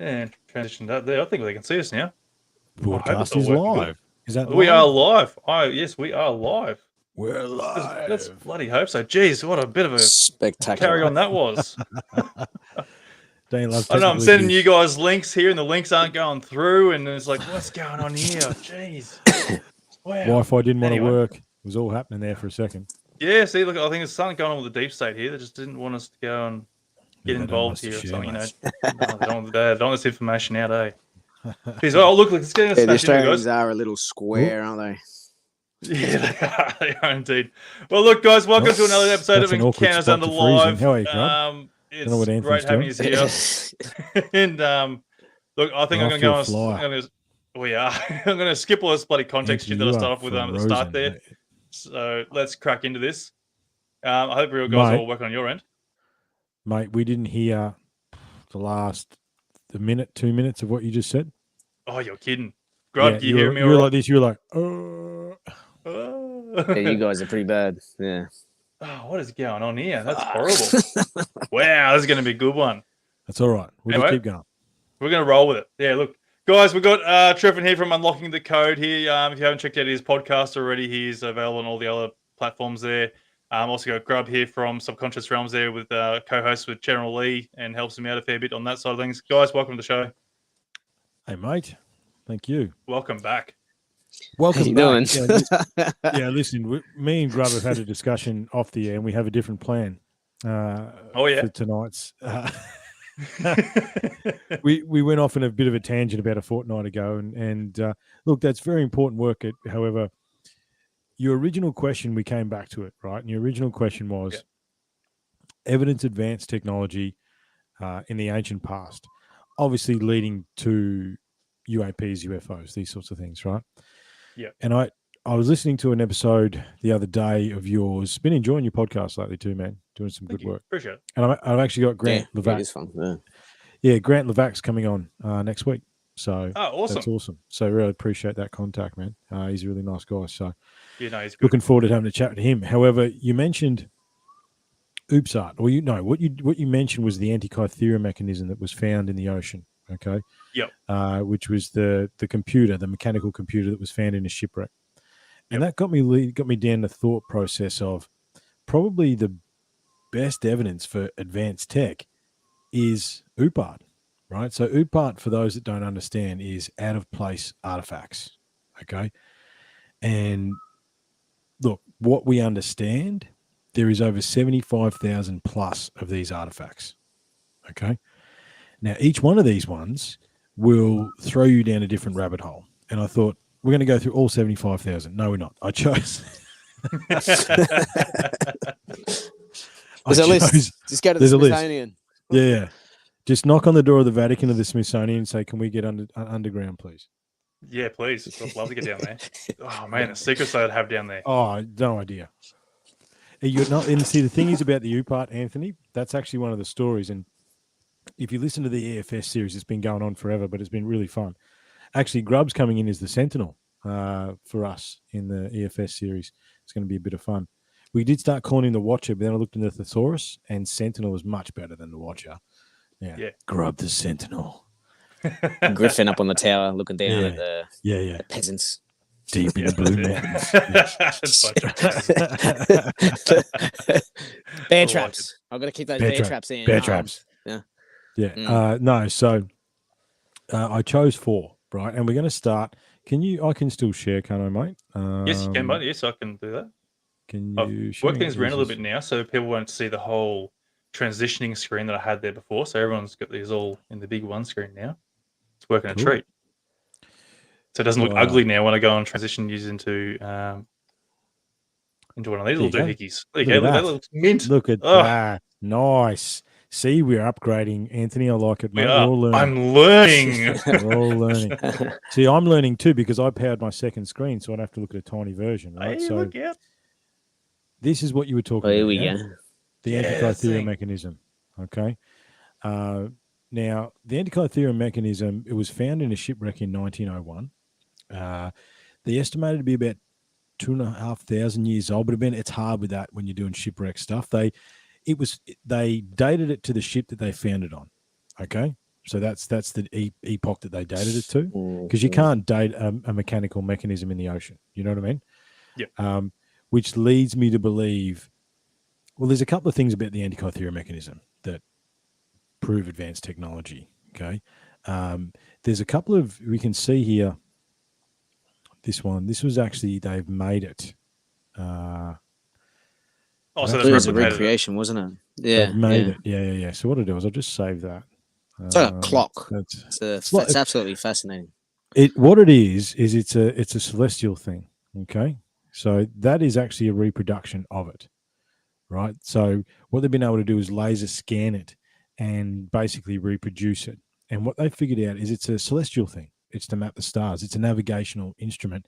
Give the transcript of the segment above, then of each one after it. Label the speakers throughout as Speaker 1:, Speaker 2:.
Speaker 1: And transitioned out there. I think they can see us now.
Speaker 2: Broadcast is live. Is that
Speaker 1: we
Speaker 2: live?
Speaker 1: are live. Yes, we are live.
Speaker 2: We're live.
Speaker 1: Let's bloody hope so. Jeez, what a bit of a
Speaker 3: spectacular
Speaker 1: carry on that was.
Speaker 2: Dane loves
Speaker 1: I know I'm
Speaker 2: technical
Speaker 1: sending
Speaker 2: issues.
Speaker 1: you guys links here, and the links aren't going through, and it's like, what's going on here? Jeez. Wow.
Speaker 2: Wi-Fi didn't want to work. It was all happening there for a second.
Speaker 1: Yeah, see, look, I think there's something going on with the deep state here. They just didn't want us to go and get involved here or something, No, they don't want this information out, eh? Jeez, oh, look, let's get
Speaker 3: the Australians are a little square, aren't they?
Speaker 1: Yeah, they are indeed. Well, look, guys, welcome to another episode of Encounters Under Live.
Speaker 2: How are you, Grub?
Speaker 1: It's great having you here. And look, I think I'm going to go on. I'm going to skip all this bloody context shit that I started off with at the start there. Mate. So let's crack into this. I hope you guys are all working on your end.
Speaker 2: Mate, we didn't hear the minute, 2 minutes of what you just said.
Speaker 1: Oh, you're kidding. Grub,
Speaker 2: you
Speaker 1: hear me?
Speaker 2: You were like this. You were like,
Speaker 3: Yeah, you guys are pretty bad. Yeah.
Speaker 1: Oh, what is going on here? That's horrible. Wow, this is going to be a good one.
Speaker 2: That's all right. We'll just keep going.
Speaker 1: We're going to roll with it. Yeah, look. Guys, we've got Triffon here from Unlocking the Code here. If you haven't checked out his podcast already, he's available on all the other platforms there. Also got Grub here from Subconscious Realms there with co-host with General Lee and helps him out a fair bit on that side of things. Guys, welcome to the show.
Speaker 2: Hey, mate. Thank you.
Speaker 1: Welcome back.
Speaker 2: Welcome
Speaker 3: back.
Speaker 2: Yeah, listen, me and Grub have had a discussion off the air and we have a different plan for tonight's. We went off in a bit of a tangent about a fortnight ago, and look, that's very important work. However, your original question, we came back to it, right? And your original question was evidence advanced technology in the ancient past, obviously leading to UAPs, UFOs, these sorts of things, right?
Speaker 1: Yeah.
Speaker 2: And I was listening to an episode the other day of yours. Been enjoying your podcast lately too, man. Doing some good work.
Speaker 1: Appreciate it.
Speaker 2: And I've actually got Grant Levac.
Speaker 3: It is fun.
Speaker 2: Yeah, Grant Levac's coming on next week. So
Speaker 1: awesome.
Speaker 2: That's awesome. So really appreciate that contact, man. He's a really nice guy. So
Speaker 1: he's good.
Speaker 2: Looking forward to having a chat with him. However, you mentioned OOPSART, or what you mentioned was the anti-Kythera mechanism that was found in the ocean. Okay.
Speaker 1: Yep.
Speaker 2: Which was the computer, the mechanical computer that was found in a shipwreck. And that got me down the thought process of probably the best evidence for advanced tech is OOPART, right? So OOPART, for those that don't understand, is out of place artifacts. Okay. And look, what we understand, there is over 75,000 plus of these artifacts. Okay. Now, each one of these ones will throw you down a different rabbit hole. And I thought, we're going to go through all 75,000. No, we're not. I chose.
Speaker 3: There's a list. Just go to the Smithsonian.
Speaker 2: Yeah. Just knock on the door of the Vatican or the Smithsonian and say, can we get underground, please?
Speaker 1: Yeah, please. I'd love to get down there. Oh, man, the secrets they'd have down there.
Speaker 2: Oh, no idea. You're not, and see, the thing is about the UPART, Anthony, that's actually one of the stories. And if you listen to the EFS series, it's been going on forever, but it's been really fun. Actually, Grub's coming in as the Sentinel for us in the EFS series. It's going to be a bit of fun. We did start calling him the Watcher, but then I looked in the Thesaurus, and Sentinel was much better than the Watcher. Yeah. Grub the Sentinel.
Speaker 3: Griffin up on the tower looking down at the peasants.
Speaker 2: Deep in the Blue
Speaker 3: Mountains. Bear traps. I've got to keep those bear traps in.
Speaker 2: Bear traps. Yeah. No, so I chose 4, right? And we're going to start. I can still share, can't I, mate?
Speaker 1: Yes, you can, mate. Yes, I can do that.
Speaker 2: Can you
Speaker 1: work things around a little bit now so people won't see the whole transitioning screen that I had there before. So everyone's got these all in the big one screen now. It's working a treat. So it doesn't look ugly now when I go and transition using into one of these little doohickeys. There you go. That looks mint.
Speaker 2: Look at that. Nice. See, we're upgrading, Anthony. I like it. We're all learning.
Speaker 1: I'm learning.
Speaker 2: We're all learning. See, I'm learning too because I powered my second screen, so I'd have to look at a tiny version, right?
Speaker 1: Hey, look out.
Speaker 2: This is what you were talking about.
Speaker 3: Here we go.
Speaker 2: The anti-Kythera mechanism. Okay. Now, the anti-Kythera mechanism, it was found in a shipwreck in 1901. They estimated to be about 2,500 years old, but it's hard with that when you're doing shipwreck stuff. They dated it to the ship that they found it on. Okay. So that's the epoch that they dated it to, because you can't date a mechanical mechanism in the ocean. You know what I mean?
Speaker 1: Yeah.
Speaker 2: Which leads me to believe, well, there's a couple of things about the Antikythera mechanism that prove advanced technology. Okay. There's a couple of, we can see here, this was actually, they've made it.
Speaker 1: So
Speaker 3: it
Speaker 1: they've
Speaker 3: was a
Speaker 1: replicated
Speaker 3: recreation, wasn't it? Yeah.
Speaker 2: They've made it. Yeah. So what I'll do is I'll just save that.
Speaker 3: It's like a clock.
Speaker 2: It's
Speaker 3: It's absolutely fascinating.
Speaker 2: What it is it's a celestial thing. Okay. So that is actually a reproduction of it. Right. So what they've been able to do is laser scan it and basically reproduce it. And what they figured out is it's a celestial thing. It's to map the stars. It's a navigational instrument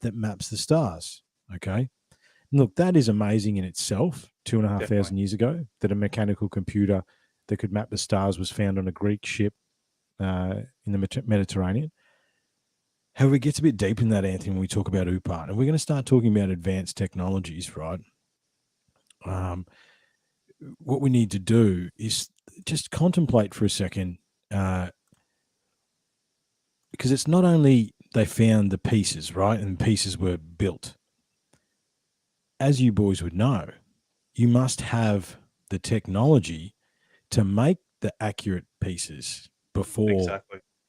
Speaker 2: that maps the stars. Okay. And look, that is amazing in itself. 2,500 years ago, that a mechanical computer that could map the stars was found on a Greek ship in the Mediterranean. However, it gets a bit deep in that, Anthony, when we talk about UPART. And we're going to start talking about advanced technologies, right? What we need to do is just contemplate for a second, because it's not only they found the pieces, right, and pieces were built. As you boys would know, you must have the technology to make the accurate pieces before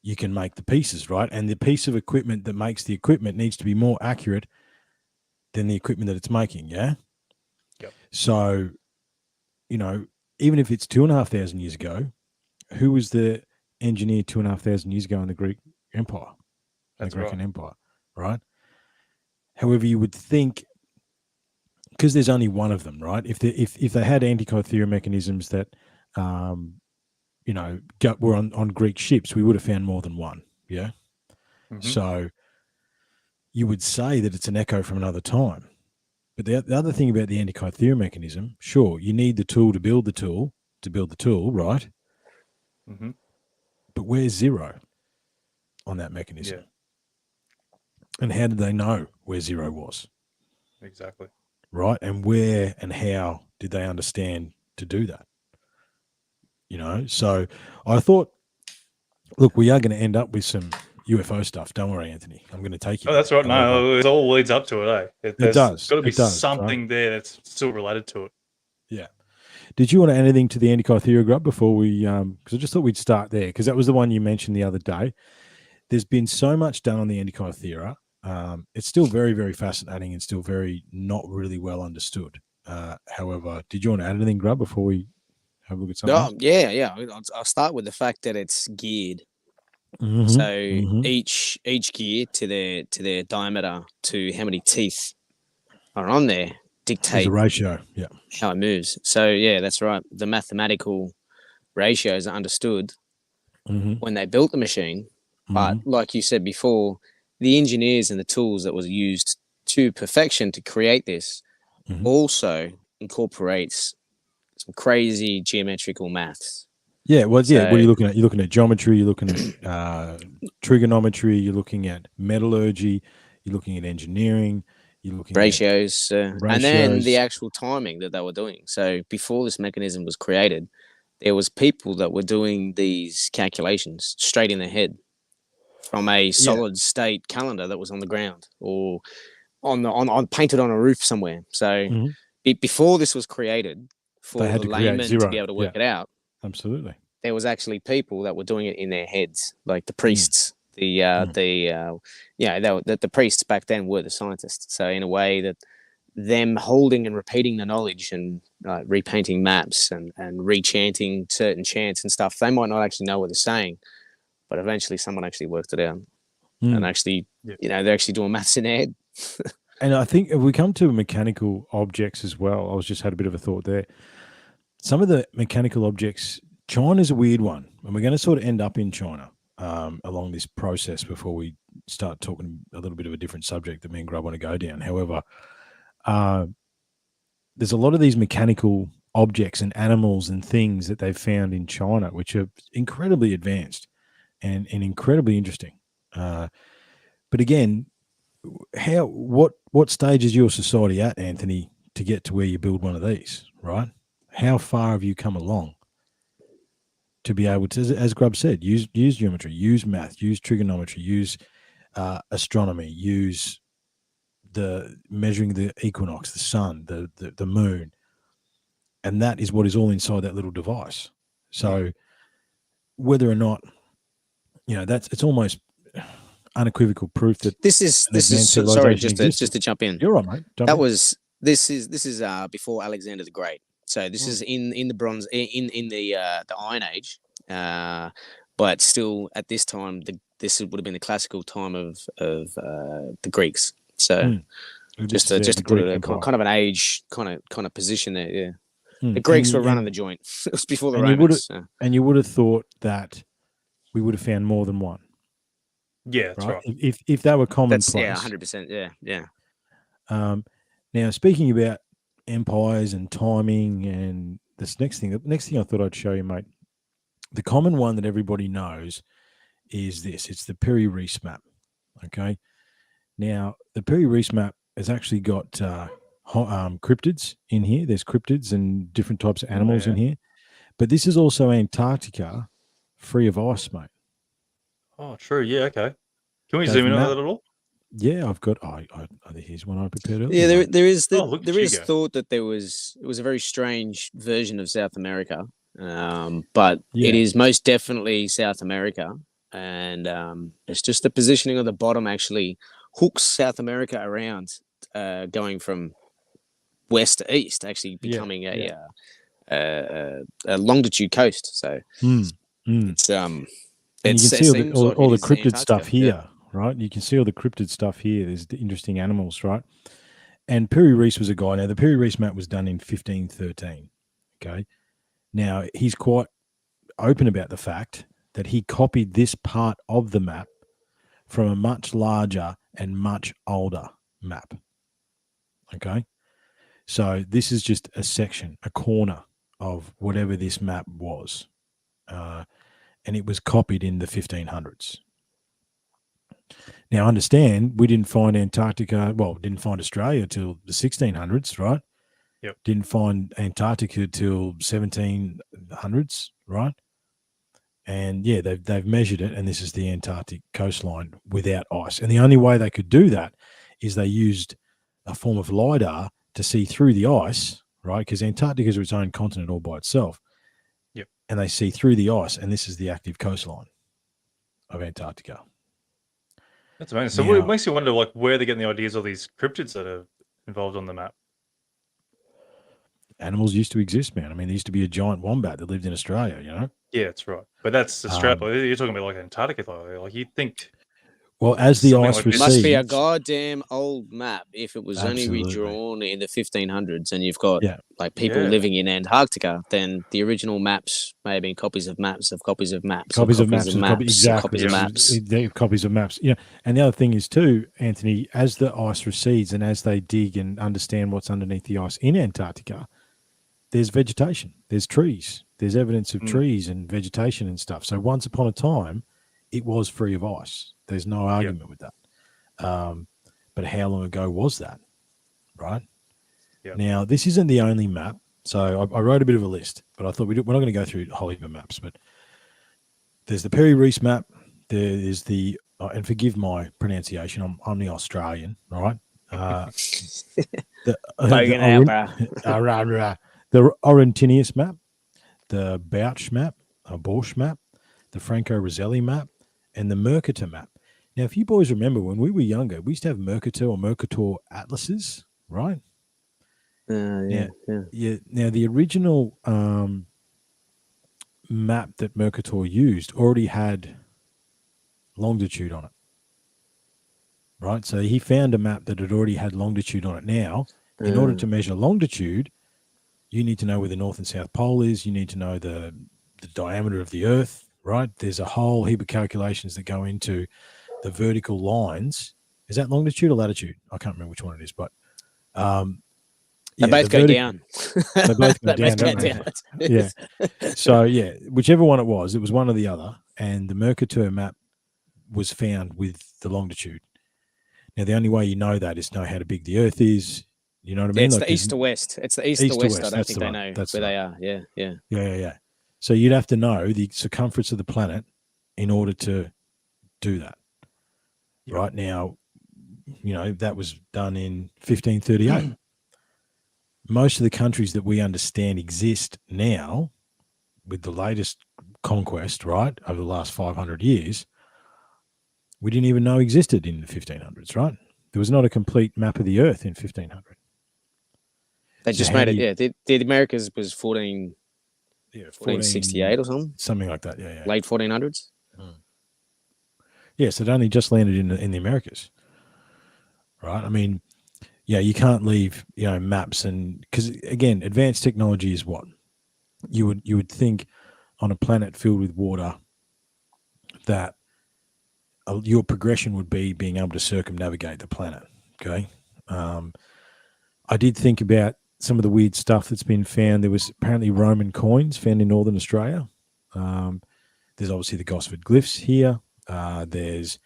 Speaker 2: you can make the pieces, right? And the piece of equipment that makes the equipment needs to be more accurate than the equipment that it's making, yeah?
Speaker 1: Yep.
Speaker 2: So, even if it's 2,500 years ago, who was the engineer 2,500 years ago in the Greek Empire?
Speaker 1: That's
Speaker 2: the Greek Empire, right? However, you would think, because there's only one of them, right? If they had Antikythera mechanisms that, were on Greek ships, we would have found more than one, yeah? Mm-hmm. So you would say that it's an echo from another time. But the other thing about the Antikythera mechanism, sure, you need the tool to build the tool, right?
Speaker 1: Mm-hmm.
Speaker 2: But where's zero on that mechanism?
Speaker 1: Yeah.
Speaker 2: And how did they know where zero was?
Speaker 1: Exactly.
Speaker 2: Right? And where and how did they understand to do that? So I thought, look, we are going to end up with some UFO stuff. Don't worry, Anthony. I'm going to take you.
Speaker 1: Oh, that's right. No, it all leads up to it, eh?
Speaker 2: It does.
Speaker 1: Got to be something there that's still related to it.
Speaker 2: Yeah. Did you want to add anything to the Antikythera, Grub, before we, because I just thought we'd start there, because that was the one you mentioned the other day. There's been so much done on the Antikythera. It's still very, very fascinating and still very not really well understood. However, did you want to add anything, Grub, before we have a look at something?
Speaker 3: Yeah. I'll start with the fact that it's geared.
Speaker 2: Mm-hmm.
Speaker 3: So each gear to their diameter to how many teeth are on there dictate
Speaker 2: there's a ratio,
Speaker 3: how it moves. So yeah, that's right. The mathematical ratios are understood when they built the machine, but like you said before, the engineers and the tools that was used to perfection to create this also incorporates some crazy geometrical maths.
Speaker 2: Yeah, well, what are you looking at? You're looking at geometry, you're looking at trigonometry, you're looking at metallurgy, you're looking at engineering, you're looking
Speaker 3: ratios, and then the actual timing that they were doing. So before this mechanism was created, there was people that were doing these calculations straight in their head from a solid state calendar that was on the ground or on painted on a roof somewhere. So before this was created, for the layman to be able to work it out,
Speaker 2: absolutely,
Speaker 3: there was actually people that were doing it in their heads, like the priests. The priests back then were the scientists. So in a way that them holding and repeating the knowledge and repainting maps and rechanting certain chants and stuff, they might not actually know what they're saying, but eventually someone actually worked it out and actually, they're actually doing maths in their head.
Speaker 2: And I think if we come to mechanical objects as well, I was just had a bit of a thought there. Some of the mechanical objects, China's a weird one, and we're going to sort of end up in China along this process before we start talking a little bit of a different subject that me and Grub want to go down. However, there's a lot of these mechanical objects and animals and things that they've found in China, which are incredibly advanced and incredibly interesting. But again, what stage is your society at, Anthony, to get to where you build one of these, right? How far have you come along? to be able to, as Grub said, use geometry, use math, use trigonometry, use astronomy, use the measuring the equinox, the sun, the moon, and that is what is all inside that little device. So whether or not, it's almost unequivocal proof that
Speaker 3: this is sorry, just to jump in.
Speaker 2: You're right, mate.
Speaker 3: This is before Alexander the Great. So this is in the bronze in the Iron Age, but still at this time this would have been the classical time of the Greeks. So just to put it kind of an age kind of position there. Yeah, the Greeks were running the joint. It was before the Romans.
Speaker 2: And you would have thought that we would have found more than one.
Speaker 1: Yeah, that's right.
Speaker 2: If they were commonplace.
Speaker 3: That's 100%. Yeah.
Speaker 2: Now, speaking about empires and timing, and the next thing I thought I'd show you, mate. The common one that everybody knows is this. It's the Piri-Reis map. Okay. Now, the Piri-Reis map has actually got cryptids in here. There's cryptids and different types of animals in here. But this is also Antarctica free of ice, mate.
Speaker 1: Oh, true. Yeah, okay. Can we zoom in on that at all?
Speaker 2: Yeah, I've got. Here's one I prepared earlier.
Speaker 3: Yeah, there is thought that it was a very strange version of South America, but it is most definitely South America, and it's just the positioning of the bottom actually hooks South America around, going from west to east, actually becoming a longitude coast. So it's
Speaker 2: and you can see all the cryptid stuff here, right? You can see all the cryptid stuff here. There's interesting animals, right? And Piri-Reis was a guy. Now, the Piri-Reis map was done in 1513, okay? Now, he's quite open about the fact that he copied this part of the map from a much larger and much older map, okay? So this is just a section, a corner of whatever this map was. And it was copied in the 1500s. Now, understand, we didn't find Antarctica, didn't find Australia till the 1600s, right?
Speaker 1: Yep.
Speaker 2: Didn't find Antarctica till 1700s, right? And they've measured it, and this is the Antarctic coastline without ice. And the only way they could do that is they used a form of LiDAR to see through the ice, right? Because Antarctica is its own continent all by itself.
Speaker 1: Yep.
Speaker 2: And they see through the ice, and this is the active coastline of Antarctica.
Speaker 1: That's amazing. So it makes you wonder, where they're getting the ideas of these cryptids that are involved on the map.
Speaker 2: Animals used to exist, man. I mean, there used to be a giant wombat that lived in Australia,
Speaker 1: Yeah, that's right. But that's Australia. You're talking about Antarctica. You'd think.
Speaker 2: Well, as the ice recedes,
Speaker 3: it must be a goddamn old map if it was only redrawn in the 1500s, and you've got people living in Antarctica. Then the original maps may have been copies of maps of copies of maps,
Speaker 2: copies of maps, copies of maps. Yeah, and the other thing is too, Anthony, as the ice recedes and as they dig and understand what's underneath the ice in Antarctica, there's vegetation, there's trees, there's evidence of trees and vegetation and stuff. So once upon a time, it was free of ice. There's no argument with that. But how long ago was that? Right?
Speaker 1: Yep.
Speaker 2: Now, this isn't the only map. So I wrote a bit of a list, but I thought we're not going to go through a whole heap of maps. But there's the Piri-Reis map. There is the, and forgive my pronunciation, I'm the Australian, right? The Orentinius map, the Bausch map, Borsch map, the Franco-Roselli map, and the Mercator map. Now, if you boys remember, when we were younger, we used to have Mercator or Mercator atlases, right? Now, the original map that Mercator used already had longitude on it, right? So he found a map that had already had longitude on it. Now, in order to measure longitude, you need to know where the North and South Pole is. You need to know the diameter of the Earth, right? There's a whole heap of calculations that go into the vertical lines. Is that longitude or latitude? I can't remember which one it is, but
Speaker 3: they both go down.
Speaker 2: They both go down. Yeah. So whichever one it was one or the other, and the Mercator map was found with the longitude. Now, the only way you know that is know how big the Earth is. You know what I mean?
Speaker 3: It's the east to west. It's the east to west. I don't think they know where they are. Yeah.
Speaker 2: So you'd have to know the circumference of the planet in order to do that. Yep. Right now, that was done in 1538. Most of the countries that we understand exist now, with the latest conquest, right, over the last 500 years, we didn't even know existed in the 1500s, right? There was not a complete map of the Earth in 1500.
Speaker 3: They just made it, the Americas was 1468 or something?
Speaker 2: Something like that, yeah.
Speaker 3: Late 1400s?
Speaker 2: Yes, it only just landed in the Americas, right? I mean, you can't leave, maps, and because, again, advanced technology is what? You would think on a planet filled with water that your progression would be being able to circumnavigate the planet, okay? I did think about some of the weird stuff that's been found. There was apparently Roman coins found in northern Australia. There's obviously the Gosford glyphs here. There's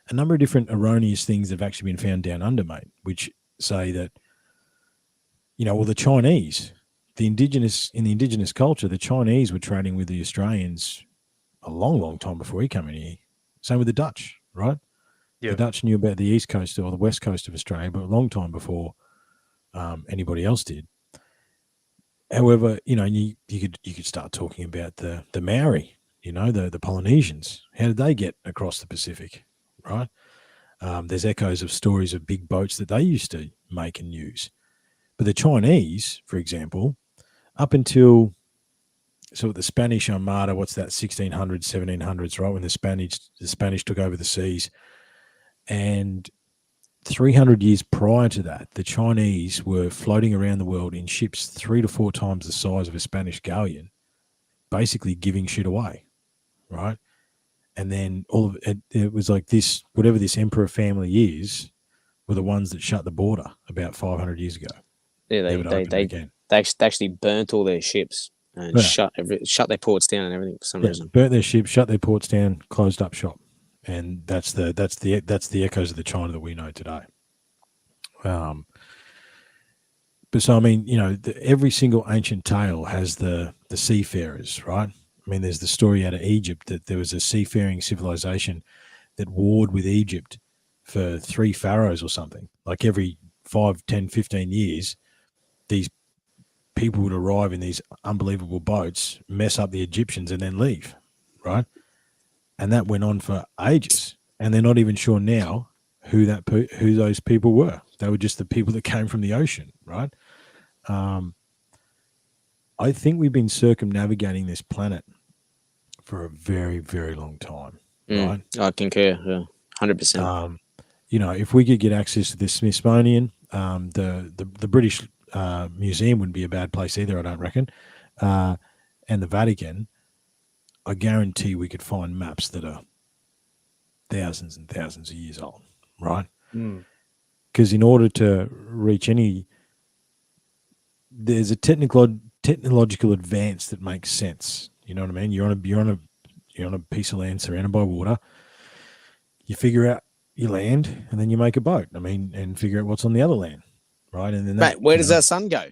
Speaker 2: a number of different erroneous things that have actually been found down under, mate, which say that, the Chinese, in the indigenous culture, the Chinese were trading with the Australians a long, long time before he came in here. Same with the Dutch, right? Yeah. The Dutch knew about the east coast or the west coast of Australia, but a long time before anybody else did. However, you could start talking about the Maori, the Polynesians. How did they get across the Pacific, right? There's echoes of stories of big boats that they used to make and use. But the Chinese, for example, up until the Spanish Armada, what's that, 1600s, 1700s, right, when the Spanish took over the seas, and 300 years prior to that, the Chinese were floating around the world in ships 3 to 4 times the size of a Spanish galleon, basically giving shit away, right? And then all of it was like this, whatever this emperor family is, were the ones that shut the border about 500 years ago.
Speaker 3: Yeah, they actually burnt all their ships and shut their ports down and everything for some reason.
Speaker 2: Burnt their ships, shut their ports down, closed up shop, and that's the echoes of the China that we know today. But so I mean, every single ancient tale has the seafarers, right? I mean, there's the story out of Egypt that there was a seafaring civilization that warred with Egypt for 3 pharaohs or something. Like every 5, 10, 15 years, these people would arrive in these unbelievable boats, mess up the Egyptians, and then leave, right? And that went on for ages. And they're not even sure now who those people were. They were just the people that came from the ocean, right? I think we've been circumnavigating this planet for a very, very long time, right?
Speaker 3: I concur, 100%.
Speaker 2: If we could get access to the Smithsonian, the British Museum wouldn't be a bad place either, I don't reckon, and the Vatican, I guarantee we could find maps that are thousands and thousands of years old, right? Because in order to reach there's a technological advance that makes sense. You know what I mean? You're on a piece of land surrounded by water. You figure out your land, and then you make a boat. I mean, and figure out what's on the other land, right? And then
Speaker 3: where does that sun go?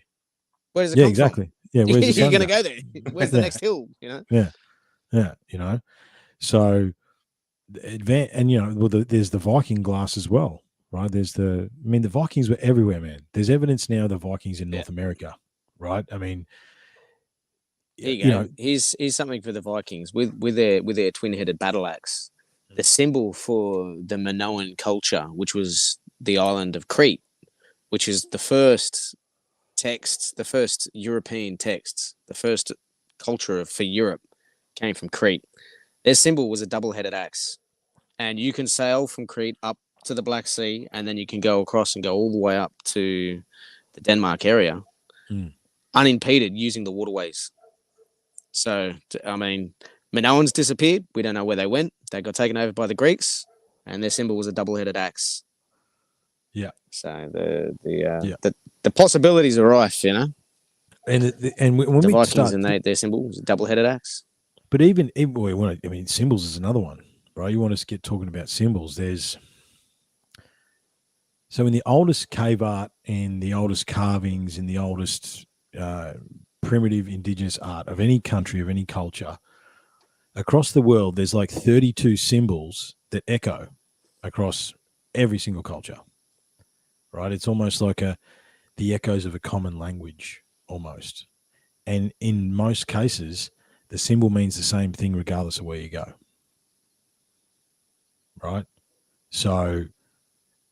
Speaker 3: Where does it come
Speaker 2: exactly.
Speaker 3: from?
Speaker 2: Yeah, where's the sun
Speaker 3: You're going to go there. Where's the next hill?
Speaker 2: Yeah. So there's the Viking glass as well, right? The Vikings were everywhere, man. There's evidence now of the Vikings in North America, right? I mean,
Speaker 3: here you go. Here's something for the Vikings with their twin-headed battle axe. The symbol for the Minoan culture, which was the island of Crete, which is the first texts, the first European texts, the first culture for Europe came from Crete. Their symbol was a double-headed axe. And you can sail from Crete up to the Black Sea, and then you can go across and go all the way up to the Denmark area, unimpeded using the waterways. So, I mean, Minoans disappeared. We don't know where they went. They got taken over by the Greeks, and their symbol was a double-headed axe.
Speaker 2: Yeah.
Speaker 3: So the possibilities are rife,
Speaker 2: And when
Speaker 3: the
Speaker 2: we
Speaker 3: Vikings
Speaker 2: start,
Speaker 3: and their symbol was a double-headed axe.
Speaker 2: But symbols is another one, bro. You want us to get talking about symbols? So in the oldest cave art and the oldest carvings and the oldest primitive indigenous art of any country, of any culture, across the world, there's like 32 symbols that echo across every single culture, right? It's almost like the echoes of a common language almost. And in most cases, the symbol means the same thing regardless of where you go, right? So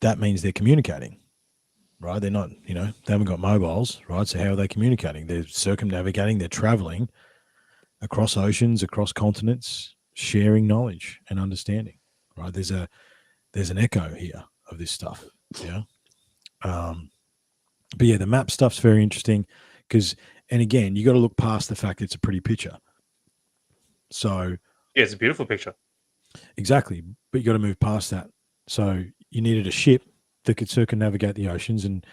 Speaker 2: that means they're communicating, right? They're not, they haven't got mobiles, right? So how are they communicating? They're circumnavigating, they're traveling across oceans, across continents, sharing knowledge and understanding, right? There's an echo here of this stuff, yeah. But yeah, the map stuff's very interesting because, and again, you got to look past the fact it's a pretty picture. So
Speaker 1: yeah, it's a beautiful picture.
Speaker 2: Exactly, but you got to move past that. So you needed a ship that could circumnavigate the oceans, and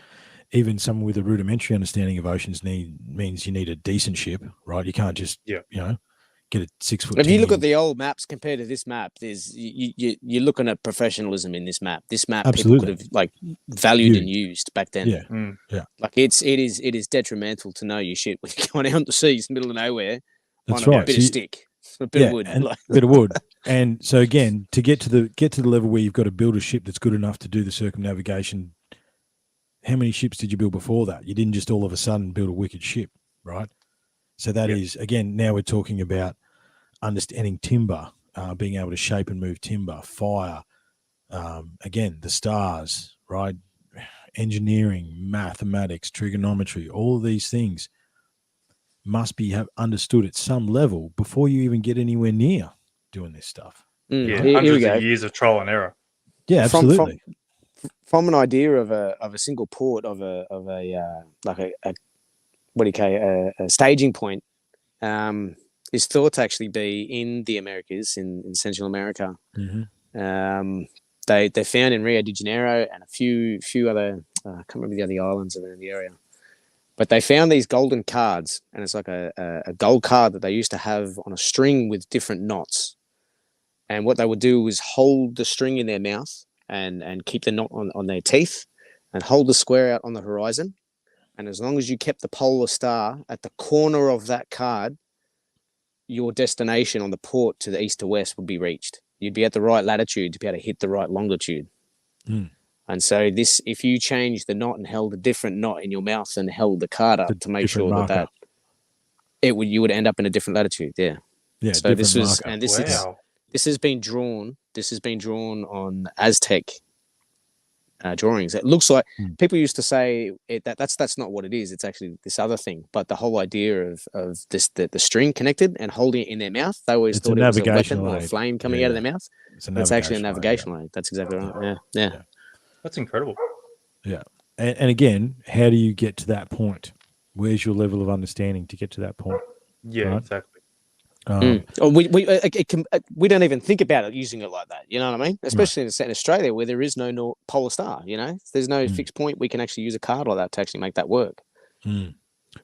Speaker 2: even someone with a rudimentary understanding of oceans means you need a decent ship, right? You can't just get a 6 foot.
Speaker 3: If you look at the old maps compared to this map, there's you're looking at professionalism in this map. This map
Speaker 2: Absolutely.
Speaker 3: people could have valued and used back then.
Speaker 2: Yeah.
Speaker 3: Like it is detrimental to know your shit when you're going out to sea, middle of nowhere.
Speaker 2: That's
Speaker 3: on
Speaker 2: right.
Speaker 3: A bit of stick, a bit of wood,
Speaker 2: a bit of wood. And so again, to get to the level where you've got to build a ship that's good enough to do the circumnavigation. How many ships did you build before that? You didn't just all of a sudden build a wicked ship, right? So that is, again, now we're talking about understanding timber, being able to shape and move timber, fire, again, the stars, right? Engineering, mathematics, trigonometry, all of these things must be understood at some level before you even get anywhere near doing this stuff.
Speaker 1: Hundreds of years of trial and error.
Speaker 2: Yeah, absolutely.
Speaker 3: From an idea of a single port of a staging point, is thought to actually be in the Americas, in Central America.
Speaker 2: Mm-hmm.
Speaker 3: They found in Rio de Janeiro and a few other I can't remember the other islands that are in the area, but they found these golden cards, and it's like a gold card that they used to have on a string with different knots. And what they would do was hold the string in their mouth and keep the knot on their teeth and hold the square out on the horizon. And as long as you kept the polar star at the corner of that card, your destination on the port to the east to west would be reached. You'd be at the right latitude to be able to hit the right longitude.
Speaker 2: Mm.
Speaker 3: And so if you changed the knot and held a different knot in your mouth and held the card up to make sure that you would end up in a different latitude. Yeah.
Speaker 2: Yeah.
Speaker 3: So this was,
Speaker 2: marker.
Speaker 3: and this has been drawn on Aztec drawings. It looks like people used to say that's not what it is. It's actually this other thing. But the whole idea of this the string connected and holding it in their mouth, they always thought it was a weapon or a flame coming out of their mouth. It's actually a navigation aid. That's exactly right. Yeah.
Speaker 1: That's incredible.
Speaker 2: Yeah. And again, how do you get to that point? Where's your level of understanding to get to that point?
Speaker 1: Yeah, right? Exactly.
Speaker 3: We don't even think about it using it like that. You know what I mean? Especially in Australia, where there is no polar star. There's no fixed point. We can actually use a card like that to actually make that work.
Speaker 2: Mm.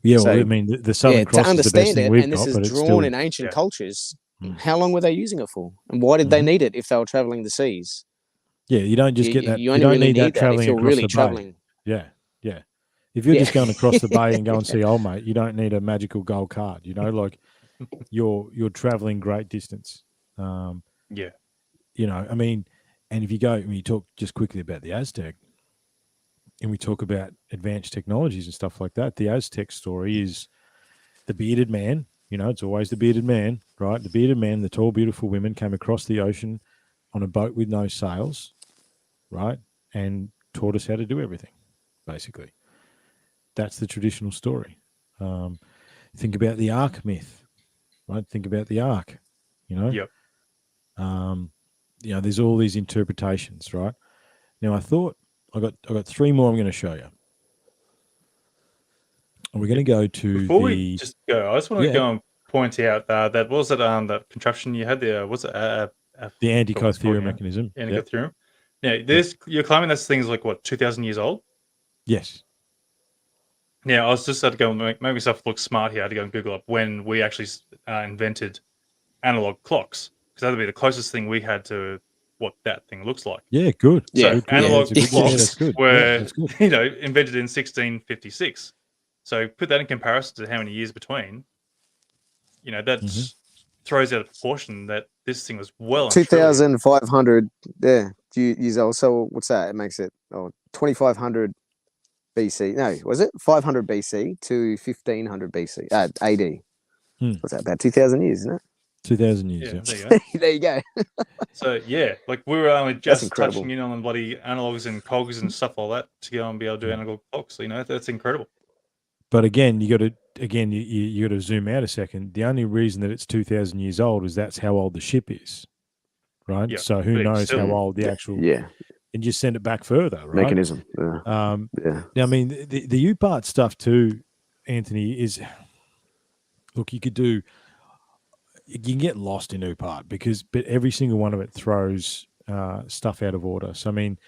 Speaker 2: Yeah, so, well, I mean, the Southern Cross is the best thing we've got, but it's
Speaker 3: drawn in ancient cultures. How long were they using it for, and why did they need it if they were traveling the seas?
Speaker 2: Yeah, you don't just get that.
Speaker 3: You don't need that traveling
Speaker 2: if you're
Speaker 3: really
Speaker 2: the
Speaker 3: traveling.
Speaker 2: Bay. Yeah. If you're just going across the bay and go and see old mate, you don't need a magical gold card. Like you're traveling great distance.
Speaker 1: I
Speaker 2: mean, and if you go, when you talk just quickly about the Aztec, and we talk about advanced technologies and stuff like that, the Aztec story is the bearded man. It's always the bearded man, right? The bearded man, the tall, beautiful women came across the ocean on a boat with no sails, right? And taught us how to do everything, basically. That's the traditional story. Think about the Ark myth, right? Think about the Ark,
Speaker 1: Yep.
Speaker 2: There's all these interpretations, right? Now, I thought I got three more I'm going to show you. And we're going to go to
Speaker 1: Before we just go, I just want to go and point out that was it that contraption you had there, was it
Speaker 2: the Antikythera mechanism?
Speaker 1: Antikythera. Now, you're claiming this thing is like what, 2,000 years old?
Speaker 2: Yes.
Speaker 1: Yeah, I was just had to go and make myself look smart here. I had to go and Google up when we actually invented analog clocks, because that would be the closest thing we had to what that thing looks like.
Speaker 2: Yeah, good.
Speaker 1: So
Speaker 2: good.
Speaker 1: analog clocks
Speaker 2: that's good.
Speaker 1: were
Speaker 2: that's good.
Speaker 1: invented in 1656. So put that in comparison to how many years between. That throws out of proportion that this thing was well
Speaker 3: 2,500 years old. So what's that? It makes it 2,500 BC. No, was it 500 BC to 1,500 BC? AD. What's that? About 2,000 years, isn't it?
Speaker 2: 2,000 years.
Speaker 1: Yeah,
Speaker 2: There
Speaker 1: you go.
Speaker 3: There you go.
Speaker 1: So like we were only just touching in on bloody analogs and cogs and stuff like that to go and be able to do analog clocks. So, that's incredible.
Speaker 2: But again, you got to zoom out a second. The only reason that it's 2,000 years old is that's how old the ship is, right?
Speaker 1: Yeah,
Speaker 2: so who knows how old the actual and just send it back further, right?
Speaker 3: Mechanism.
Speaker 2: Now, I mean, the U-part stuff too, Anthony, is look, you can get lost in U-part but every single one of it throws stuff out of order. So I mean,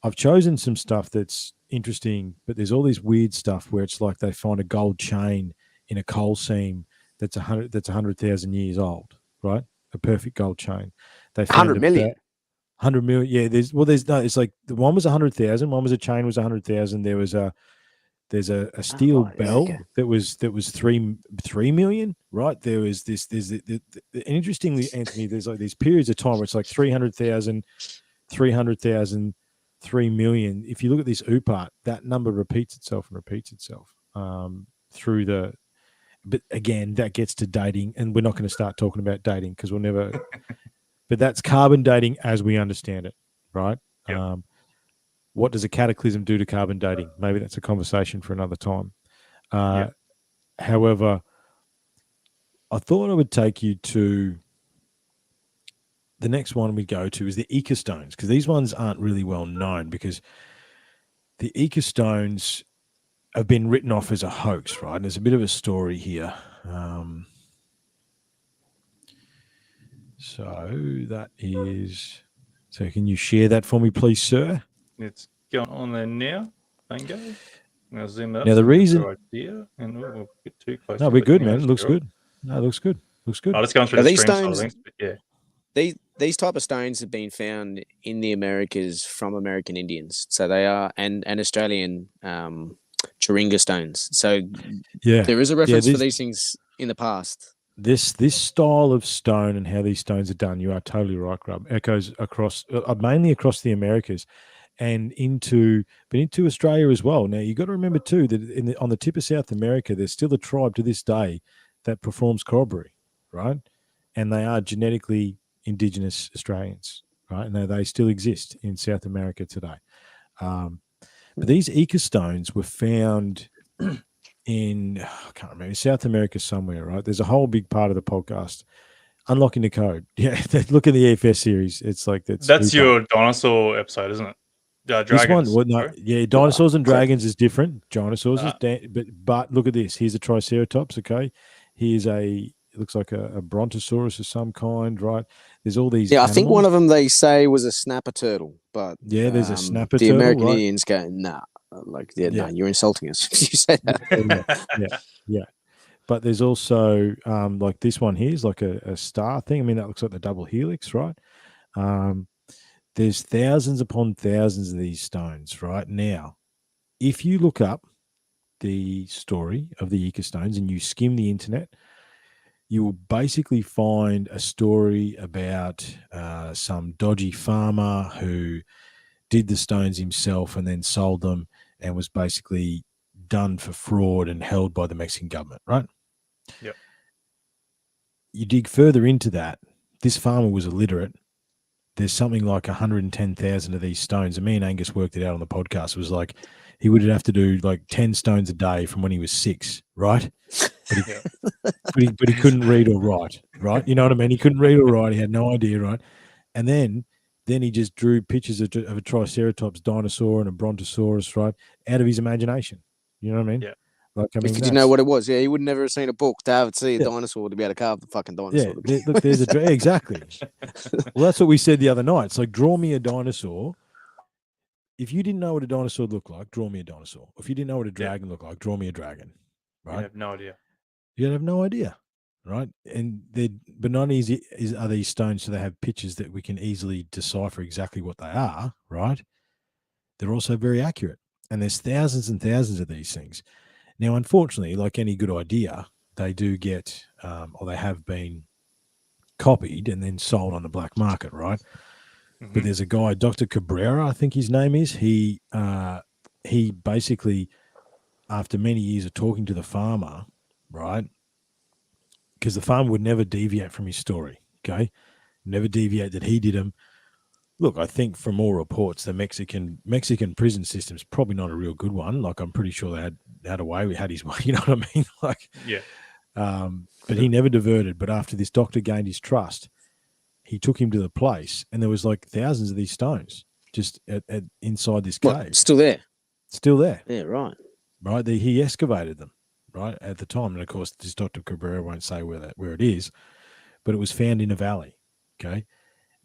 Speaker 2: I've chosen some stuff that's interesting, but there's all this weird stuff where it's like they find a gold chain in a coal seam that's 100,000 years old, right? A perfect gold chain. They found
Speaker 3: 100 million.
Speaker 2: 100 million. Yeah, it's like the one was 100,000, one was a chain was 100,000. There's a steel bell that was 3 million, right? There's interestingly, Anthony, there's like these periods of time where it's like 300,000, 3 million. If you look at this UPART, that number repeats itself through the. But again, that gets to dating, and we're not going to start talking about dating because we'll never. But that's carbon dating as we understand it, right?
Speaker 1: Yep.
Speaker 2: What does a cataclysm do to carbon dating? Maybe that's a conversation for another time. However, I thought I would take you to the next one we go to is the ecostones, because these ones aren't really well known because the ecostones have been written off as a hoax, right? And there's a bit of a story here. So that is. So can you share that for me, please, sir?
Speaker 1: It's going on there now. Thank you. I'll zoom up.
Speaker 2: Now the reason.
Speaker 1: And we'll get too close.
Speaker 2: No, we're good, man. It looks good. No, it looks good. Looks good.
Speaker 1: I'll just go through the stream
Speaker 3: stones, These type of stones have been found in the Americas from American Indians. So they are and Australian Chiringa stones. So there is a reference for these things in the past.
Speaker 2: This style of stone and how these stones are done, you are totally right, Grub. Echoes across, mainly across the Americas, and into Australia as well. Now you got to remember too that on the tip of South America, there's still a tribe to this day that performs corroboree, right? And they are genetically Indigenous Australians, right? And they still exist in South America today. But these ecostones were found in, I can't remember, South America somewhere, right? There's a whole big part of the podcast, Unlocking the Code. Yeah, look at the EFS series. It's like that's
Speaker 1: your dinosaur episode, isn't it?
Speaker 2: Dragons. This one, dinosaurs and dragons is different. Dinosaurs but look at this. Here's a Triceratops. Okay, here's it looks like a Brontosaurus of some kind, right? There's all these.
Speaker 3: Yeah, animals. I think one of them they say was a snapper turtle, but
Speaker 2: there's a snapper
Speaker 3: the
Speaker 2: turtle.
Speaker 3: The American Indians go, nah. No, you're insulting us if you say
Speaker 2: that. Yeah. But there's also like this one here is like a star thing. I mean, that looks like the double helix, right? There's thousands upon thousands of these stones right now. If you look up the story of the ecostones and you skim the internet, you will basically find a story about some dodgy farmer who did the stones himself and then sold them and was basically done for fraud and held by the Mexican government, right?
Speaker 1: Yep.
Speaker 2: You dig further into that, this farmer was illiterate. There's something like 110,000 of these stones. And me and Angus worked it out on the podcast. It was like he would have to do like 10 stones a day from when he was 6, right? But he couldn't read or write, right? You know what I mean? He couldn't read or write. He had no idea, right? And then he just drew pictures of a Triceratops dinosaur and a Brontosaurus, right, out of his imagination. You know what I mean?
Speaker 1: Yeah.
Speaker 3: Like, I mean, if you didn't know what it was, he would never have seen a book to see a dinosaur to be able to carve the fucking dinosaur.
Speaker 2: Yeah, look, there's exactly. Well, that's what we said the other night. It's like, draw me a dinosaur. If you didn't know what a dinosaur looked like, draw me a dinosaur. If you didn't know what a dragon looked like, draw me a dragon. Right?
Speaker 1: You have no idea.
Speaker 2: You'd have no idea, right? And but not easy are these stones, so they have pictures that we can easily decipher exactly what they are, right? They're also very accurate, and there's thousands and thousands of these things. Now, unfortunately, like any good idea, they do get, or they have been copied and then sold on the black market, right?
Speaker 1: Mm-hmm.
Speaker 2: But there's a guy, Dr. Cabrera, I think his name is. He basically, after many years of talking to the farmer, right? Because the farmer would never deviate from his story, okay? Never deviate that he did them. Look, I think from all reports, the Mexican prison system is probably not a real good one. Like, I'm pretty sure they had his way. You know what I mean? Like,
Speaker 1: yeah.
Speaker 2: But he never diverted. But after this doctor gained his trust, he took him to the place, and there was like thousands of these stones just inside this cave.
Speaker 3: Still there?
Speaker 2: Still there.
Speaker 3: Yeah, right.
Speaker 2: Right. He excavated them, right, at the time. And, of course, this Dr. Cabrera won't say where it is, but it was found in a valley, okay?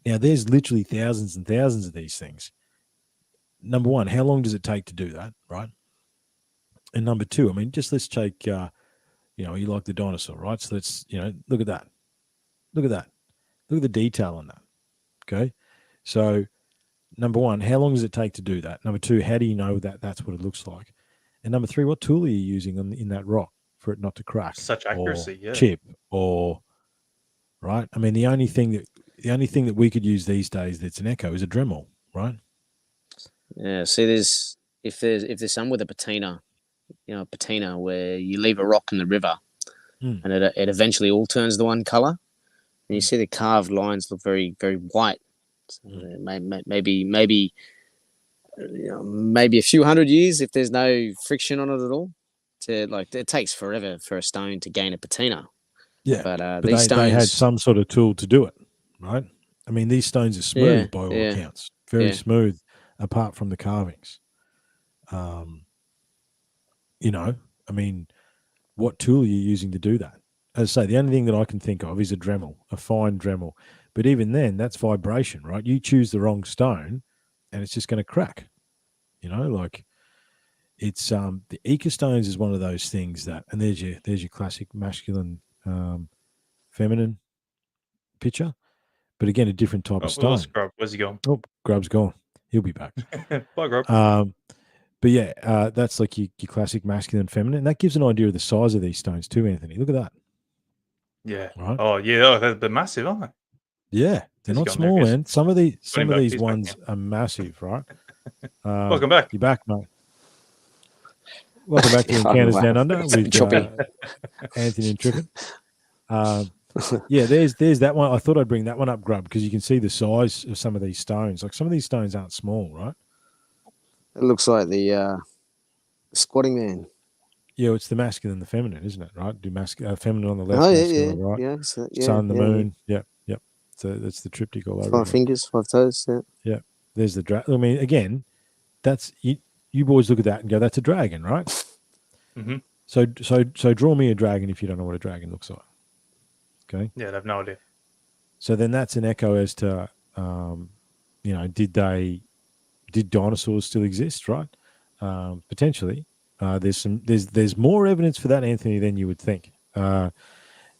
Speaker 2: Now, there's literally thousands and thousands of these things. Number one, how long does it take to do that, right? And number two, I mean, just let's take, you like the dinosaur, right? So let's, look at that. Look at that. Look at the detail on that, okay? So, number one, how long does it take to do that? Number two, how do you know that that's what it looks like? And number three, what tool are you using in that rock for it not to crack?
Speaker 1: Such accuracy,
Speaker 2: or chip, or, right? I mean, the only thing that we could use these days that's an echo is a Dremel, right?
Speaker 3: Yeah. See, if there's some with a patina, patina where you leave a rock in the river, and it eventually all turns the one color, and you see the carved lines look very, very white. So maybe a few hundred years if there's no friction on it at all. It takes forever for a stone to gain a patina.
Speaker 2: Yeah,
Speaker 3: but
Speaker 2: these stones, they had some sort of tool to do it, right? I mean, these stones are smooth by all accounts, very smooth, apart from the carvings. I mean, what tool are you using to do that? As I say, the only thing that I can think of is a Dremel, a fine Dremel. But even then, that's vibration, right? You choose the wrong stone, and it's just going to crack. It's the Eka stones is one of those things that, and there's your classic masculine, feminine picture, but again, a different type of stone.
Speaker 1: Grub? Where's he gone?
Speaker 2: Oh, Grub's gone. He'll be back.
Speaker 1: Bye, Grub.
Speaker 2: But yeah, that's like your classic masculine, feminine, and that gives an idea of the size of these stones too, Anthony. Look at that.
Speaker 1: Yeah.
Speaker 2: Right.
Speaker 1: Oh, yeah. They're massive, aren't they?
Speaker 2: Yeah, they're not small, man. Some of these ones are massive, right?
Speaker 1: Welcome back.
Speaker 2: You're back, mate. Welcome back to Encounters Down Under with Anthony and Triffon. There's that one. I thought I'd bring that one up, Grub, because you can see the size of some of these stones. Like, some of these stones aren't small, right?
Speaker 3: It looks like the squatting man.
Speaker 2: Yeah, it's the masculine and the feminine, isn't it? Right? Do feminine on the left,
Speaker 3: masculine
Speaker 2: on the right.
Speaker 3: Yeah,
Speaker 2: sun, the moon. Yeah. Yep. So that's the triptych all over.
Speaker 3: 5 fingers, 5 toes. Yeah.
Speaker 2: Yeah. There's the dragon. I mean, again, that's you boys look at that and go, "That's a dragon, right?"
Speaker 1: Mm-hmm.
Speaker 2: So draw me a dragon if you don't know what a dragon looks like. Okay.
Speaker 1: Yeah, I have no idea. So
Speaker 2: then that's an echo as to, did dinosaurs still exist, right? Potentially. There's more evidence for that, Anthony, than you would think, and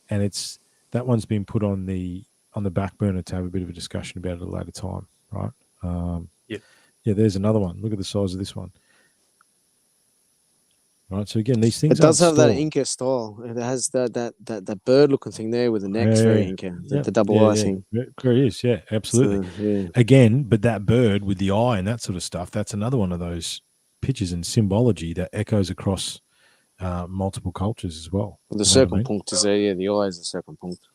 Speaker 2: that one's been put on the back burner to have a bit of a discussion about it at a later time, right? Yeah. There's another one. Look at the size of this one. Right. So again, these things.
Speaker 3: It does have that Inca style. It has that bird looking thing there with the neck's very Inca. The double eye thing.
Speaker 2: There is. Yeah, absolutely. So, again, but that bird with the eye and that sort of stuff. That's another one of those pictures and symbology that echoes across multiple cultures as well.
Speaker 3: The circle punct is there. Yeah, the eye is the circle punct.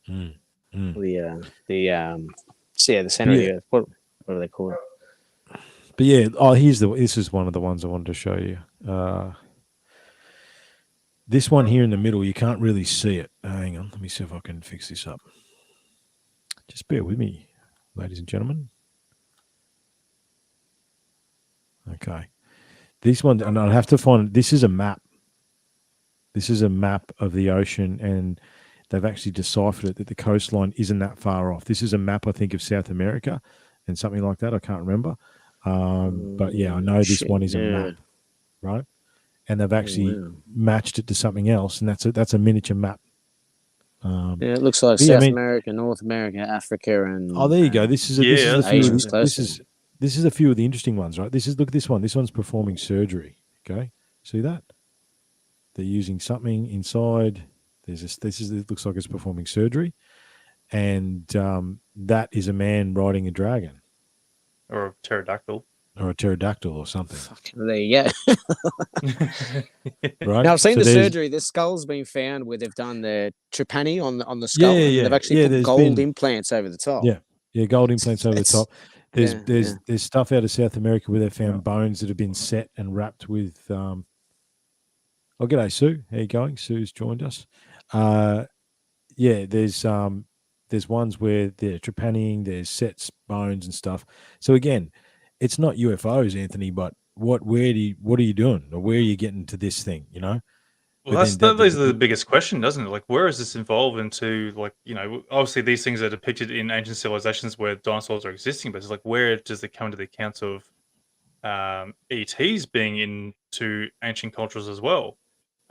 Speaker 3: The center of the earth. What do they call it?
Speaker 2: But yeah, this is one of the ones I wanted to show you. This one here in the middle, you can't really see it. Hang on, let me see if I can fix this up. Just bear with me, ladies and gentlemen. Okay. This one, and I'll have to find, this is a map. This is a map of the ocean, and they've actually deciphered it that the coastline isn't that far off. This is a map, I think, of South America and something like that. I can't remember. But yeah, I know this one is a map, right? And they've actually matched it to something else, and that's a miniature map.
Speaker 3: It looks like South America, North America, Africa, and
Speaker 2: there you go. This is a few of the interesting ones, right? Look at this one. This one's performing surgery. Okay, see that? They're using something inside. It looks like it's performing surgery, and that is a man riding a dragon
Speaker 1: or a pterodactyl.
Speaker 2: or a pterodactyl or something.
Speaker 3: There you go.
Speaker 2: Right.
Speaker 3: Now I've seen the surgery. The skull's been found where they've done the trepani on the skull.
Speaker 2: Yeah.
Speaker 3: They've actually put gold implants over the top.
Speaker 2: Yeah, gold implants over the top. There's stuff out of South America where they found bones that have been set and wrapped with. Oh, g'day, Sue. How you going? Sue's joined us. There's ones where they're trepanning, there's sets, bones and stuff. So again, it's not UFOs, Anthony, but what are you doing, or where are you getting to this thing? You know.
Speaker 1: Well, that is the biggest question, doesn't it? Like, where is this evolved into? Like, obviously these things are depicted in ancient civilizations where dinosaurs are existing, but it's like, where does it come to the account of ETs being into ancient cultures as well?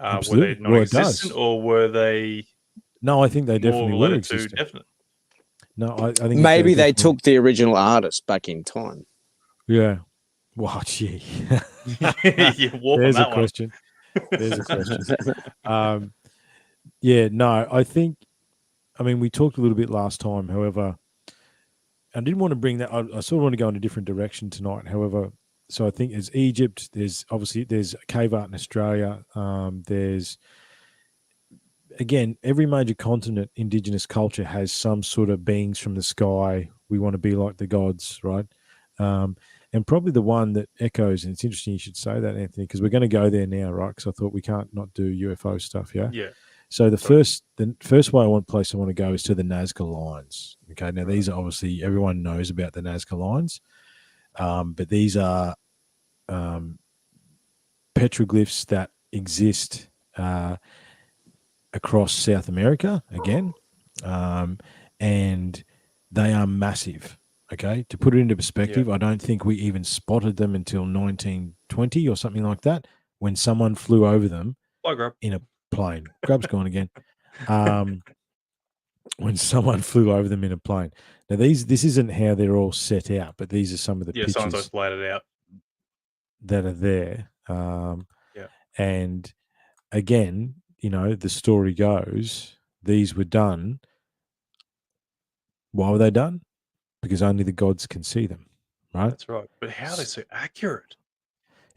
Speaker 1: Were they non-existent, or were they?
Speaker 2: No, I think they definitely were existent.
Speaker 1: Definite.
Speaker 2: No, I think
Speaker 3: maybe they took the original artist back in time.
Speaker 2: Yeah. Well, gee.
Speaker 1: There's
Speaker 2: a question. There's a question. We talked a little bit last time. However, I didn't want to bring that. I sort of want to go in a different direction tonight. However, so I think there's Egypt. There's cave art in Australia. There's, again, every major continent, indigenous culture has some sort of beings from the sky. We want to be like the gods, right? And probably the one that echoes, and it's interesting you should say that, Anthony, because we're going to go there now, right? Because I thought we can't not do UFO stuff, yeah?
Speaker 1: Yeah.
Speaker 2: So the first place I want to go is to the Nazca Lines. Okay, now these are obviously, everyone knows about the Nazca Lines, but these are petroglyphs that exist across South America, again, and they are massive. Okay, to put it into perspective, I don't think we even spotted them until 1920 or something like that, when someone flew over them in a plane. Grub's gone again. When someone flew over them in a plane. Now, this isn't how they're all set out, but these are some of the pictures
Speaker 1: someone's laid it out
Speaker 2: that are there. And again, the story goes, these were done. Why were they done? Because only the gods can see them, right?
Speaker 1: That's right. But how are they so accurate?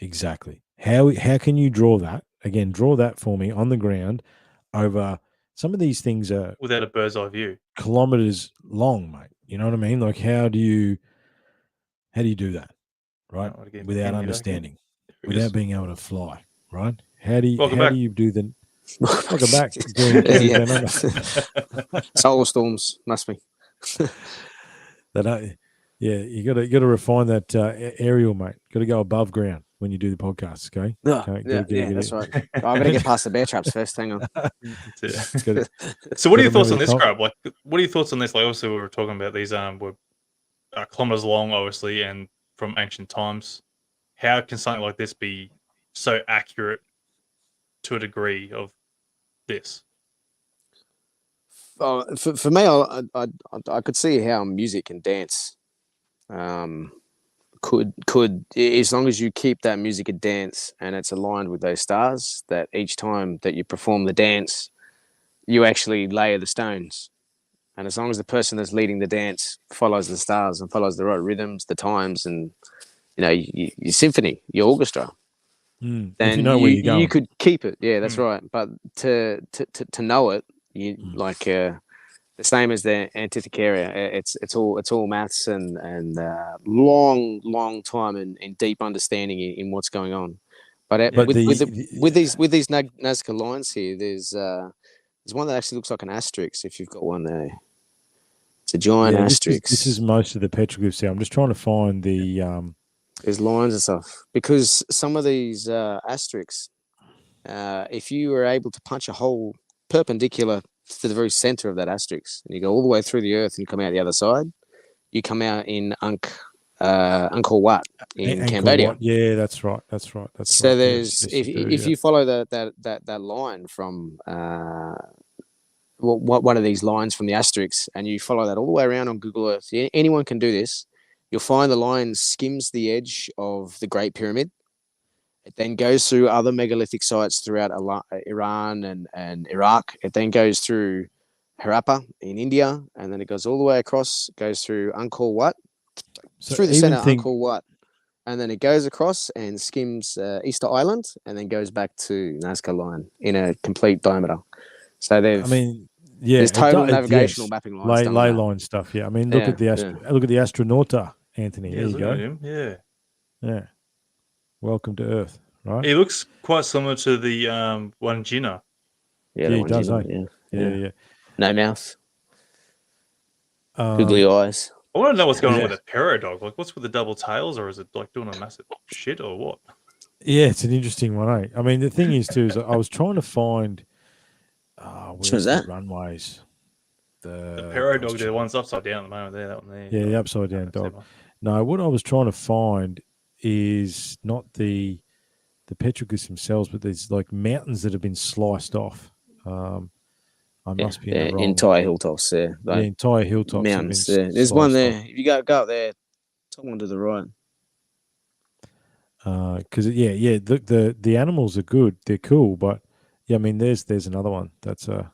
Speaker 2: Exactly. How can you draw that? Again, draw that for me on the ground over, some of these things are
Speaker 1: without a bird's eye view,
Speaker 2: kilometers long, mate. You know what I mean? Like, how do you do that, right? Without understanding, without being able to fly, right? How do you do the welcome back?
Speaker 3: Solar storms must be.
Speaker 2: You got to refine that aerial, mate. Got to go above ground when you do the podcast, okay?
Speaker 3: That's right. I'm gonna get past the bear traps first. Hang on.
Speaker 1: So, what are your thoughts on this, Grub? Like, what are your thoughts on this? Like, obviously, we were talking about these were kilometers long, obviously, and from ancient times. How can something like this be so accurate to a degree of this?
Speaker 3: For me, I could see how music and dance could, as long as you keep that music and dance and it's aligned with those stars, that each time that you perform the dance, you actually layer the stones. And as long as the person that's leading the dance follows the stars and follows the right rhythms, the times, and your symphony, your orchestra, then
Speaker 2: if you know where you're going,
Speaker 3: you could keep it. Yeah, that's right. But to know it, the same as the Antikythera, it's all maths and long time and deep understanding in what's going on. But with these Nazca lines here, there's one that actually looks like an asterisk. If you've got one there, it's a giant asterisk.
Speaker 2: This is most of the petroglyphs here. I'm just trying to find the.
Speaker 3: There's lines and stuff, because some of these asterisks, if you were able to punch a hole perpendicular to the very center of that asterisk, and you go all the way through the earth and you come out the other side, you come out in Angkor Wat in Cambodia.
Speaker 2: Wat. Yeah, that's right.
Speaker 3: So there's if you follow that line from one of these lines from the asterisks, and you follow that all the way around on Google Earth, anyone can do this. You'll find the line skims the edge of the Great Pyramid, It then goes through other megalithic sites throughout Iran and Iraq. It then goes through Harappa in India, and then it goes all the way across, goes through Angkor Wat, through the center, Angkor Wat, and then it goes across and skims Easter Island, and then goes back to Nazca Line in a complete diameter. So there's total navigational mapping lines.
Speaker 2: Ley line stuff. Yeah, I mean, look at the astronauta, Anthony. There you go. Yeah. Welcome to Earth. Right.
Speaker 1: He looks quite similar to the Wangina.
Speaker 3: Yeah,
Speaker 2: he does. Yeah.
Speaker 3: No mouth. Googly eyes.
Speaker 1: I want to know what's going on with a peridog. Like, what's with the double tails, or is it like doing a massive shit, or what?
Speaker 2: Yeah, it's an interesting one, eh? I mean, the thing is, too, is I was trying to find where's the runways.
Speaker 1: The peridog, the one's upside down at the moment. There, that one there.
Speaker 2: Yeah, the upside down dog. No, what I was trying to find is not the petroglyphs themselves, but there's like mountains that have been sliced off. I must be in the wrong.
Speaker 3: Entire hilltops there.
Speaker 2: The entire hilltops.
Speaker 3: Mountains there. There's one there. If you go up there, top one to the right.
Speaker 2: Because the animals are good. They're cool, but yeah, I mean, there's another one. That's the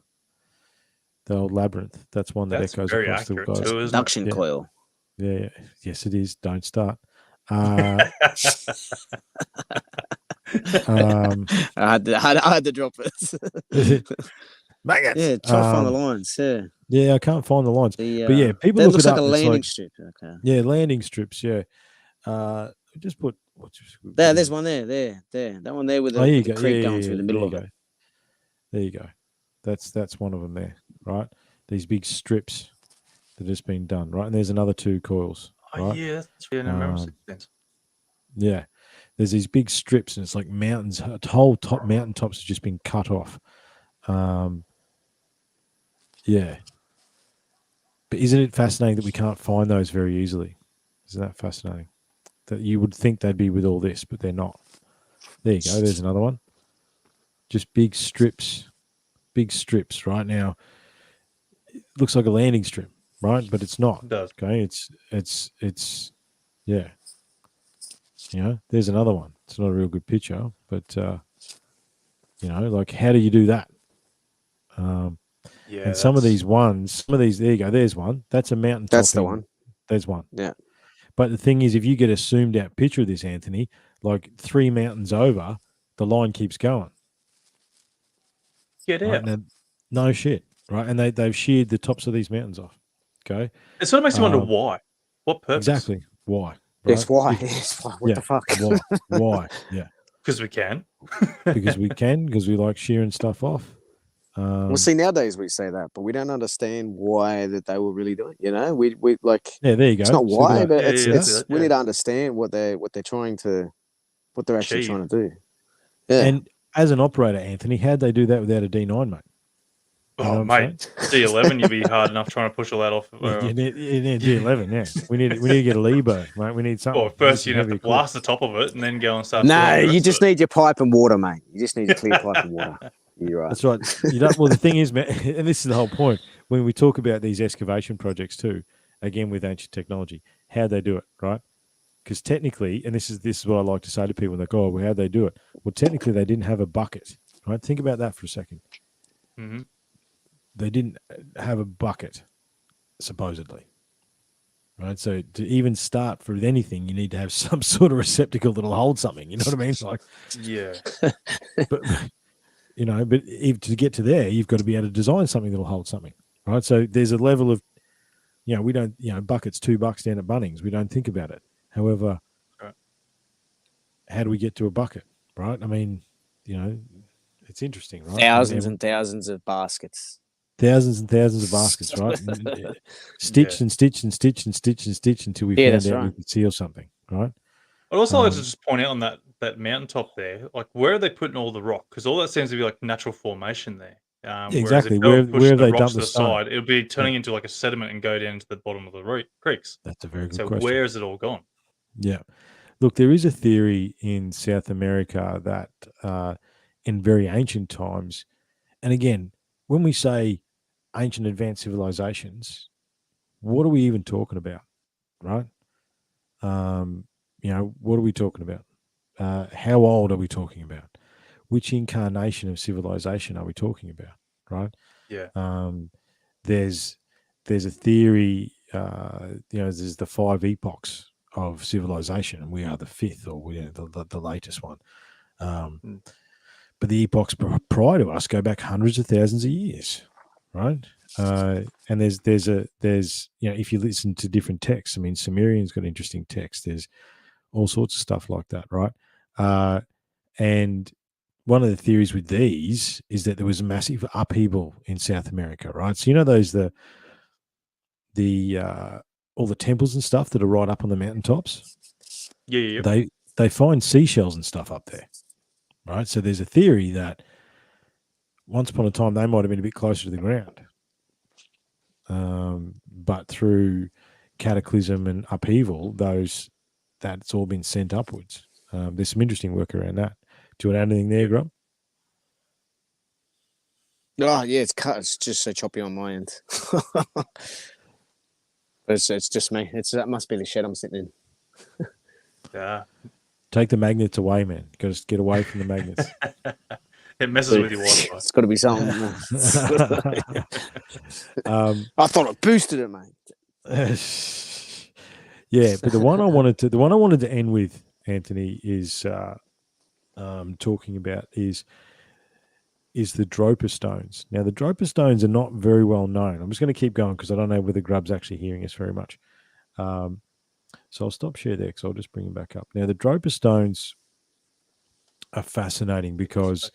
Speaker 2: old labyrinth. That's one that echoes
Speaker 1: very
Speaker 2: across the
Speaker 1: accurate too, isn't
Speaker 3: Induction
Speaker 1: it?
Speaker 3: coil.
Speaker 2: Yeah. Yes, it is. Don't start.
Speaker 3: I had to drop it.
Speaker 2: Maggots.
Speaker 3: Yeah, try to find the lines.
Speaker 2: Yeah, I can't find the lines. But yeah, people look
Speaker 3: looks
Speaker 2: it
Speaker 3: like
Speaker 2: up.
Speaker 3: a landing strip. Okay.
Speaker 2: Yeah, landing strips. Yeah. Just put.
Speaker 3: There's one there. That one there with the creek going through the middle of it.
Speaker 2: There you go. That's one of them there, right? These big strips that has been done, right? And there's another 2 coils.
Speaker 1: Oh,
Speaker 2: right?
Speaker 1: yeah, that's really memorable.
Speaker 2: Yeah. There's these big strips, and it's like mountains. Whole top mountaintops have just been cut off. Yeah. But isn't it fascinating that we can't find those very easily? Isn't that fascinating? That you would think they'd be with all this, but they're not. There you go. There's another one. Just big strips right now. It looks like a landing strip, right? But it's not.
Speaker 1: It does.
Speaker 2: Okay. It's yeah. You know, there's another one. It's not a real good picture, but you know, like, how do you do that?
Speaker 1: Yeah.
Speaker 2: And some of these, there you go. There's one. That's a mountain.
Speaker 3: That's the one.
Speaker 2: There's one.
Speaker 3: Yeah.
Speaker 2: But the thing is, if you get a zoomed out picture of this, Anthony, like 3 mountains over, the line keeps going.
Speaker 1: Get out.
Speaker 2: Right? No shit. Right. And they've sheared the tops of these mountains off. Okay.
Speaker 1: It sort of makes you wonder why. What purpose?
Speaker 2: Exactly. Why?
Speaker 3: Right? Yes, why? What the fuck?
Speaker 2: Why? Yeah.
Speaker 1: Because we can.
Speaker 2: Because we like shearing stuff off.
Speaker 3: Well, see, nowadays we say that, but we don't understand why that they were really doing. You know, we like.
Speaker 2: Yeah, there you go.
Speaker 3: It's not why, but we need to understand what they're actually trying to do. Yeah.
Speaker 2: And as an operator, Anthony, how'd they do that without a D9, mate?
Speaker 1: Oh, mate, D11, you'd be hard enough trying to push all that off.
Speaker 2: You need D11, yeah. We need to get a Libo, mate. We need something.
Speaker 1: Well, first you have to blast the top of it and then go and start.
Speaker 3: No, you just need your pipe and water, mate. You just need a clear pipe and water. You're right.
Speaker 2: That's right. You don't. Well, the thing is, man, and this is the whole point when we talk about these excavation projects too. Again, with ancient technology, how they do it, right? Because technically, and this is what I like to say to people, they go, "Oh, well, how they do it?" Well, technically, they didn't have a bucket, right? Think about that for a second.
Speaker 1: Mm-hmm.
Speaker 2: They didn't have a bucket, supposedly, right? So to even start for anything, you need to have some sort of receptacle that'll hold something. You know what I mean? Like,
Speaker 1: yeah.
Speaker 2: But you know, but if to get to there, you've got to be able to design something that'll hold something, right? So there's a level of, you know, we don't, you know, buckets $2 down at Bunnings. We don't think about it. However, how do we get to a bucket, right? I mean, you know, it's interesting, right?
Speaker 3: Thousands and thousands of baskets.
Speaker 2: Thousands and thousands of baskets, right? Stitched and stitched and stitched and stitched and stitched until we found out we could seal something, right?
Speaker 1: I'd also like to just point out on that mountaintop there, like, where are they putting all the rock? Because all that seems to be like natural formation there.
Speaker 2: Exactly. Where have they dumped the
Speaker 1: side? It would be turning into like a sediment and go down into the bottom of the creeks.
Speaker 2: That's a very good
Speaker 1: question.
Speaker 2: question.
Speaker 1: So where is it all gone?
Speaker 2: Yeah. Look, there is a theory in South America that in very ancient times, and again, when we say ancient advanced civilizations, what are we even talking about, right? You know, what are we talking about? how old are we talking about? Which incarnation of civilization are we talking about? Right?
Speaker 1: Yeah.
Speaker 2: There's a theory. There's the 5 epochs of civilization, and we are the 5th, or we are the latest one. But the epochs prior to us go back hundreds of thousands of years, right? And there's if you listen to different texts, I mean, Sumerian's got interesting texts. There's all sorts of stuff like that, right? And one of the theories with these is that there was a massive upheaval in South America, right? So those all the temples and stuff that are right up on the mountaintops.
Speaker 1: Yeah.
Speaker 2: They find seashells and stuff up there, right? So there's a theory that once upon a time they might have been a bit closer to the ground, but through cataclysm and upheaval, that's all been sent upwards. There's some interesting work around that. Do you want to add anything there, Grub?
Speaker 3: Oh yeah, it's cut. It's just so choppy on my end. But it's just me. That must be the shed I'm sitting in.
Speaker 1: Yeah.
Speaker 2: Take the magnets away, man. Got to get away from the magnets.
Speaker 1: It messes with your Wi-Fi.
Speaker 3: It's got to be something. I thought it boosted it, mate.
Speaker 2: Yeah, but the one I wanted to end with, Anthony, is talking about is the Droper stones. Now, the Droper stones are not very well known. I'm just going to keep going because I don't know whether Grub's actually hearing us very much. So I'll stop share there because I'll just bring him back up. Now, the Droper stones are fascinating because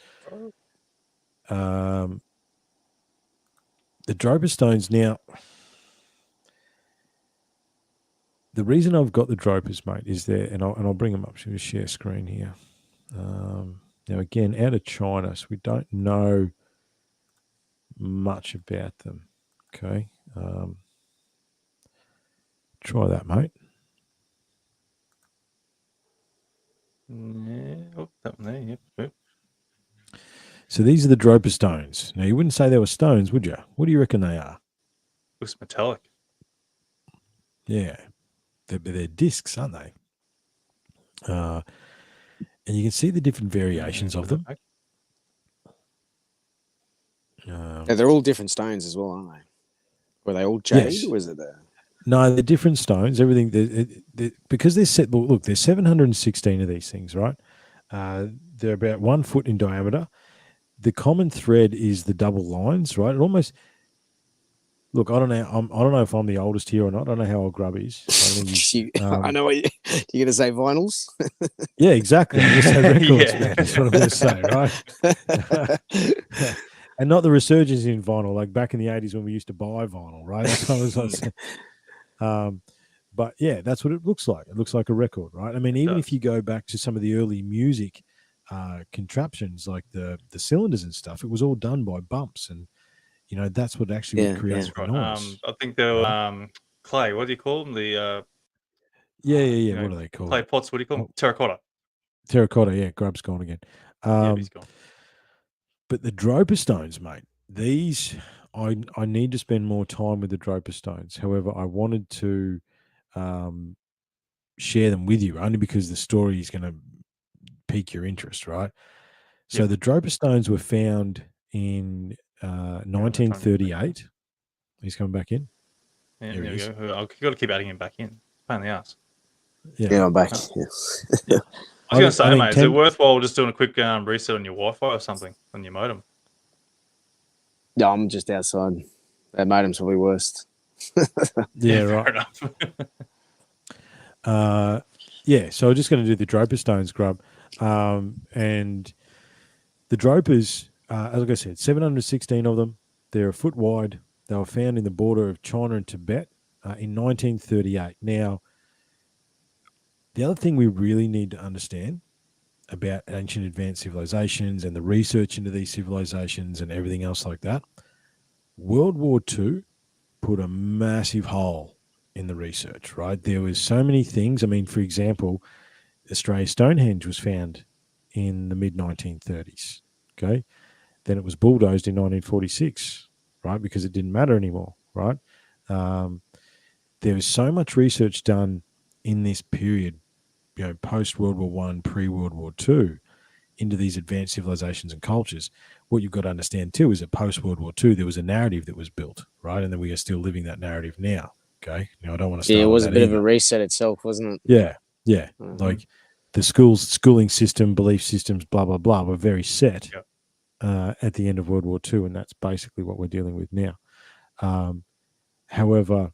Speaker 2: the Droper stones, now, the reason I've got the Dropers, mate, is there, and I'll bring them up to share screen here. Now, again, out of China, so we don't know much about them. Okay. Try that, mate.
Speaker 1: Yeah. Oh, that one there. Yep.
Speaker 2: So these are the Droper stones. Now, you wouldn't say they were stones, would you? What do you reckon they are?
Speaker 1: Looks metallic.
Speaker 2: Yeah. They're discs, aren't they? And you can see the different variations of them.
Speaker 3: Yeah, they're all different stones as well, aren't they? Were they all jade, yes. Or was it there?
Speaker 2: No, they're different stones. Everything because they're set. Look, there's 716 of these things, right? They're about 1 foot in diameter. The common thread is the double lines, right? It almost look. I don't know. I don't know if I'm the oldest here or not. I don't know how old Grub is.
Speaker 3: I know what you're going to say. Vinyls.
Speaker 2: Yeah, exactly. Records, man. That's what I'm going to say, right? And not the resurgence in vinyl, like back in the 80s when we used to buy vinyl, right? That's what I was saying. But yeah, that's what it looks like. It looks like a record, right? I mean, even if you go back to some of the early music contraptions, like the cylinders and stuff, it was all done by bumps, and that's what actually would create the noise.
Speaker 1: I think they were clay. What do you call them? The
Speaker 2: yeah. What are they called?
Speaker 1: Clay pots. What do you call them? Terracotta.
Speaker 2: Terracotta. Yeah, Grub's gone again.
Speaker 1: Yeah, he's gone.
Speaker 2: But the Droper stones, mate, these I need to spend more time with the Droper stones. However, I wanted to share them with you only because the story is going to pique your interest, right? So the Droper stones were found in 1938. He's coming back in.
Speaker 1: Yeah, there we go. I've got to keep adding him back in. Pain in the ass.
Speaker 3: Yeah, I'm back.
Speaker 1: Yeah. I was going to say, mate, is it worthwhile just doing a quick reset on your Wi-Fi or something on your modem?
Speaker 3: Yeah, I'm just outside. That modem's probably worst.
Speaker 2: Yeah, right.
Speaker 1: Fair enough.
Speaker 2: Yeah, so I'm just going to do the Droper stones, Grub. And the Dropers, as I said, 716 of them. They're a foot wide. They were found in the border of China and Tibet in 1938. Now, the other thing we really need to understand about ancient advanced civilizations and the research into these civilizations and everything else like that, World War II put a massive hole in the research, right? There was so many things. I mean, for example, Australia's Stonehenge was found in the mid-1930s, okay? Then it was bulldozed in 1946, right, because it didn't matter anymore, right? There was so much research done in this period post World War One, pre World War Two, into these advanced civilizations and cultures, what you've got to understand too is that post World War II there was a narrative that was built, right? And then we are still living that narrative now. Okay, I don't want to start.
Speaker 3: Yeah, it was a bit
Speaker 2: either.
Speaker 3: of a reset itself, wasn't it?
Speaker 2: Yeah. Like the schooling system, belief systems, blah blah blah, were very set at the end of World War II, and that's basically what we're dealing with now. However,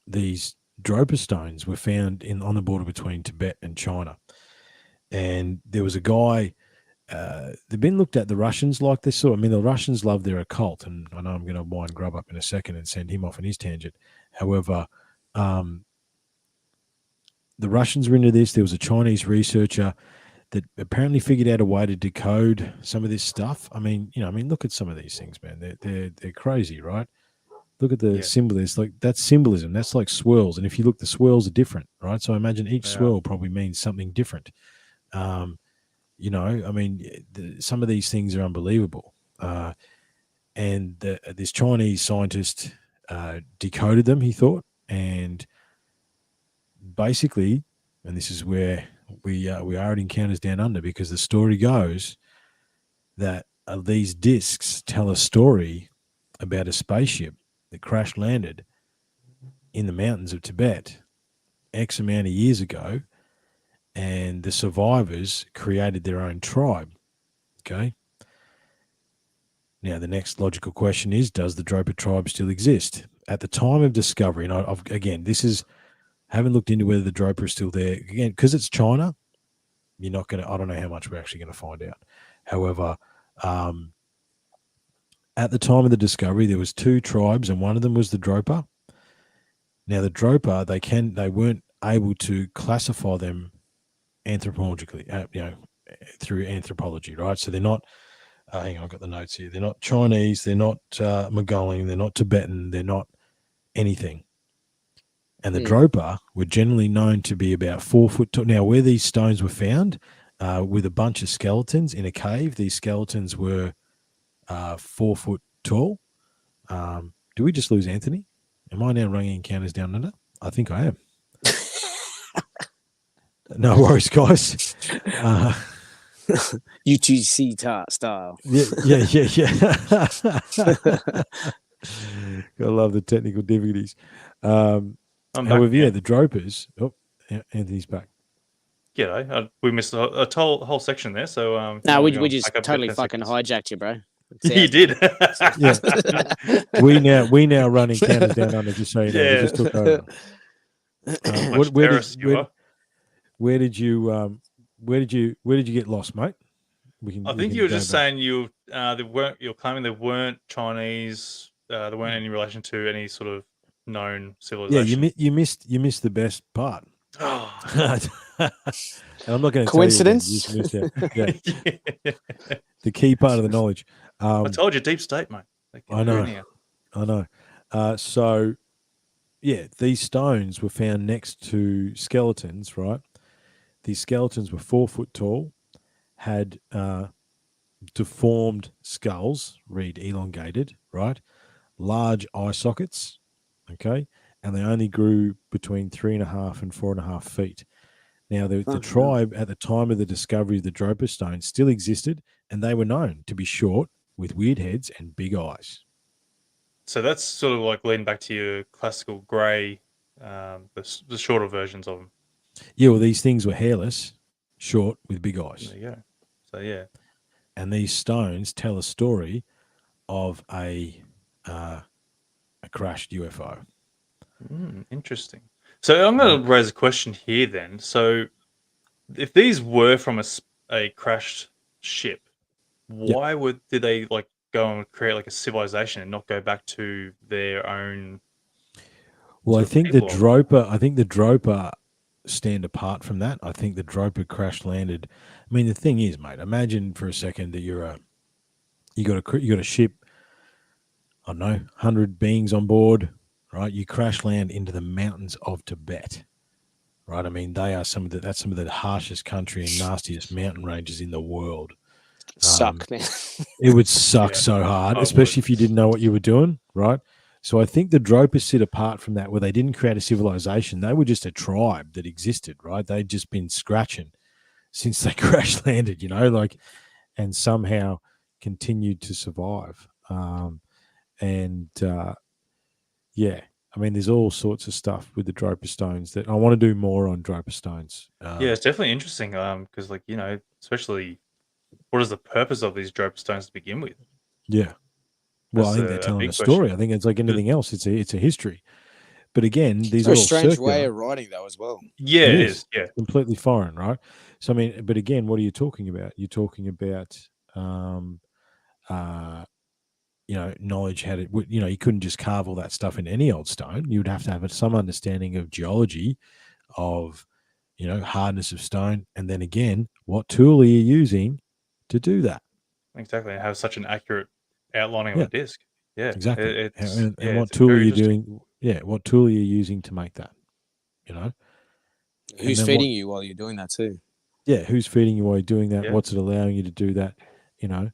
Speaker 2: these Dropa stones were found on the border between Tibet and China. And there was a guy, they've been looked at, the Russians like this sort. I mean, the Russians love their occult, and I know I'm going to wind Grub up in a second and send him off on his tangent. However, the Russians were into this. There was a Chinese researcher that apparently figured out a way to decode some of this stuff. I mean, look at some of these things, man. They're crazy, right? Look at the symbol. It's like, that's symbolism. That's like swirls. And if you look, the swirls are different, right? So I imagine each swirl probably means something different. Some of these things are unbelievable. And this Chinese scientist decoded them, he thought, and basically, and this is where we are at Encounters Down Under, because the story goes that these discs tell a story about a spaceship that crash landed in the mountains of Tibet X amount of years ago, and the survivors created their own tribe. Okay. Now, the next logical question is, does the Dropa tribe still exist? At the time of discovery, and haven't looked into whether the Dropa is still there. Again, because it's China, I don't know how much we're actually going to find out. However, at the time of the discovery, there was 2 tribes, and one of them was the Dropa. Now, the Dropa, they weren't able to classify them anthropologically, through anthropology, right? So they're not, hang on, I've got the notes here. They're not Chinese, they're not Mongolian, they're not Tibetan, they're not anything. And the Dropa were generally known to be about 4 foot tall. Now, where these stones were found, with a bunch of skeletons in a cave, these skeletons were 4 foot tall. Do we just lose Anthony? Am I now running Encounters Down Under? I think I am. No worries, guys.
Speaker 3: UTC style.
Speaker 2: Yeah. I love the technical difficulties. However, the Dropas. Oh, Anthony's back.
Speaker 1: G'day. We missed a whole section there. So
Speaker 3: no, we just totally fucking hijacked you, bro.
Speaker 1: You did.
Speaker 2: Yeah. We now run Encounters Down Under, just so you know. We just took over. Where did you get lost, mate?
Speaker 1: I think you were just saying you're claiming there weren't Chinese, there weren't any relation to any sort of known civilization.
Speaker 2: Yeah, you missed the best part.
Speaker 1: Oh.
Speaker 2: And I'm not going to
Speaker 3: coincidence.
Speaker 2: Tell you again. You just missed it. Yeah. The key part of the knowledge.
Speaker 1: I told you, deep state, mate.
Speaker 2: I know. So, yeah, these stones were found next to skeletons, right? These skeletons were 4 foot tall, had deformed skulls, read elongated, right? Large eye sockets, okay? And they only grew between 3.5 and 4.5 feet. Now, the tribe at the time of the discovery of the Dropa stones still existed, and they were known to be short, with weird heads and big eyes.
Speaker 1: So that's sort of like leading back to your classical grey, the shorter versions of them.
Speaker 2: Yeah, well, these things were hairless, short, with big eyes.
Speaker 1: There you go. So, yeah.
Speaker 2: And these stones tell a story of a crashed UFO.
Speaker 1: Interesting. So I'm going to raise a question here then. So if these were from a crashed ship, why did they go and create a civilization and not go back to their own?
Speaker 2: Well, I think the Dropa stand apart from that. I think the Dropa crash landed. I mean, the thing is, mate, imagine for a second that you got a ship, I don't know, 100 beings on board, right? You crash land into the mountains of Tibet, right? I mean, that's some of the harshest country and nastiest mountain ranges in the world.
Speaker 3: Suck, man.
Speaker 2: It would suck so hard, especially if you didn't know what you were doing, right? So I think the Dropers sit apart from that, where they didn't create a civilization. They were just a tribe that existed, right? They'd just been scratching since they crash landed, and somehow continued to survive. Yeah, I mean, there's all sorts of stuff with the Droper stones that I want to do more on Droper stones.
Speaker 1: Yeah, it's definitely interesting. Because especially what is the purpose of these Droper stones to begin with?
Speaker 2: Yeah. Well, I think they're telling a story.
Speaker 1: Question.
Speaker 2: I think it's like anything else. It's a history. But again, these
Speaker 3: It's
Speaker 2: are
Speaker 3: a
Speaker 2: all
Speaker 3: strange
Speaker 2: circular.
Speaker 3: way of writing, though, as well.
Speaker 1: Yeah, it is. Yeah,
Speaker 2: It's completely foreign, right? So I mean, but again, what are you talking about? You're talking about, knowledge had it. You couldn't just carve all that stuff in any old stone. You would have to have some understanding of geology, of hardness of stone, and then again, what tool are you using to do that?
Speaker 1: exactly. And have such an accurate outlining of
Speaker 2: Yeah.
Speaker 1: a disc. Yeah,
Speaker 2: Exactly. And
Speaker 1: yeah,
Speaker 2: what
Speaker 1: it's
Speaker 2: tool are
Speaker 1: very
Speaker 2: you
Speaker 1: interesting.
Speaker 2: doing? Yeah, what tool are you using to make that?
Speaker 3: Who's
Speaker 2: then
Speaker 3: feeding you while you're doing that too?
Speaker 2: Yeah, who's feeding you while you're doing that?
Speaker 1: Yeah.
Speaker 2: What's it allowing you to do that? And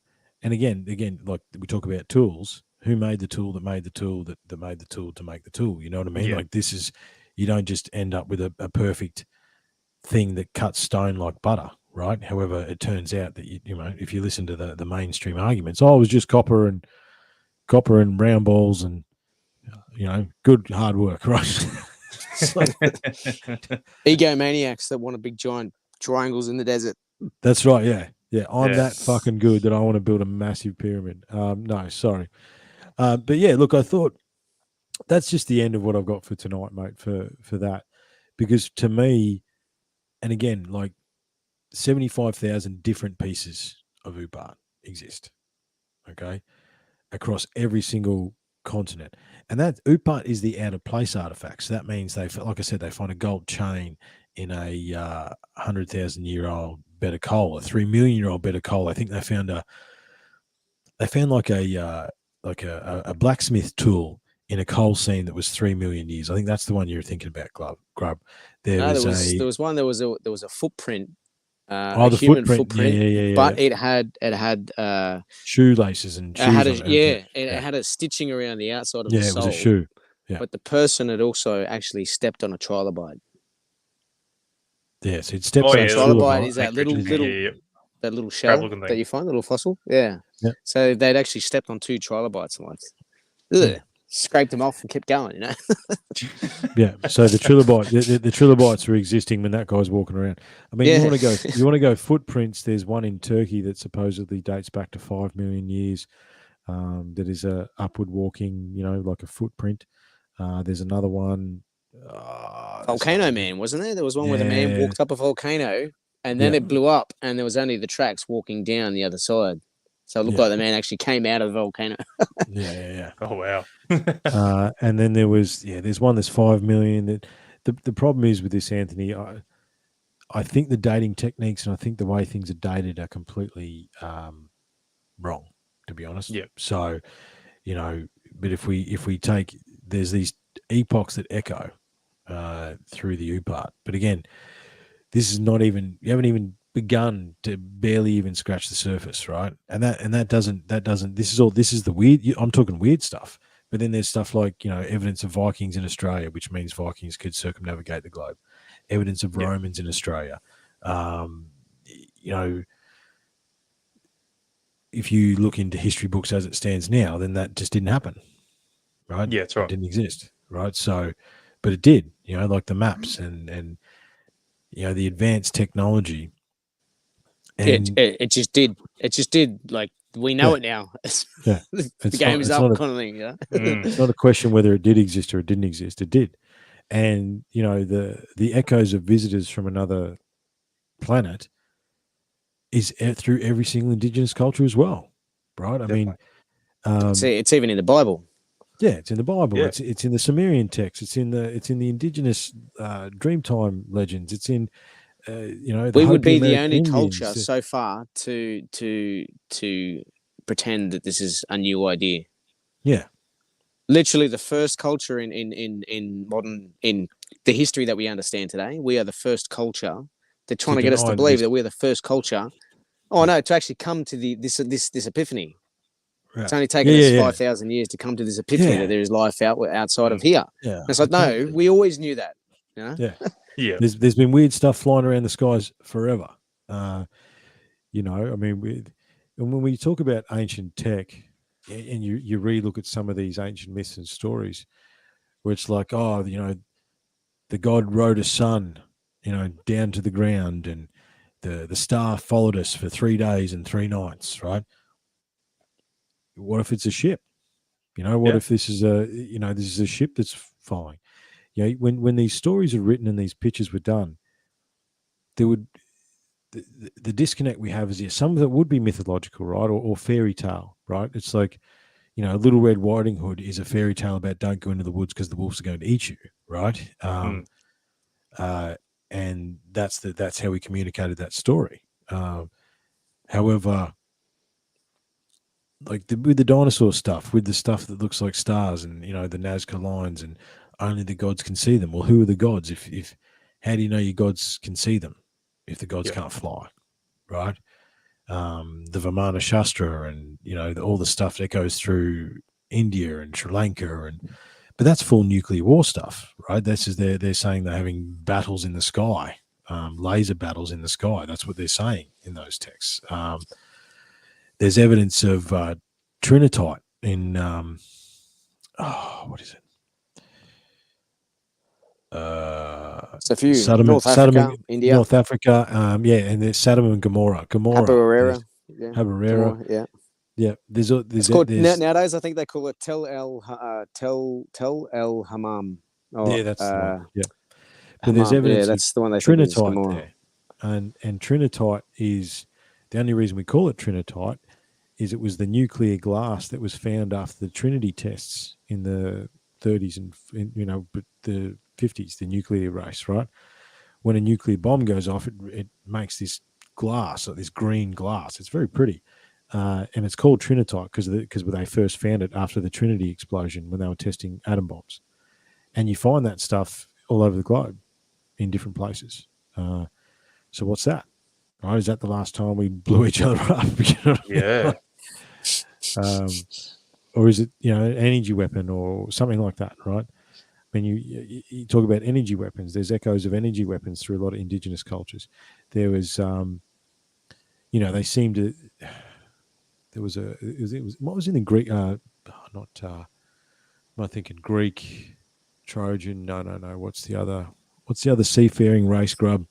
Speaker 2: again, like we talk about tools. Who made the tool that made the tool that made the tool to make the tool? You know what I mean?
Speaker 1: Yeah.
Speaker 2: Like this is, you don't just end up with a perfect thing that cuts stone like butter, right? However, it turns out that if you listen to the mainstream arguments, it was just copper and round balls and good hard work, right?
Speaker 3: Egomaniacs that want a big giant triangles in the desert.
Speaker 2: That's right. Yeah. I'm
Speaker 1: Yeah.
Speaker 2: that fucking good that I want to build a massive pyramid. No, sorry. But yeah, look, I thought that's just the end of what I've got for tonight, mate. For that, because to me, and again, like 75,000 different pieces of UPART exist. Okay, across every single continent, and that UPART is the out of place artifacts. So that means like I said, they find a gold chain in a 100,000-year-old bed of coal, a 3 million-year-old bed of coal. I think they found like a blacksmith tool in a coal seam that was 3 million years. I think that's the one you're thinking about, Grub. There was one.
Speaker 3: There was a footprint.
Speaker 2: The
Speaker 3: human
Speaker 2: footprint. Yeah.
Speaker 3: But it had
Speaker 2: shoelaces and shoes.
Speaker 3: It had a stitching around the outside of the sole.
Speaker 2: It was a shoe. Yeah.
Speaker 3: But the person had also actually stepped on a trilobite.
Speaker 2: Yeah, so it steps
Speaker 3: on
Speaker 2: a
Speaker 3: trilobite is that little shell that you find, the little fossil. Yeah.
Speaker 2: Yep.
Speaker 3: So they'd actually stepped on 2 trilobites and scraped them off and kept going,
Speaker 2: Yeah. So the trilobites were existing when that guy's walking around. I mean, you want to go footprints. There's one in Turkey that supposedly dates back to 5 million years. That is a upward walking, like a footprint. There's another one.
Speaker 3: Volcano Man, wasn't there? There was one where the man walked up a volcano and then it blew up and there was only the tracks walking down the other side. So it looked like the man actually came out of the volcano.
Speaker 2: Yeah.
Speaker 1: Oh, wow.
Speaker 2: And then there's one that's 5 million. That the problem is with this, Anthony, I think the dating techniques and I think the way things are dated are completely wrong, to be honest.
Speaker 1: Yeah.
Speaker 2: So, but if we take, there's these epochs that echo through the UPART. But again, this is not even, you haven't even begun to barely even scratch the surface, right? And that doesn't this is the weird, I'm talking weird stuff. But then there's stuff like, evidence of Vikings in Australia, which means Vikings could circumnavigate the globe. Evidence of Romans in Australia. If you look into history books as it stands now, then that just didn't happen, right?
Speaker 1: Yeah, that's right.
Speaker 2: It didn't exist, right? So, but it did, like the maps and the advanced technology. And
Speaker 3: it just did. It just did. Like, we know it now. The game is up, kind of thing.
Speaker 2: It's not a question whether it did exist or it didn't exist. It did. And, the echoes of visitors from another planet is through every single indigenous culture as well, right?
Speaker 1: Definitely.
Speaker 2: I mean,
Speaker 3: it's even in the Bible.
Speaker 2: Yeah, it's in the Bible.
Speaker 1: Yeah.
Speaker 2: It's in the Sumerian text. It's in the indigenous Dreamtime legends. It's in
Speaker 3: we would be the only culture so far to pretend that this is a new idea.
Speaker 2: Yeah,
Speaker 3: literally the first culture in modern, in the history that we understand today. We are the first culture. They're trying to get us to believe that we're the first culture. Oh no, to actually come to this epiphany. It's only taken us 5,000 years to come to this epiphany that there is life outside of here.
Speaker 2: Yeah.
Speaker 3: And it's like, no, we always knew that. You know?
Speaker 2: Yeah.
Speaker 1: Yeah.
Speaker 2: There's been weird stuff flying around the skies forever. You know, I mean, when we talk about ancient tech, and you re-look at some of these ancient myths and stories, where it's like, oh, you know, the god rode a sun, you know, down to the ground, and the star followed us for 3 days and 3 nights, right? What if it's a ship? You know, what if this is a ship that's following? You know, when these stories are written and these pictures were done, the disconnect we have is some of it would be mythological, right, or fairy tale, right? It's like, you know, Little Red Riding Hood is a fairy tale about don't go into the woods because the wolves are going to eat you, right? And that's how we communicated that story. However, like with the dinosaur stuff, with the stuff that looks like stars, and you know the Nazca lines, and only the gods can see them. Well, who are the gods? If how do you know your gods can see them if the gods can't fly, right? The Vamana Shastra, and you know all the stuff that goes through India and Sri Lanka, but that's full nuclear war stuff, right? This is they're saying they're having battles in the sky, laser battles in the sky. That's what they're saying in those texts. There's evidence of trinitite in what is it?
Speaker 3: It's a few North Africa, India,
Speaker 2: North Africa, and there's Sodom and Gomorrah.
Speaker 3: Habarera,
Speaker 2: yeah. There's
Speaker 3: nowadays. I think they call it Tel El Hammam.
Speaker 2: Yeah, that's the one. Yeah, but
Speaker 3: Hammam.
Speaker 2: there's evidence.
Speaker 3: Yeah, that's the one they
Speaker 2: trinitite there, and trinitite is the only reason we call it trinitite is it was the nuclear glass that was found after the Trinity tests in the 30s and but the 50s, the nuclear race, right? When a nuclear bomb goes off, it makes this glass, or this green glass. It's very pretty, and it's called trinitite because they first found it after the Trinity explosion when they were testing atom bombs, and you find that stuff all over the globe in different places. So what's that? Right? Is that the last time we blew each other up? You know what I mean? Or is it an energy weapon or something like that? Right? When you talk about energy weapons, there's echoes of energy weapons through a lot of indigenous cultures. There was, they seem to. There was it was what was in the Greek? I'm not thinking Greek, Trojan. No. What's the other seafaring race? Grub.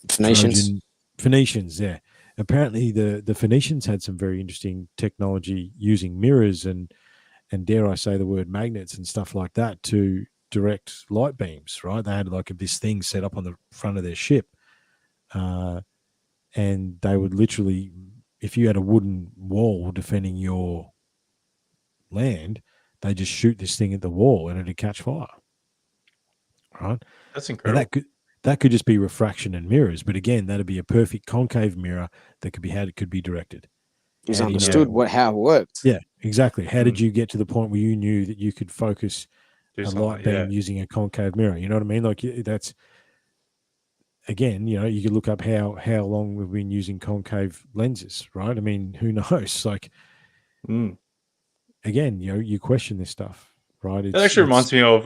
Speaker 2: Phoenicians. Yeah. Apparently, the Phoenicians had some very interesting technology using mirrors and dare I say the word magnets and stuff like that to direct light beams, right? They had like this thing set up on the front of their ship, and they would literally, if you had a wooden wall defending your land, they just shoot this thing at the wall and it'd catch fire, right?
Speaker 1: That's incredible.
Speaker 2: And that could just be refraction and mirrors, but again, that'd be a perfect concave mirror that could be directed.
Speaker 3: It was understood how it worked.
Speaker 2: Yeah, exactly. How did you get to the point where you knew that you could focus a light beam using a concave mirror? You know what I mean? Like that's, again, you could look up how long we've been using concave lenses, right? I mean, who knows? Like, again, you question this stuff, right?
Speaker 1: It actually reminds me of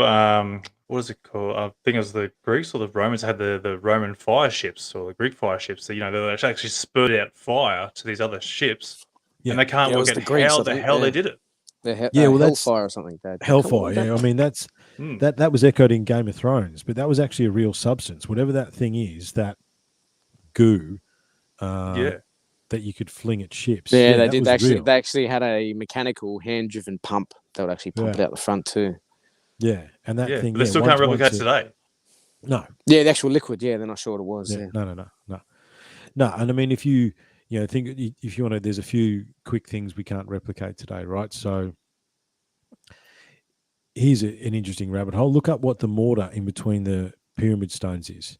Speaker 1: what is it called? I think it was the Greeks or the Romans had the Roman fire ships, or the Greek fire ships. So, they actually spurred out fire to these other ships, and they can't work out how the hell they did it.
Speaker 3: Hellfire or something.
Speaker 2: Hellfire. Yeah, I mean that's that was echoed in Game of Thrones, but that was actually a real substance. Whatever that thing is, that goo, that you could fling at ships.
Speaker 3: Yeah, they did. They actually had a mechanical hand-driven pump that would actually pump it out the front too.
Speaker 2: Yeah, and that thing.
Speaker 1: But they still can't replicate today.
Speaker 2: No.
Speaker 3: Yeah, the actual liquid. Yeah, they're not sure what it was. Yeah.
Speaker 2: No. And I mean, if you think if you want to, there's a few quick things we can't replicate today, right? So here's an interesting rabbit hole. Look up what the mortar in between the pyramid stones is.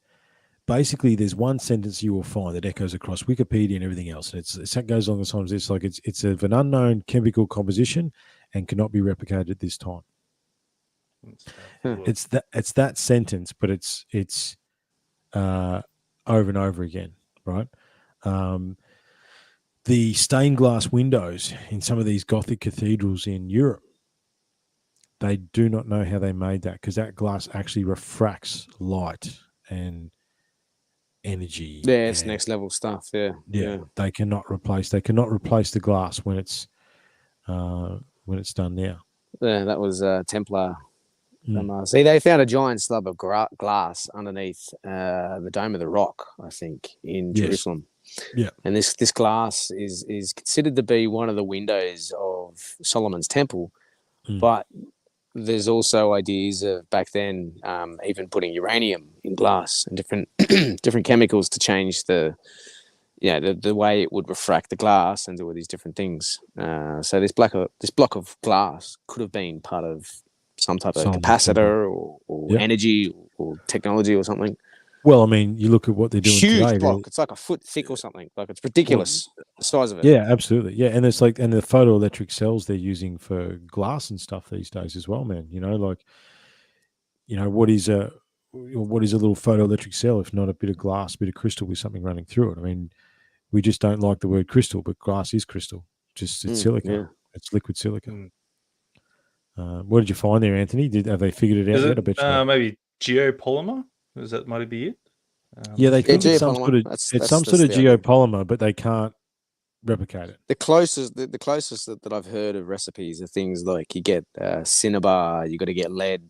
Speaker 2: Basically, there's one sentence you will find that echoes across Wikipedia and everything else. And it goes along the lines of this, like it's of an unknown chemical composition and cannot be replicated at this time. It's that sentence, but it's over and over again, right? the stained glass windows in some of these Gothic cathedrals in Europe, they do not know how they made that, because that glass actually refracts light and energy.
Speaker 3: Yeah, it's
Speaker 2: and,
Speaker 3: next level stuff. Yeah.
Speaker 2: They cannot replace the glass when it's done now.
Speaker 3: Yeah, that was Templar. See, they found a giant slab of glass underneath the Dome of the Rock, I think, in Jerusalem.
Speaker 2: Yeah,
Speaker 3: and this glass is considered to be one of the windows of Solomon's temple, but there's also ideas of back then even putting uranium in glass and different chemicals to change the way it would refract the glass and do all these different things. So this block of glass could have been part of some type of capacitor or energy or technology or something.
Speaker 2: Well, I mean, you look at what they're doing
Speaker 3: Huge
Speaker 2: today.
Speaker 3: block. It's like a foot thick or something. Like, it's ridiculous, the size of it.
Speaker 2: Yeah, absolutely. Yeah, and it's like, and the photoelectric cells they're using for glass and stuff these days as well, man. What is a little photoelectric cell if not a bit of glass, a bit of crystal with something running through it? I mean, we just don't like the word crystal, but glass is crystal. It's silica. Yeah. It's liquid silica. What did you find there, Anthony? Have they figured it out yet? I bet you
Speaker 1: maybe geopolymer. Might be it?
Speaker 2: They think it's some sort of geopolymer, but they can't replicate it.
Speaker 3: The closest that I've heard of recipes are things like you get cinnabar, you got to get lead,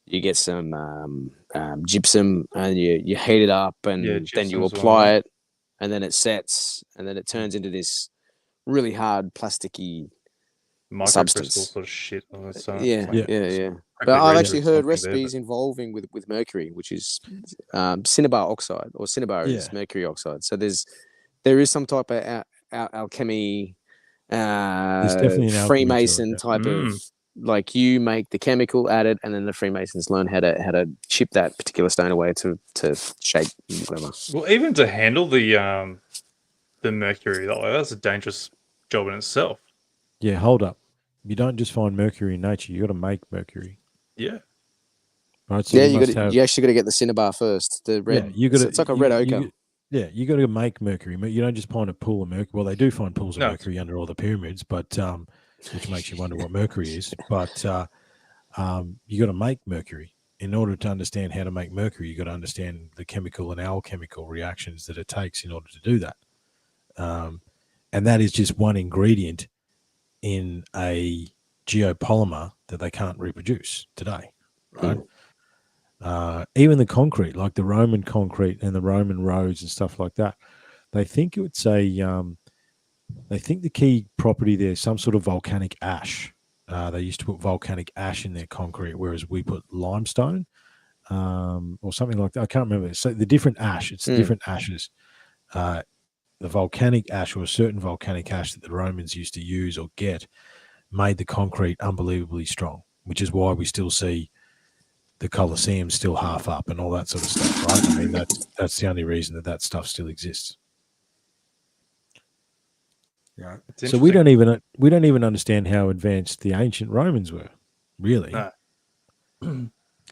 Speaker 3: you get some gypsum, and you heat it up, and then you apply it, and then it sets, and then it turns into this really hard plasticky substance
Speaker 1: sort of shit.
Speaker 3: Yeah. But I've actually heard recipes involving with mercury, which is cinnabar oxide, or cinnabar is mercury oxide. So there is some type of alchemy, Freemason type of, like, you make the chemical, add it, and then the Freemasons learn how to chip that particular stone away to shape whatever.
Speaker 1: Well, even to handle the mercury that way, that's a dangerous job in itself.
Speaker 2: Yeah, hold up. You don't just find mercury in nature. You got to make mercury.
Speaker 1: Yeah.
Speaker 2: Right. So
Speaker 3: you actually got to get the cinnabar first. The red. Yeah, it's like a red ochre.
Speaker 2: You got to make mercury. You don't just find a pool of mercury. Well, they do find pools of mercury under all the pyramids, but which makes you wonder what mercury is. But you got to make mercury. In order to understand how to make mercury, you got to understand the chemical and alchemical reactions that it takes in order to do that. And that is just one ingredient in a geopolymer that they can't reproduce today, right? Even the concrete, like the Roman concrete and the Roman roads and stuff like that, they think it's they think the key property there is some sort of volcanic ash. They used to put volcanic ash in their concrete, whereas we put limestone or something like that. I can't remember. So the different ash, it's different ashes. The volcanic ash, or a certain volcanic ash that the Romans used to use or get, made the concrete unbelievably strong, which is why we still see the Colosseum still half up and all that sort of stuff, right? I mean, that's the only reason that stuff still exists. Yeah. So we don't even understand how advanced the ancient Romans were, really.
Speaker 3: No.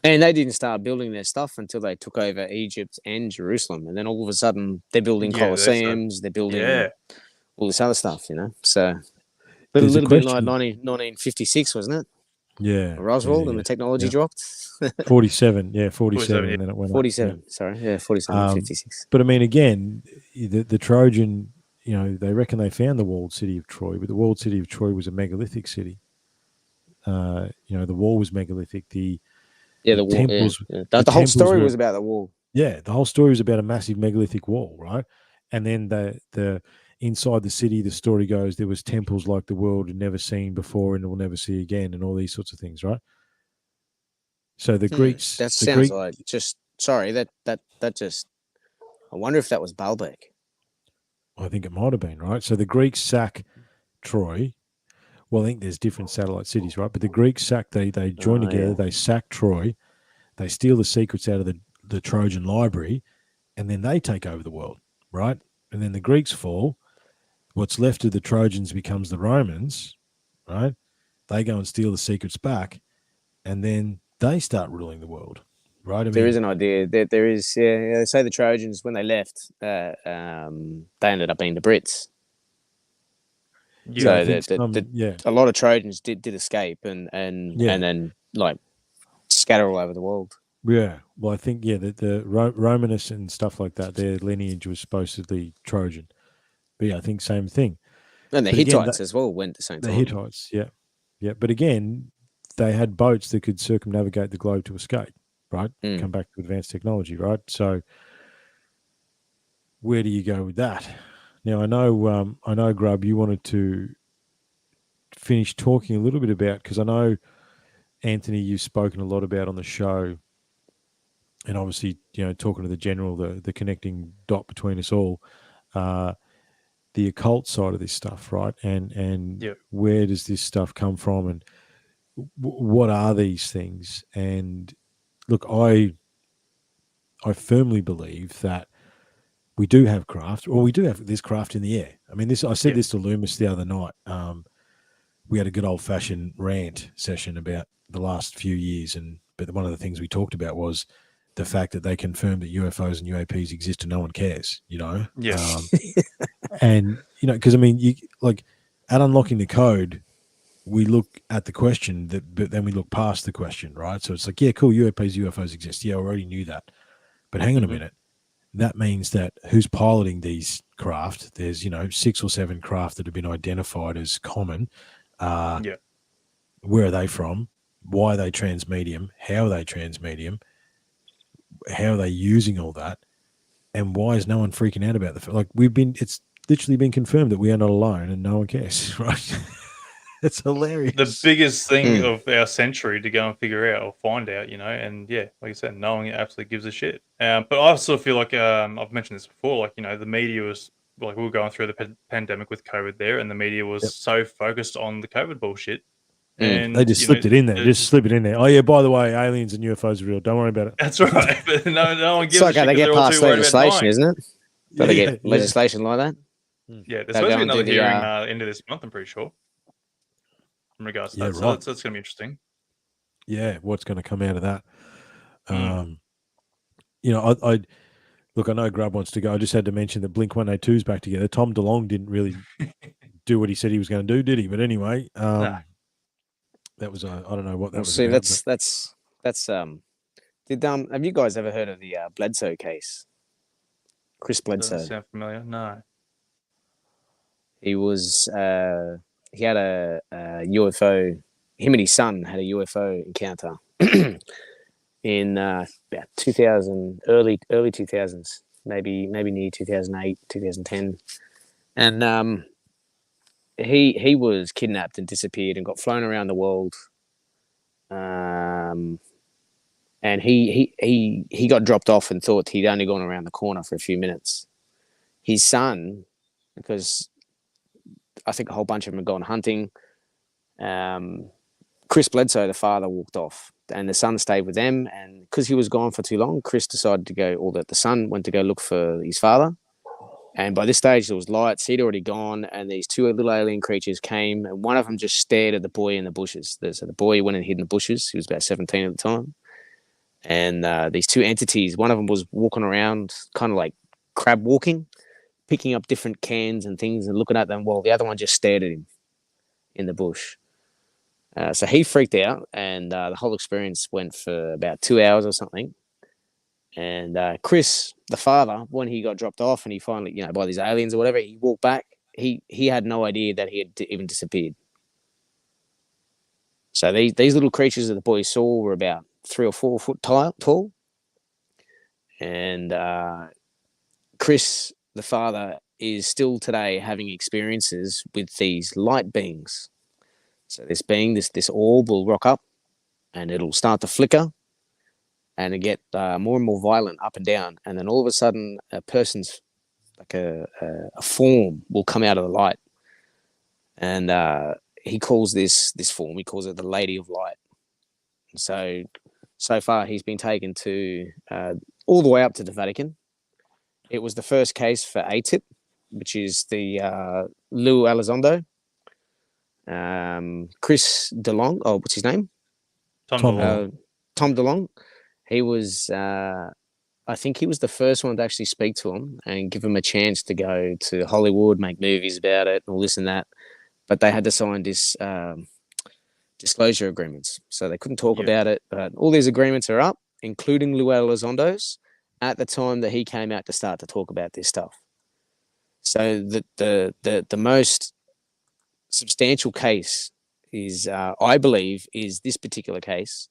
Speaker 3: And they didn't start building their stuff until they took over Egypt and Jerusalem. And then all of a sudden, they're building Colosseums, they're building all this other stuff, So, but a little bit like 1956, wasn't it?
Speaker 2: Yeah.
Speaker 3: Roswell and the technology dropped.
Speaker 2: 47, yeah, 47, and then it went
Speaker 3: 47,
Speaker 2: up.
Speaker 3: Sorry, 47, 56.
Speaker 2: But I mean, again, the Trojan, they reckon they found the walled city of Troy, but the walled city of Troy was a megalithic city. The wall was megalithic. The wall, temples,
Speaker 3: the whole story was about the wall.
Speaker 2: Yeah, the whole story was about a massive megalithic wall, right? And then the inside the city, the story goes, there was temples like the world had never seen before and will never see again, and all these sorts of things, right? So the Greeks.
Speaker 3: That sounds like just sorry. That just. I wonder if that was Baalbek.
Speaker 2: I think it might have been, right? So the Greeks sack Troy. Well, I think there's different satellite cities, right? But the Greeks sack, they join together, they sack Troy, they steal the secrets out of the Trojan library, and then they take over the world, right? And then the Greeks fall. What's left of the Trojans becomes the Romans, right? They go and steal the secrets back, and then they start ruling the world, right?
Speaker 3: There is an idea that there is, they say the Trojans, when they left, they ended up being the Brits.
Speaker 2: Yeah, I think
Speaker 3: a lot of Trojans did escape and then like scatter all over the world.
Speaker 2: Yeah, well, I think the Romanists and stuff like that, their lineage was supposedly Trojan. But yeah, I think same thing.
Speaker 3: And the Hittites as well went the same time.
Speaker 2: The Hittites, yeah. But again, they had boats that could circumnavigate the globe to escape, right? Come back to advanced technology, right? So where do you go with that? Now, I know, Grub, you wanted to finish talking a little bit about, because I know, Anthony, you've spoken a lot about on the show, and obviously, talking to the general, the connecting dot between us all, the occult side of this stuff, right? And where does this stuff come from, and what are these things? And look, I firmly believe that we do have craft, or we do have this craft in the air. I mean, I said this to Loomis the other night. We had a good old fashioned rant session about the last few years, but one of the things we talked about was the fact that they confirmed that UFOs and UAPs exist and no one cares,
Speaker 1: Yes.
Speaker 2: And, because I mean, at unlocking the code, we look at the question, but then we look past the question, right? So it's like, yeah, cool, UFOs exist. Yeah, I already knew that. But hang on a minute. That means that who's piloting these craft? There's, 6 or 7 craft that have been identified as common. Where are they from? Why are they transmedium? How are they transmedium? How are they using all that? And why is no one freaking out about it's literally been confirmed that we are not alone and no one cares, right? It's hilarious.
Speaker 1: The biggest thing of our century to go and figure out or find out, and like I said, no one absolutely gives a shit. But I also feel like I've mentioned this before, the media was we were going through the pandemic with COVID there, and the media was so focused on the COVID bullshit. And
Speaker 2: they just slipped it in there. Just slip it in there. Oh yeah, by the way, aliens and UFOs are real. Don't worry about it.
Speaker 1: That's right. But no one gives a shit.
Speaker 3: They get past legislation, isn't it? Got to get legislation like that.
Speaker 1: Yeah, there's supposed to be another hearing end of this month, I'm pretty sure, in regards to that. So that's going to be interesting.
Speaker 2: Yeah, what's going to come out of that? I look, I know Grub wants to go. I just had to mention that Blink-182's back together. Tom DeLonge didn't really do what he said he was going to do, did he? But anyway, that was I don't know what that was.
Speaker 3: See, that's have you guys ever heard of the Bledsoe case? Chris Bledsoe.
Speaker 1: Doesn't sound familiar. No.
Speaker 3: He was he had a UFO. Him and his son had a UFO encounter in about 2000, early 2000s, maybe near 2008, 2010, and he was kidnapped and disappeared and got flown around the world. And he got dropped off and thought he'd only gone around the corner for a few minutes. His son, because I think a whole bunch of them had gone hunting, Chris Bledsoe, the father, walked off and the son stayed with them. And because he was gone for too long, Chris decided to go, or the son went to go look for his father. And by this stage, there was lights. He'd already gone, and these 2 little alien creatures came, and one of them just stared at the boy in the bushes. So the boy went and hid in the bushes. He was about 17 at the time. And these 2 entities, one of them was walking around, kind of like crab walking, picking up different cans and things and looking at them, while the other one just stared at him in the bush. So he freaked out, and the whole experience went for about 2 hours or something. And Chris, the father, when he got dropped off and he finally, by these aliens or whatever, he walked back. He had no idea that he had even disappeared. So these little creatures that the boys saw were about 3 or 4 foot tall. And Chris, the father, is still today having experiences with these light beings. So this being, this orb will rock up and it'll start to flicker and it get more and more violent up and down. And then all of a sudden, a person's, like a form will come out of the light. And he calls this form, he calls it the Lady of Light. So far, he's been taken to all the way up to the Vatican. It was the first case for ATIP, which is the Lou Elizondo. Chris DeLong, what's his name?
Speaker 1: Tom DeLong.
Speaker 3: Tom DeLong. He was, I think he was the first one to actually speak to him and give him a chance to go to Hollywood, make movies about it, all this and that. but they had to sign this disclosure agreements, so they couldn't talk about it. But all these agreements are up, including Luis Elizondo's, at the time that he came out to start to talk about this stuff. So the most substantial case is, I believe, is this particular case,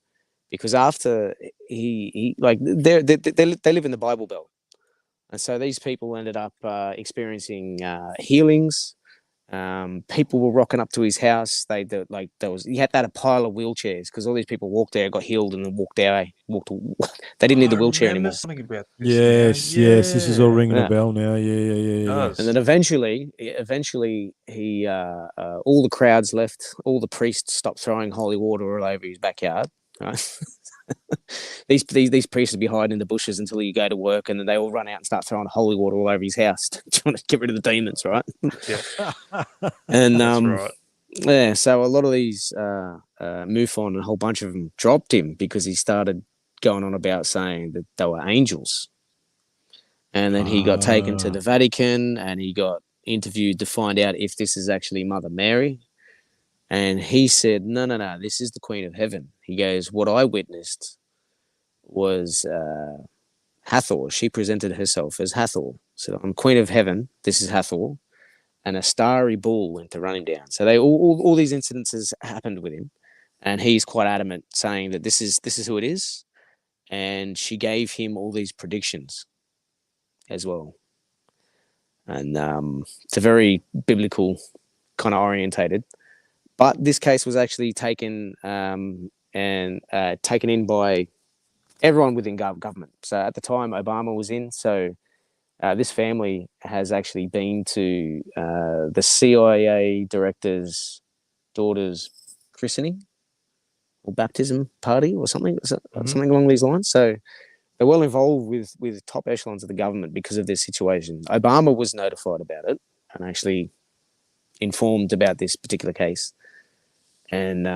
Speaker 3: because after he like they live in the Bible Belt, and so these people ended up experiencing healings. People were rocking up to his house. He had a pile of wheelchairs because all these people walked there, got healed, and then walked away. They didn't need the wheelchair anymore.
Speaker 1: Something about
Speaker 2: this yes, this is all ringing a bell now. Yeah.
Speaker 3: And then eventually, he all the crowds left. All the priests stopped throwing holy water all over his backyard. Right? These priests would be hiding in the bushes until you go to work, and then they all run out and start throwing holy water all over his house, trying to get rid of the demons, right?
Speaker 1: Yeah.
Speaker 3: And
Speaker 1: That's right.
Speaker 3: yeah, so a lot of these MUFON and a whole bunch of them dropped him because he started going on about saying that they were angels. And then he got taken to the Vatican, and he got interviewed to find out if this is actually Mother Mary. And he said, no, this is the Queen of Heaven. He goes, what I witnessed was Hathor. She presented herself as Hathor. So I'm Queen of Heaven. This is Hathor. And a starry bull went to run him down. So all these incidences happened with him. And he's quite adamant, saying that this is who it is. And she gave him all these predictions as well. And it's a very biblical kind of orientated. But this case was actually taken taken in by everyone within government. So at the time, Obama was in. So this family has actually been to the CIA director's daughter's christening or baptism party or something, something along these lines. So they're well involved with top echelons of the government because of this situation. Obama was notified about it and actually informed about this particular case. And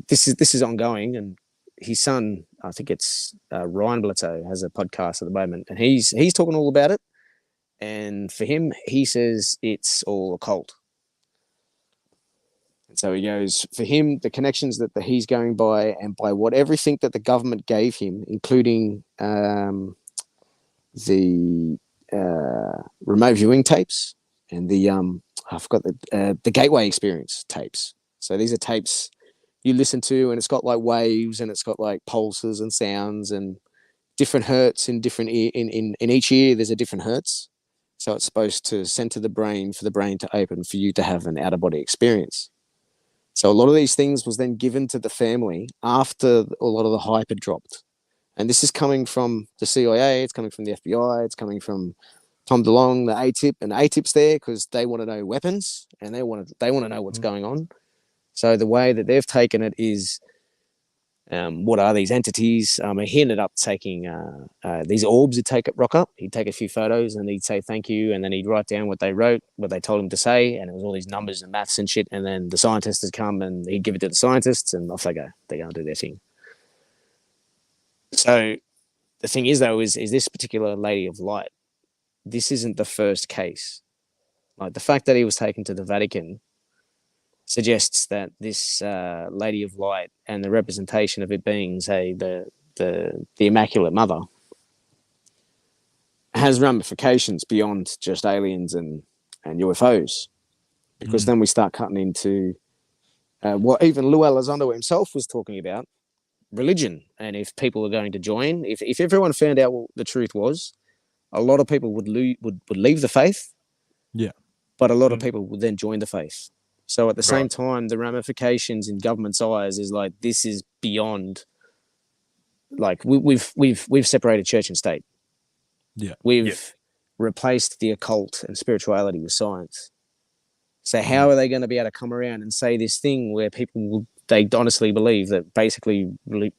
Speaker 3: this is ongoing. And his son, I think it's Ryan Bledsoe, has a podcast at the moment, and he's talking all about it. And for him, he says it's all occult. And so he goes, for him, the connections that he's going by, and by everything that the government gave him, including the remote viewing tapes and the I forgot the Gateway Experience tapes. So these are tapes you listen to, and it's got like waves, and it's got like pulses and sounds and different hertz in different in each ear. There's a different hertz, so it's supposed to center the brain for the brain to open for you to have an out of body experience. So a lot of these things was then given to the family after a lot of the hype had dropped, and this is coming from the CIA. It's coming from the FBI. It's coming from Tom DeLonge, the ATIP, and ATIP's there because they want to know weapons and they want to know what's going on. So the way that they've taken it is, what are these entities? He ended up taking these orbs would rock up. He'd take a few photos and he'd say thank you, and then he'd write down what they wrote, what they told him to say, and it was all these numbers and maths and shit. And then the scientists would come and he'd give it to the scientists, and off they go. They go and do their thing. So the thing is, though, is this particular Lady of Light, this isn't the first case. Like the fact that he was taken to the Vatican suggests that this Lady of Light and the representation of it being, say, the Immaculate Mother has ramifications beyond just aliens and UFOs, because then we start cutting into what even Luis Elizondo himself was talking about, religion. And if people are going to join, if everyone found out what the truth was, a lot of people would leave the faith.
Speaker 2: Yeah.
Speaker 3: But a lot of people would then join the faith. So at the same time, the ramifications in government's eyes is like, this is beyond, like we've separated church and state.
Speaker 2: Yeah.
Speaker 3: We've replaced the occult and spirituality with science. So how are they going to be able to come around and say this thing where they honestly believe that basically,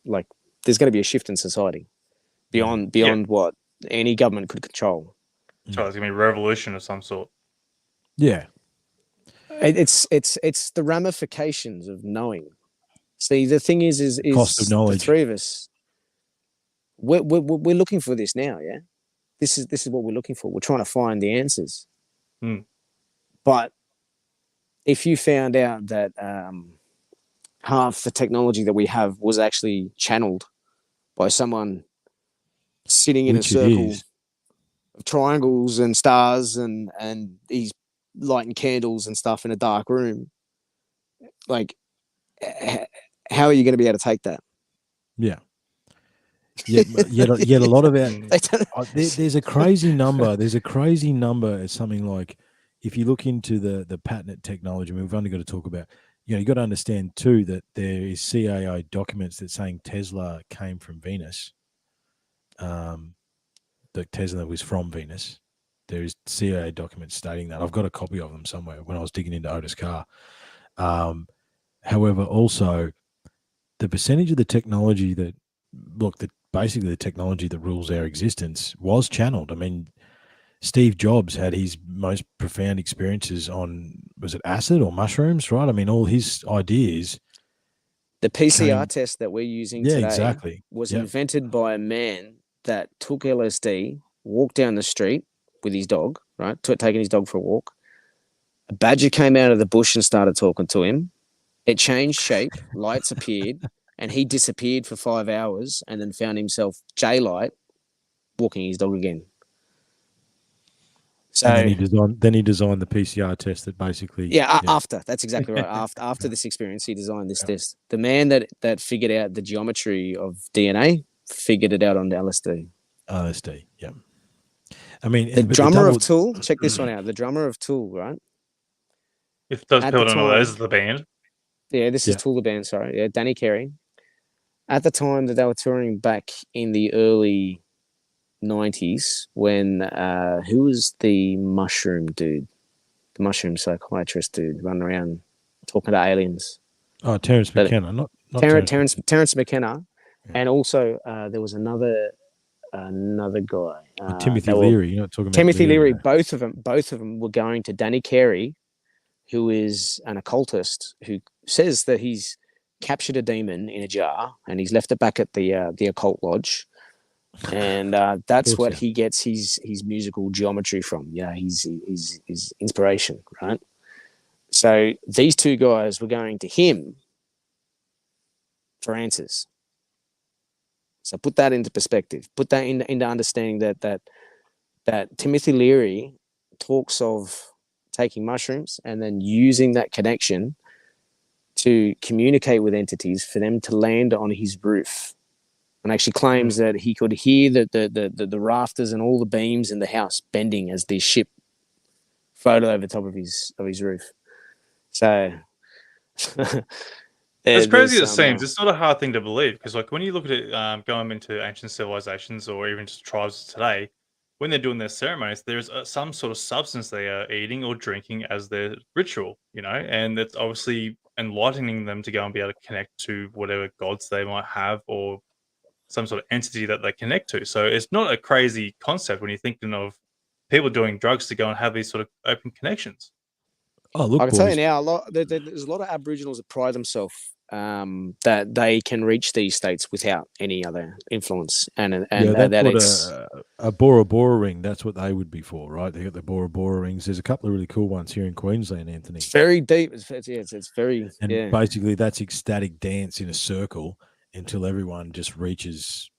Speaker 3: like, there's going to be a shift in society beyond what any government could control.
Speaker 1: So there's going to be a revolution of some sort.
Speaker 2: Yeah.
Speaker 3: It's the ramifications of knowing. See, the thing is
Speaker 2: cost of knowledge.
Speaker 3: The three of us, we're looking for this now. Yeah, this is what we're looking for. We're trying to find the answers. But if you found out that half the technology that we have was actually channeled by someone sitting in a
Speaker 2: Which it
Speaker 3: circle
Speaker 2: is.
Speaker 3: of triangles and stars, and he's lighting candles and stuff in a dark room, like, how are you going to be able to take that?
Speaker 2: Yeah. Yet a lot of that. There's a crazy number. There's a crazy number. It's something like, if you look into the patented technology, I mean, we've only got to talk about, you got to understand too that there is CIA documents that saying Tesla came from Venus. That Tesla was from Venus. There is CIA documents stating that. I've got a copy of them somewhere when I was digging into Otis Carr. However, also the percentage of the technology that, basically the technology that rules our existence was channeled. I mean, Steve Jobs had his most profound experiences on, was it acid or mushrooms, right? I mean, all his ideas.
Speaker 3: The PCR test that we're using today was invented by a man that took LSD, walked down the street with his dog, right? Taking his dog for a walk. A badger came out of the bush and started talking to him. It changed shape, lights appeared, and he disappeared for 5 hours and then found himself J-Light walking his dog again. So
Speaker 2: and then he designed the PCR test that basically
Speaker 3: after, that's exactly right. After this experience, he designed this test. The man that figured out the geometry of DNA figured it out on LSD.
Speaker 2: LSD, yeah. I mean,
Speaker 3: the drummer of Tool. Check this one out. The drummer of Tool, right?
Speaker 1: If those people don't know, that is the band.
Speaker 3: Yeah, this is Tool, the band. Sorry, yeah, Danny Carey. At the time that they were touring back in the early 90s, when who was the mushroom dude, the mushroom psychiatrist dude running around talking to aliens?
Speaker 2: Oh, Terence McKenna, not
Speaker 3: Terence McKenna, and also there was another guy,
Speaker 2: Timothy Leary. You're not talking about
Speaker 3: Timothy Leary. Both of them were going to Danny Carey, who is an occultist who says that he's captured a demon in a jar and he's left it back at the occult lodge. And that's what he gets his musical geometry from. His inspiration, right? So these two guys were going to him for answers. So put that into perspective. Put that into understanding that Timothy Leary talks of taking mushrooms and then using that connection to communicate with entities for them to land on his roof. And actually claims that he could hear the rafters and all the beams in the house bending as the ship floated over the top of his roof. So
Speaker 1: as crazy as it seems, it's not a hard thing to believe, because like when you look at it, going into ancient civilizations or even just tribes today, when they're doing their ceremonies, there's some sort of substance they are eating or drinking as their ritual, and it's obviously enlightening them to go and be able to connect to whatever gods they might have or some sort of entity that they connect to. So it's not a crazy concept when you're thinking of people doing drugs to go and have these sort of open connections.
Speaker 2: Oh, look,
Speaker 3: I can tell you now, there's a lot of Aboriginals that pride themselves that they can reach these states without any other influence, and that it's
Speaker 2: a Bora Bora ring. That's what they would be for, right? They got the Bora Bora rings. There's a couple of really cool ones here in Queensland, Anthony.
Speaker 3: It's very deep. It's very
Speaker 2: basically that's ecstatic dance in a circle until everyone just reaches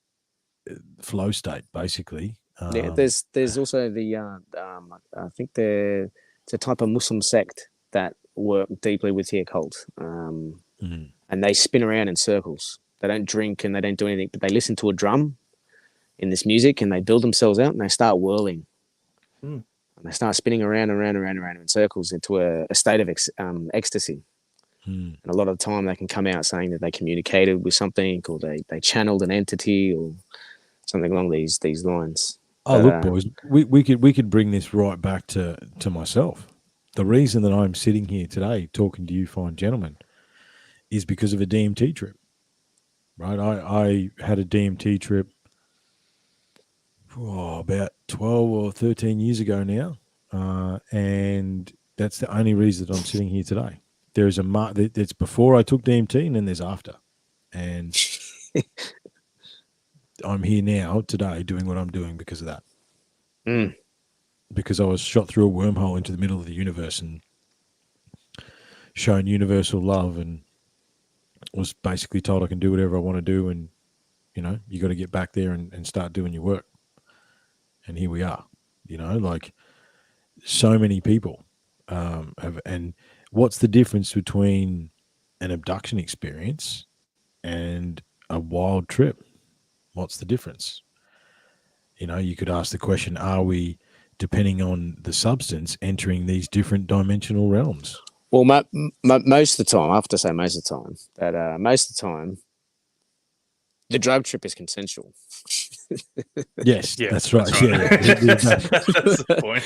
Speaker 2: flow state, basically.
Speaker 3: There's also the I think it's a type of Muslim sect that work deeply with the occult, and they spin around in circles. They don't drink and they don't do anything, but they listen to a drum in this music and they build themselves out and they start whirling. And they start spinning around and around and around and around in circles into a state of ecstasy. And a lot of the time they can come out saying that they communicated with something, or they channeled an entity or something along these lines.
Speaker 2: Oh, look, boys, we could bring this right back to myself. The reason that I'm sitting here today talking to you fine gentlemen is because of a DMT trip, right? I had a DMT trip about 12 or 13 years ago now, and that's the only reason that I'm sitting here today. There's it's before I took DMT and then there's after. And I'm here now today doing what I'm doing because of that. Because I was shot through a wormhole into the middle of the universe and shown universal love and was basically told I can do whatever I want to do, and you got to get back there and start doing your work. And here we are. Like so many people have. And what's the difference between an abduction experience and a wild trip? What's the difference? You could ask the question, are we, depending on the substance, entering these different dimensional realms?
Speaker 3: Well, most of the time, I have to say most of the time, that most of the time, the drug trip is consensual.
Speaker 2: Yes,
Speaker 1: Yeah,
Speaker 2: that's right.
Speaker 1: That's right.
Speaker 2: Yeah.
Speaker 1: That's the point.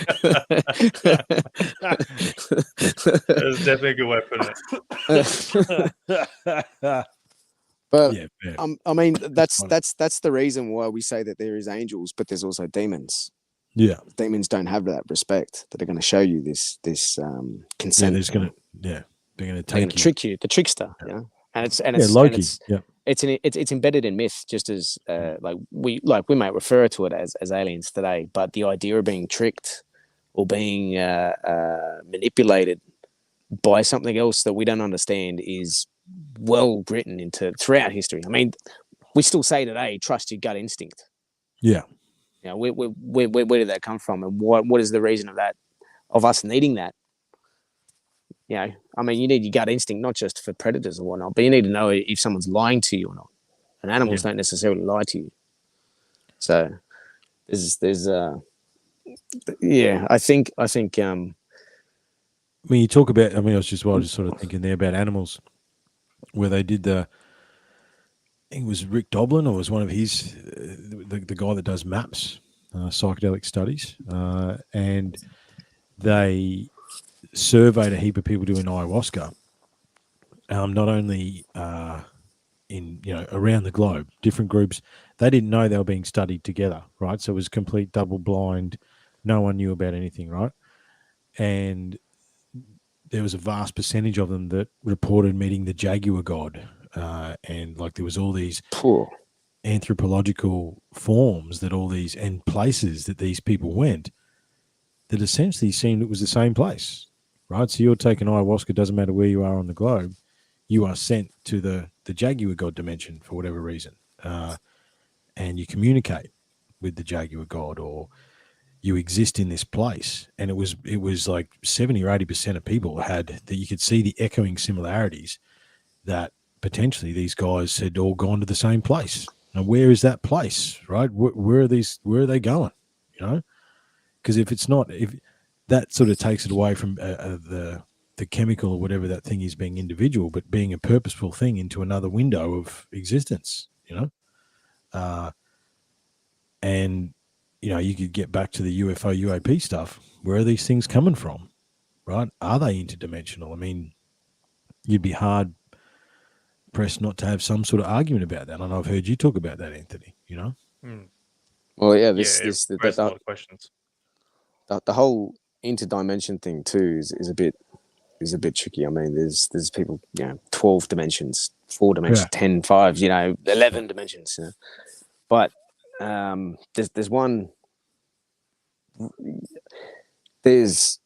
Speaker 1: That's definitely a good way of putting
Speaker 3: it. But
Speaker 2: yeah,
Speaker 3: I mean, that's the reason why we say that there is angels, but there's also demons.
Speaker 2: Yeah,
Speaker 3: demons don't have that respect, that are going to show you this consent.
Speaker 2: They're going to
Speaker 3: trick you, the trickster.
Speaker 2: Yeah.
Speaker 3: And
Speaker 2: Loki.
Speaker 3: It's embedded in myth, just as we might refer to it as aliens today. But the idea of being tricked or being manipulated by something else that we don't understand is well written into throughout history. I mean, we still say today, trust your gut instinct.
Speaker 2: Yeah.
Speaker 3: Where did that come from, and what is the reason of that, of us needing that? I mean, you need your gut instinct not just for predators or whatnot, but you need to know if someone's lying to you or not. And animals don't necessarily lie to you. So there's I think.
Speaker 2: When you talk about, I was just sort of thinking there about animals, where they did I think it was Rick Doblin, or was one of his, the guy that does maps, psychedelic studies, and they surveyed a heap of people doing ayahuasca, not only in around the globe, different groups. They didn't know they were being studied together, right? So it was complete double blind. No one knew about anything, right? And there was a vast percentage of them that reported meeting the jaguar god, and like there was all these anthropological forms that all these and places that these people went that essentially seemed it was the same place, right? So you're taking ayahuasca, doesn't matter where you are on the globe, you are sent to the jaguar god dimension for whatever reason, and you communicate with the jaguar god, or you exist in this place. And it was like 70 or 80% of people had that. You could see the echoing similarities that potentially these guys had all gone to the same place. Now, where is that place, right? Where are they going? Because if it's not, if that sort of takes it away from the chemical or whatever that thing is being individual, but being a purposeful thing into another window of existence, and you could get back to the UFO, UAP stuff. Where are these things coming from, right? Are they interdimensional? I mean, you'd be hard pressed not to have some sort of argument about that. And I've heard you talk about that, Anthony,
Speaker 3: Well, yeah,
Speaker 1: a lot of questions.
Speaker 3: The whole interdimension thing too is a bit tricky. I mean, there's people, 12 dimensions, 4 dimensions, 10, 5, 11 dimensions, But there's one. There's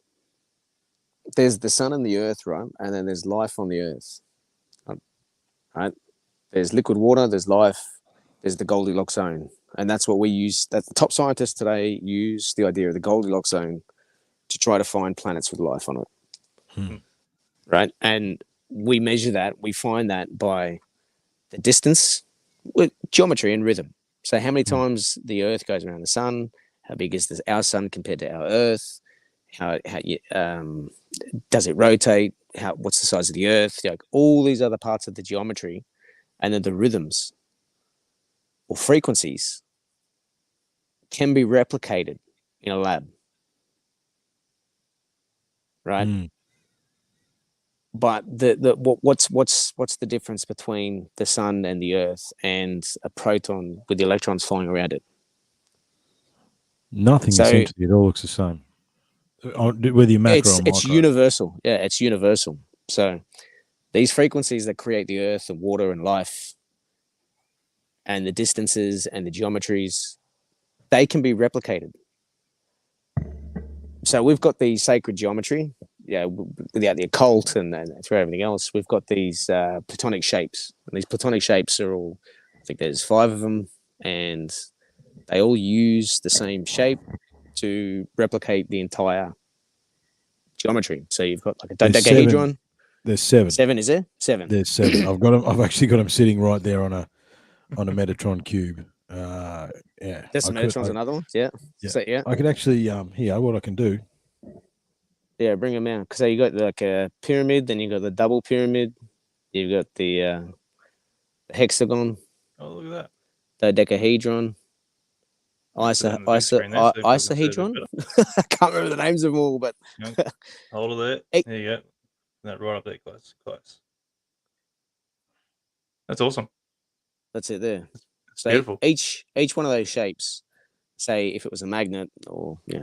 Speaker 3: the sun and the earth, right? And then there's life on the earth, right? There's liquid water, there's life, there's the Goldilocks zone, and that's what we use. That the top scientists today use the idea of the Goldilocks zone to try to find planets with life on it, right? And we measure that, we find that by the distance, with geometry and rhythm. So how many times the Earth goes around the sun? How big is our sun compared to our Earth? How does it rotate? What's the size of the Earth? All these other parts of the geometry, and then the rhythms or frequencies can be replicated in a lab, right? But what's the difference between the sun and the Earth and a proton with the electrons flying around it?
Speaker 2: Nothing, essentially. It all looks the same. Whether you macro or micro.
Speaker 3: It's universal. Yeah, it's universal. So these frequencies that create the Earth and water and life and the distances and the geometries, they can be replicated. So we've got the sacred geometry without the occult and through everything else, we've got these platonic shapes. And these platonic shapes are all, I think there's 5 of them, and they all use the same shape to replicate the entire geometry. So you've got like a dodecahedron.
Speaker 2: There's 7.
Speaker 3: 7, is there? 7.
Speaker 2: There's 7. I've got them. I've actually got them sitting right there on a Metatron cube. Yeah.
Speaker 3: That's the Metatron's another one. Yeah.
Speaker 2: Yeah.
Speaker 3: So, yeah.
Speaker 2: I could actually here. What I can do.
Speaker 3: Yeah, bring them out. Because you got like a pyramid, then you got the double pyramid, you've got the hexagon.
Speaker 1: Oh, look at that.
Speaker 3: The dodecahedron. Isohedron. I can't remember the names of them all, but
Speaker 1: hold it there. There you go. That right up there, close. That's awesome.
Speaker 3: That's it there.
Speaker 1: So beautiful.
Speaker 3: Each one of those shapes, say if it was a magnet, or we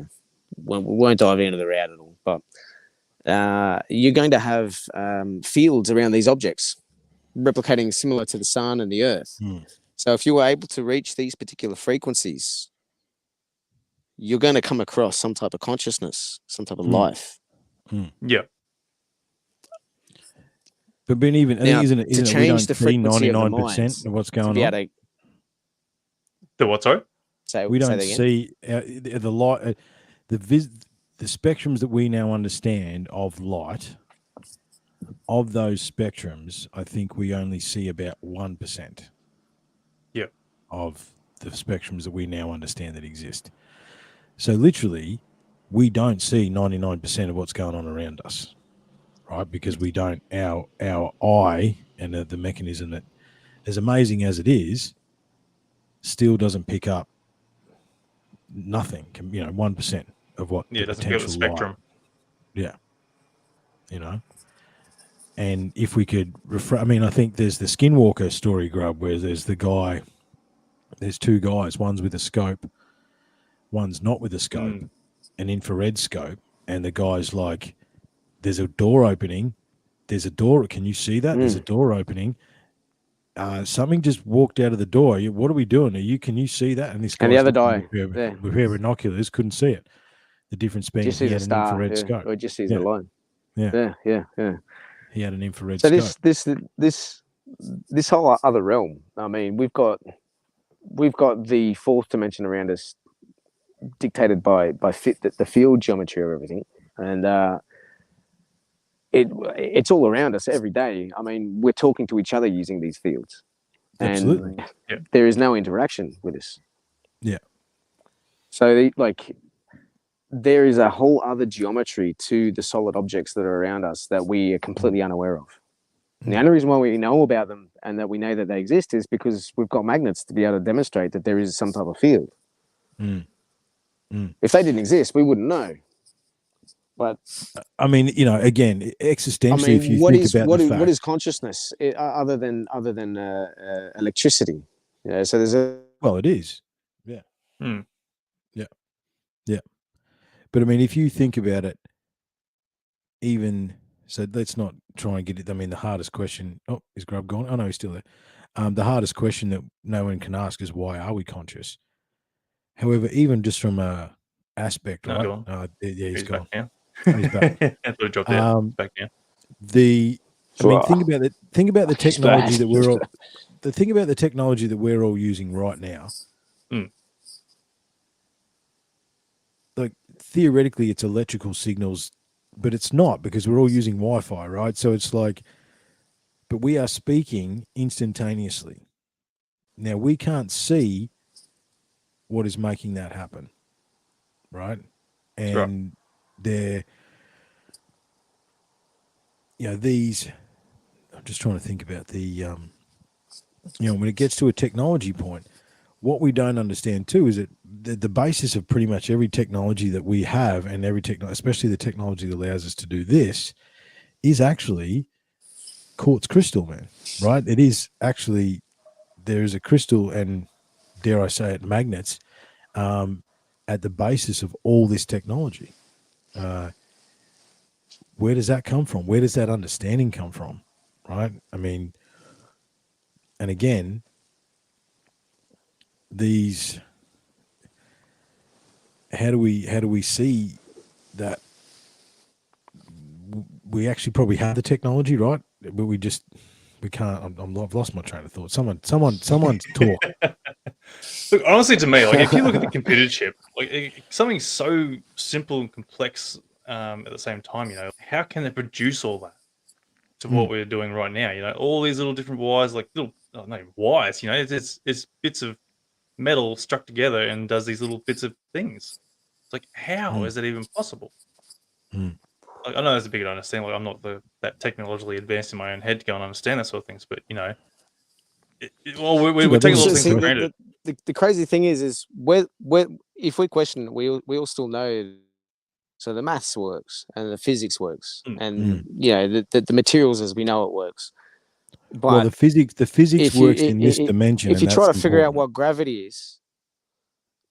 Speaker 3: won't dive into the route at all, but you're going to have fields around these objects, replicating similar to the sun and the Earth. So if you were able to reach these particular frequencies, you're going to come across some type of consciousness, some type of life.
Speaker 1: Yeah.
Speaker 2: But even
Speaker 3: now,
Speaker 2: isn't it?
Speaker 3: To change the frequency
Speaker 2: 99% of what's going on.
Speaker 1: The what? Sorry.
Speaker 2: We don't see the light, the spectrums that we now understand of light. Of those spectrums, I think we only see about 1%.
Speaker 1: Yeah.
Speaker 2: Of the spectrums that we now understand that exist. So literally, we don't see 99% of what's going on around us, right? Because we don't. Our eye and the mechanism that, as amazing as it is, still doesn't pick up nothing. 1% of what the
Speaker 1: doesn't pick up the spectrum.
Speaker 2: Light. Yeah. And if we could I think there's the Skinwalker story, Grub, where there's 2 guys, one's with a scope, one's not with a scope, an infrared scope, and the guy's like, there's a door opening, can you see that? There's a door opening. Something just walked out of the door. What are we doing? Can you see that? And this guy,
Speaker 3: and the other guy
Speaker 2: with binoculars, couldn't see it. The difference being
Speaker 3: just
Speaker 2: he
Speaker 3: sees
Speaker 2: had
Speaker 3: a
Speaker 2: an
Speaker 3: star,
Speaker 2: infrared scope.
Speaker 3: or just sees the line. Yeah.
Speaker 2: He had an infrared
Speaker 3: scope.
Speaker 2: So
Speaker 3: this whole other realm. I mean, we've got the 4th dimension around us, dictated by the field geometry of everything, and it's all around us every day. I mean, we're talking to each other using these fields.
Speaker 2: Absolutely.
Speaker 3: And there is no interaction with us.
Speaker 2: Yeah.
Speaker 3: So there is a whole other geometry to the solid objects that are around us that we are completely unaware of. And the only reason why we know about them and that we know that they exist is because we've got magnets to be able to demonstrate that there is some type of field. If they didn't exist, we wouldn't know. But
Speaker 2: I mean, again, existentially, if you think about
Speaker 3: what is consciousness other than electricity? So there's
Speaker 2: it is. Yeah. Yeah. But I mean, if you think about it, so let's not try and get it. I mean, the hardest question. Oh, is Grub gone? Oh no, he's still there. The hardest question that no one can ask is, why are we conscious? However, even just from a aspect, right? He's gone.
Speaker 1: Back now.
Speaker 2: He's back.
Speaker 1: Dropped out. Back now.
Speaker 2: Think about the technology that we're all. The thing about the technology that we're all using right now. Like, theoretically, it's electrical signals, but it's not, because we're all using Wi-Fi, right? So it's like, but we are speaking instantaneously. Now, we can't see what is making that happen, right? And they're, these, I'm just trying to think about the, when it gets to a technology point, what we don't understand too is that the basis of pretty much every technology that we have, and especially the technology that allows us to do this, is actually quartz crystal, man, right? It is actually, there is a crystal, and dare I say it, magnets, at the basis of all this technology. Where does that come from? Where does that understanding come from? Right? I mean, and again, how do we see that we actually probably have the technology, right? But we can't. I've lost my train of thought. Someone talk.
Speaker 1: Look, honestly, to me, like if you look at the computer chip, like something so simple and complex at the same time, how can they produce all that to what we're doing right now? All these little different wires, like little, no wires, it's bits of metal stuck together and does these little bits of things. It's like, how is it even possible? Like, I know that's a big understanding. Like, I'm not that technologically advanced in my own head to go and understand that sort of things, but we're taking a lot of things for granted.
Speaker 3: The crazy thing is if we question, we all still know. So the maths works and the physics works, and the materials as we know it works. But
Speaker 2: the physics works in this dimension.
Speaker 3: If you try to figure out what gravity is,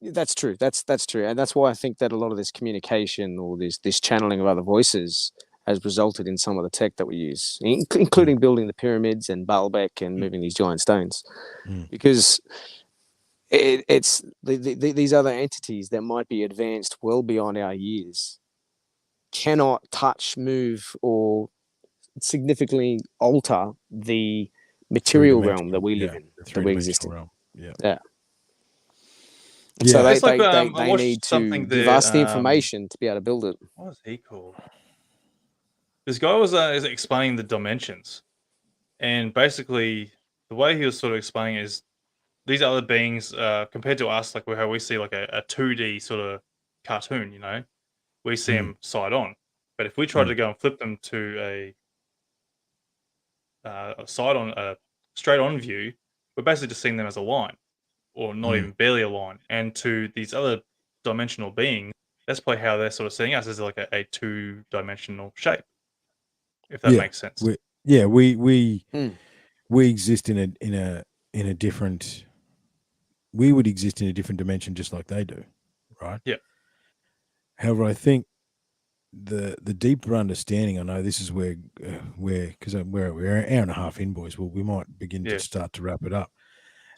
Speaker 3: that's true. That's true, and that's why I think that a lot of this communication or this channeling of other voices has resulted in some of the tech that we use, including building the pyramids and Baalbek and moving these giant stones, because it's these other entities that might be advanced well beyond our years cannot touch, move, or significantly alter the material realm that we live in, that we exist in. Yeah. So they need to give us the information to be able to build it.
Speaker 1: What was he called? This guy was explaining the dimensions, and basically the way he was sort of explaining it is these other beings, compared to us, like how we see like a 2D sort of cartoon, we see them side on. But if we try to go and flip them to a side on, a straight on view, we're basically just seeing them as a line, or not even barely a line. And to these other dimensional beings, that's probably how they're sort of seeing us as like a 2-dimensional shape, if that makes sense.
Speaker 2: We exist in a different. We would exist in a different dimension, just like they do, right?
Speaker 1: Yeah.
Speaker 2: However, I think the deeper understanding. I know this is where because we're an hour and a half in, boys. Well, we might begin to start to wrap it up.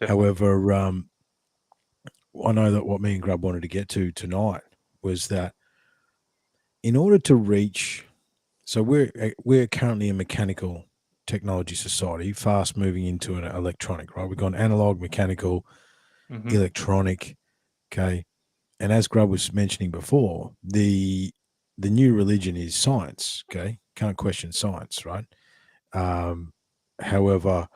Speaker 2: Definitely. However, I know that what me and Grub wanted to get to tonight was that in order to reach, so we're currently a mechanical technology society, fast moving into an electronic, right? We've gone analog, mechanical, electronic, okay. And as Grub was mentioning before, the new religion is science, okay? Can't question science, right? However,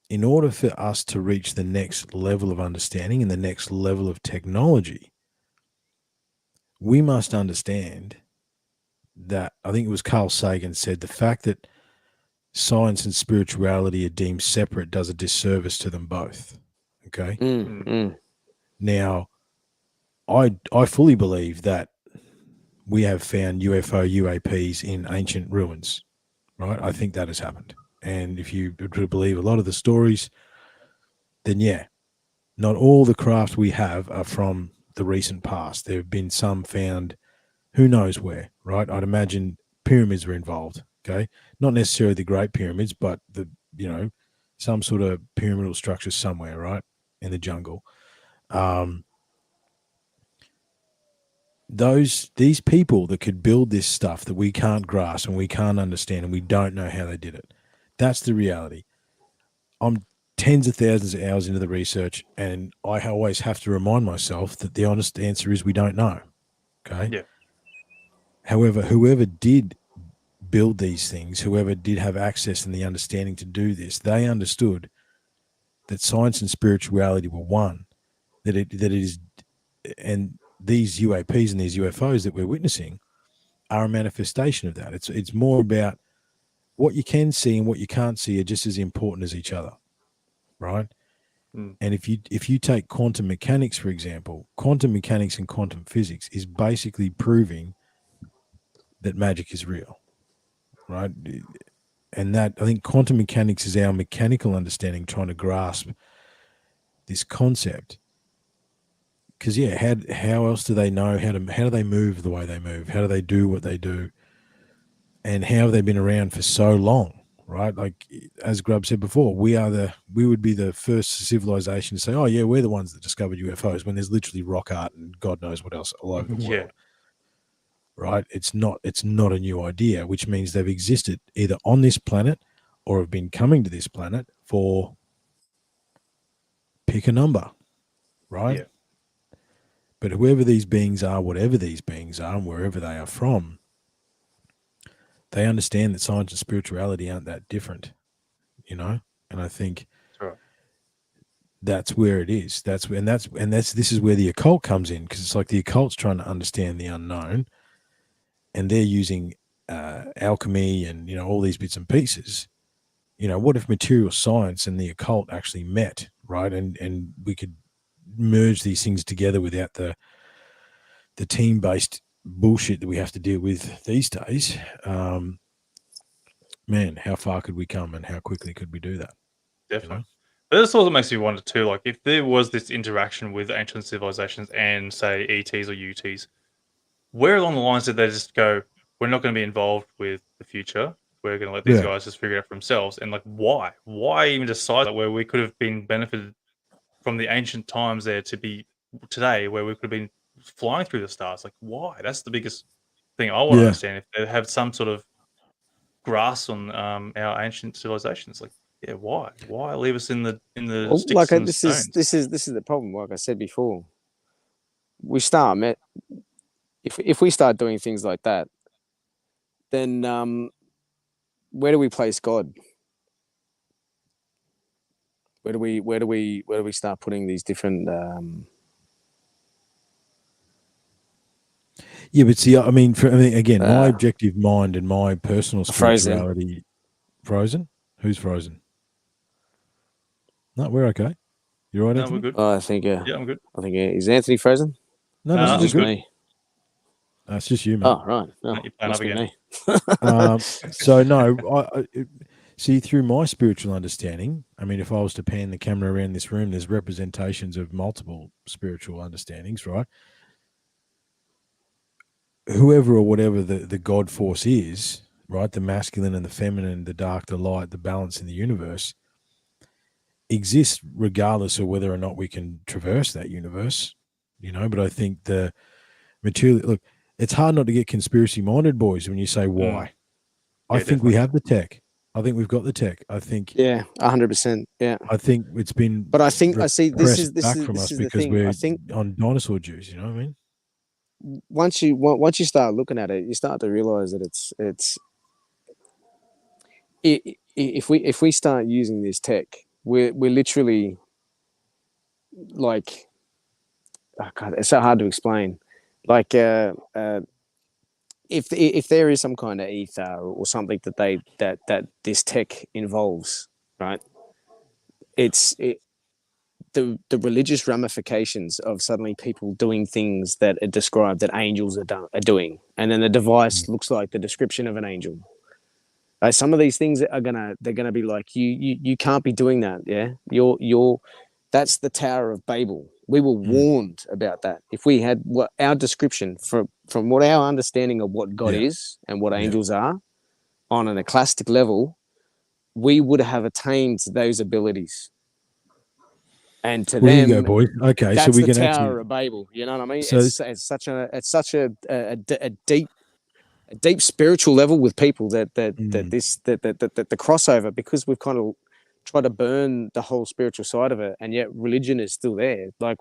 Speaker 2: in order for us to reach the next level of understanding and the next level of technology, we must understand that, I think it was Carl Sagan said, the fact that science and spirituality are deemed separate does a disservice to them both, okay? Now, I fully believe that we have found UAPs in ancient ruins, right? I think that has happened. And if you believe a lot of the stories, then not all the craft we have are from the recent past. There have been some found who knows where, right? I'd imagine pyramids were involved, okay? Not necessarily the Great Pyramids, but some sort of pyramidal structure somewhere, right, in the jungle. These people that could build this stuff that we can't grasp and we can't understand and we don't know how they did it. That's the reality. I'm tens of thousands of hours into the research, and I always have to remind myself that the honest answer is we don't know. Okay.
Speaker 1: Yeah.
Speaker 2: However, whoever did build these things, whoever did have access and the understanding to do this, they understood that science and spirituality were one. That it is, and these UAPs and these UFOs that we're witnessing are a manifestation of that. It's more about what you can see and what you can't see are just as important as each other, right? And if you take quantum mechanics, for example, quantum mechanics and quantum physics is basically proving that magic is real, right? And that, I think quantum mechanics is our mechanical understanding trying to grasp this concept. Because how else do they know how do they move the way they move? How do they do what they do? And how have they been around for so long, right? Like as Grub said before, we would be the first civilization to say, oh yeah, we're the ones that discovered UFOs, when there's literally rock art and God knows what else all over the world. right? It's not a new idea, which means they've existed either on this planet or have been coming to this planet for, pick a number, right?
Speaker 1: Yeah.
Speaker 2: But whoever these beings are, whatever these beings are, and wherever they are from, they understand that science and spirituality aren't that different, you know? And I think
Speaker 1: That's right.
Speaker 2: that's where it is. This is where the occult comes in, because it's like the occult's trying to understand the unknown, and they're using alchemy and, you know, all these bits and pieces. You know, what if material science and the occult actually met, right? And we could merge these things together without the team-based bullshit that we have to deal with these days. Man, how far could we come, and how quickly could we do that?
Speaker 1: Definitely.
Speaker 2: You know?
Speaker 1: But this also makes me wonder too, like if there was this interaction with ancient civilizations and say ETs or UTs, where along the lines did they just go, we're not going to be involved with the future. We're going to let these
Speaker 2: Yeah.
Speaker 1: guys just figure it out for themselves. And like, why? Why even decide that where we could have been benefited from the ancient times there to be today, where we could have been flying through the stars? Like, why? That's the biggest thing I want to
Speaker 2: Yeah.
Speaker 1: understand. If they have some sort of grasp on our ancient civilizations, like, yeah, why? Why leave us in the
Speaker 3: Well,
Speaker 1: sticks
Speaker 3: like
Speaker 1: and
Speaker 3: this
Speaker 1: stones?
Speaker 3: is the problem. Like I said before, we start if we start doing things like that, then where do we place God? Where do we start putting these different?
Speaker 2: Yeah, but see, I mean, again, my objective mind and my personal spirituality. Frozen? Who's frozen? No, we're okay. You're right,
Speaker 1: No,
Speaker 2: Anthony?
Speaker 1: we're good.
Speaker 3: I think.
Speaker 1: Yeah, I'm good.
Speaker 3: I think. Is Anthony frozen?
Speaker 2: No,
Speaker 1: No,
Speaker 2: it's
Speaker 3: just
Speaker 1: good.
Speaker 3: me.
Speaker 2: It's just you, mate.
Speaker 3: Oh, right. No,
Speaker 1: You're playing
Speaker 3: must
Speaker 1: up
Speaker 3: be
Speaker 1: again.
Speaker 3: me.
Speaker 2: So no, see, through my spiritual understanding, I mean, if I was to pan the camera around this room, there's representations of multiple spiritual understandings, right? Whoever or whatever the God force is, right? The masculine and the feminine, the dark, the light, the balance in the universe exists regardless of whether or not we can traverse that universe, you know. But I think the material, look, it's hard not to get conspiracy minded, boys, when you say why. I think we have the tech. I think we've got the tech. I think
Speaker 3: 100%. Yeah.
Speaker 2: I think it's been,
Speaker 3: but I think I see this is
Speaker 2: from us
Speaker 3: the
Speaker 2: because
Speaker 3: thing.
Speaker 2: we're
Speaker 3: I think
Speaker 2: on dinosaur juice. You know what I mean?
Speaker 3: once you start looking at it, you start to realize that if we start using this tech, we're literally like, oh God, it's so hard to explain. Like if there is some kind of ether or something that this tech involves, right? The religious ramifications of suddenly people doing things that are described that angels are doing, and then the device looks like the description of an angel. Some of these things they're gonna be like, you can't be doing that. Yeah, you're that's the Tower of Babel. We were warned about that. If we had what our description from what our understanding of what God is and what angels are on an eclastic level, we would have attained those abilities. And to
Speaker 2: Well,
Speaker 3: them,
Speaker 2: you go, boys. Okay,
Speaker 3: that's
Speaker 2: so we
Speaker 3: the
Speaker 2: can
Speaker 3: Tower
Speaker 2: actually
Speaker 3: of Babel. You know what I mean?
Speaker 2: So
Speaker 3: It's such a deep spiritual level with people that the crossover, because we've kind of tried to burn the whole spiritual side of it, and yet religion is still there. Like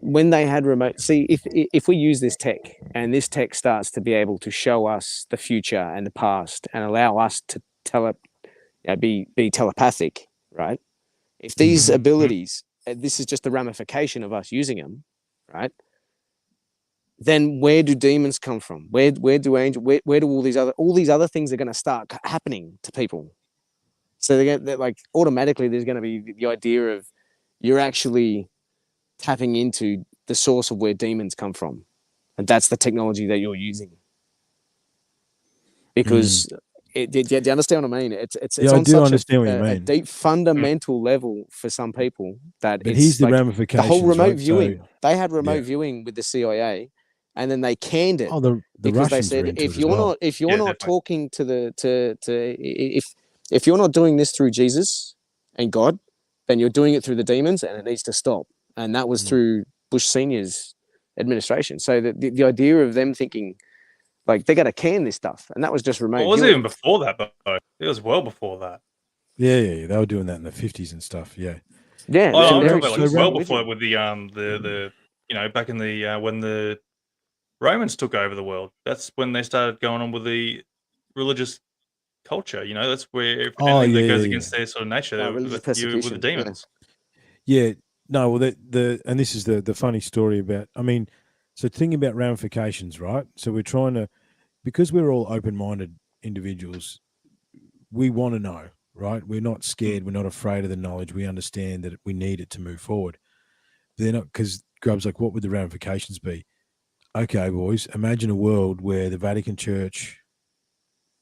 Speaker 3: when they had remote, see, if we use this tech and this tech starts to be able to show us the future and the past and allow us to be telepathic, right? If these abilities, this is just the ramification of us using them, right? Then where do demons come from? Where do angels? Where do all these other things are going to start happening to people? So they're like automatically there's going to be the idea of you're actually tapping into the source of where demons come from, and that's the technology that you're using. Because do you understand what I mean? It's
Speaker 2: I
Speaker 3: on
Speaker 2: do
Speaker 3: such
Speaker 2: understand what you
Speaker 3: a
Speaker 2: mean.
Speaker 3: deep fundamental level for some people that
Speaker 2: But
Speaker 3: it's
Speaker 2: here's the
Speaker 3: like
Speaker 2: ramifications.
Speaker 3: the whole remote
Speaker 2: right?
Speaker 3: viewing.
Speaker 2: So,
Speaker 3: they had remote viewing with the CIA, and then they canned it
Speaker 2: the
Speaker 3: because
Speaker 2: Russians
Speaker 3: they
Speaker 2: are
Speaker 3: said
Speaker 2: into it as well.
Speaker 3: if you're not
Speaker 1: definitely.
Speaker 3: talking if you're not doing this through Jesus and God, then you're doing it through the demons, and it needs to stop. And that was through Bush Senior's administration. So the idea of them thinking like they got to can this stuff, and that was just remote.
Speaker 1: It was even before that, but it was well before that.
Speaker 2: Yeah, they were doing that in the 50s and stuff. Yeah.
Speaker 3: Yeah,
Speaker 1: I'm talking about like well before it with the back in the when the Romans took over the world. That's when they started going on with the religious culture. That's where anything that goes against their sort of nature,
Speaker 3: religious
Speaker 1: persecution with the demons.
Speaker 2: Yeah. No, well, and this is the funny story about. I mean, so thinking about ramifications, right? So we're trying to, because we're all open-minded individuals, we want to know, right? We're not scared. We're not afraid of the knowledge. We understand that we need it to move forward. They're not, because Grub's like, what would the ramifications be? Okay, boys, imagine a world where the Vatican Church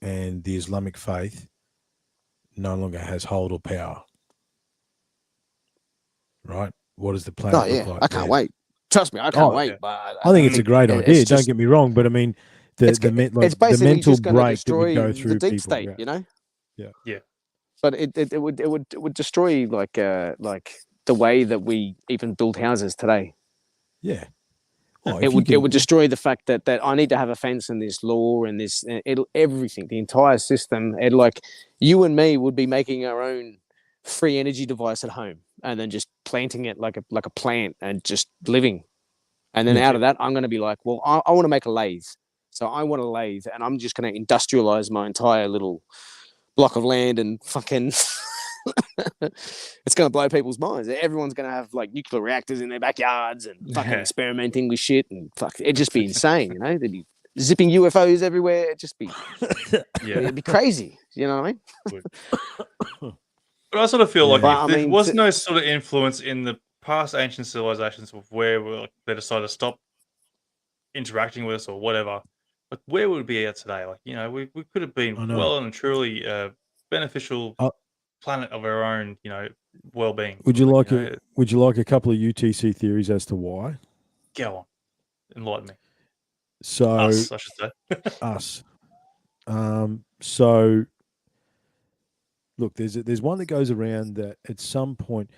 Speaker 2: and the Islamic faith no longer has hold or power. Right? What does the planet look like?
Speaker 3: I can't wait. Trust me, I can't wait. But
Speaker 2: I think it's a great idea. Don't get me wrong, but I mean,
Speaker 3: it's basically
Speaker 2: the mental
Speaker 3: just going to
Speaker 2: break that we
Speaker 3: destroy
Speaker 2: go through
Speaker 3: the deep
Speaker 2: people,
Speaker 3: state,
Speaker 2: Yeah.
Speaker 3: But it would destroy like the way that we even build houses today.
Speaker 2: Yeah.
Speaker 3: It would destroy the fact that I need to have a fence and this law and this everything, the entire system. And like you and me would be making our own free energy device at home and then just planting it like a plant and just living. And then out of that, I'm going to be like, well, I want to make a lathe. So I want a lathe and I'm just going to industrialize my entire little block of land and fucking it's going to blow people's minds. Everyone's going to have like nuclear reactors in their backyards and fucking experimenting with shit and it'd just be insane, They'd be zipping UFOs everywhere. It'd just be, it'd be crazy. You know what I mean?
Speaker 1: But I sort of feel like if there was no sort of influence in the past ancient civilizations of where they decided to stop interacting with us or whatever, but where would we be at today? Like, we could have been well and truly beneficial planet of our own, well-being.
Speaker 2: Would you like a couple of UTC theories as to why?
Speaker 1: Go on, enlighten me.
Speaker 2: So
Speaker 1: us, I should say.
Speaker 2: Us. So look, there's one that goes around that at some point,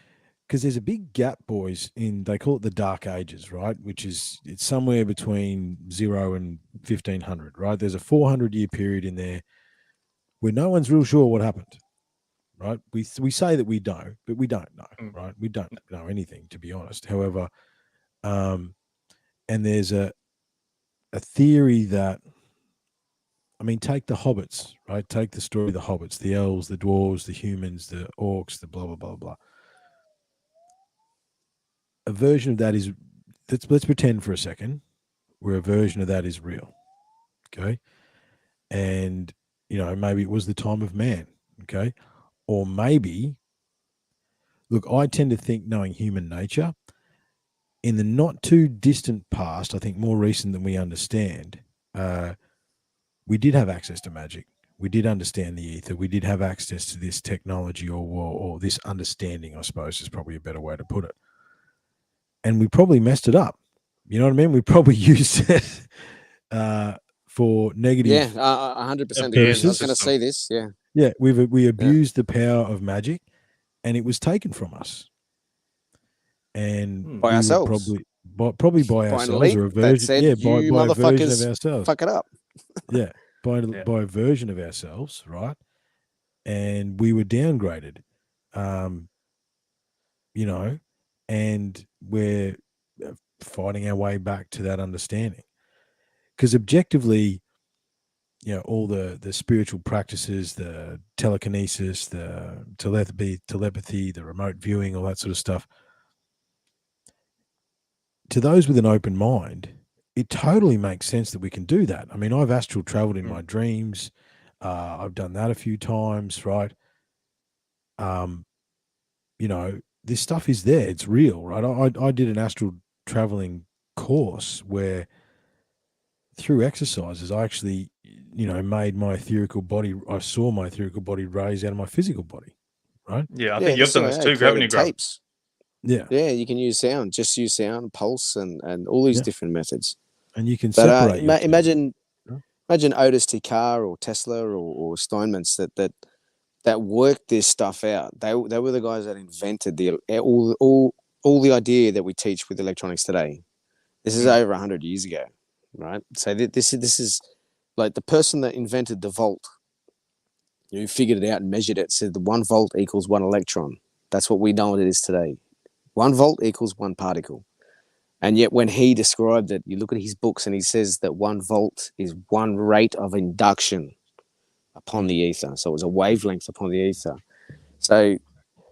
Speaker 2: because there's a big gap, boys, they call it the Dark Ages, right? It's somewhere between 0 and 1500, right? There's a 400-year period in there where no one's real sure what happened, right? We say that we know, but we don't know, right? We don't know anything, to be honest. However, and there's a theory that, I mean, take the hobbits, right? Take the story of the hobbits, the elves, the dwarves, the humans, the orcs, the blah, blah, blah, blah. A version of that is, let's pretend for a second where a version of that is real, okay? And, maybe it was the time of man, okay? Or maybe, look, I tend to think, knowing human nature, in the not too distant past, I think more recent than we understand, we did have access to magic. We did understand the ether. We did have access to this technology or this understanding, I suppose, is probably a better way to put it. And we probably messed it up. You know what I mean? We probably used it for negative.
Speaker 3: Yeah, 100% agree. I was going to say this. Yeah.
Speaker 2: Yeah, we abused the power of magic, and it was taken from us. And
Speaker 3: by ourselves,
Speaker 2: probably by ourselves, or a version. By a version of ourselves.
Speaker 3: Fuck it up.
Speaker 2: Yeah, by a version of ourselves, right? And we were downgraded, and we're fighting our way back to that understanding. Because objectively, all the spiritual practices, the telekinesis, the telepathy, the remote viewing, all that sort of stuff, to those with an open mind, it totally makes sense that we can do that. I mean, I've astral traveled in my dreams. I've done that a few times, right? This stuff is there. It's real, right? I did an astral traveling course where through exercises, I actually, made my etherical body, I saw my etherical body raise out of my physical body, right?
Speaker 1: Yeah, I think you've done this too, haven't you, Grub?
Speaker 3: Tapes.
Speaker 2: Yeah.
Speaker 3: Yeah, you can use sound, just use sound, pulse, and all these different methods.
Speaker 2: And you can separate.
Speaker 3: Imagine Otis T. Carr or Tesla or Steinmetz that worked this stuff out. They were the guys that invented all the idea that we teach with electronics today. This is over 100 years ago, right? So this is like the person that invented the volt, who figured it out and measured it, said the 1 volt equals 1 electron. That's what we know it is today. 1 volt equals 1 particle. And yet when he described it, you look at his books and he says that 1 volt is 1 rate of induction upon the ether. So it was a wavelength upon the ether. So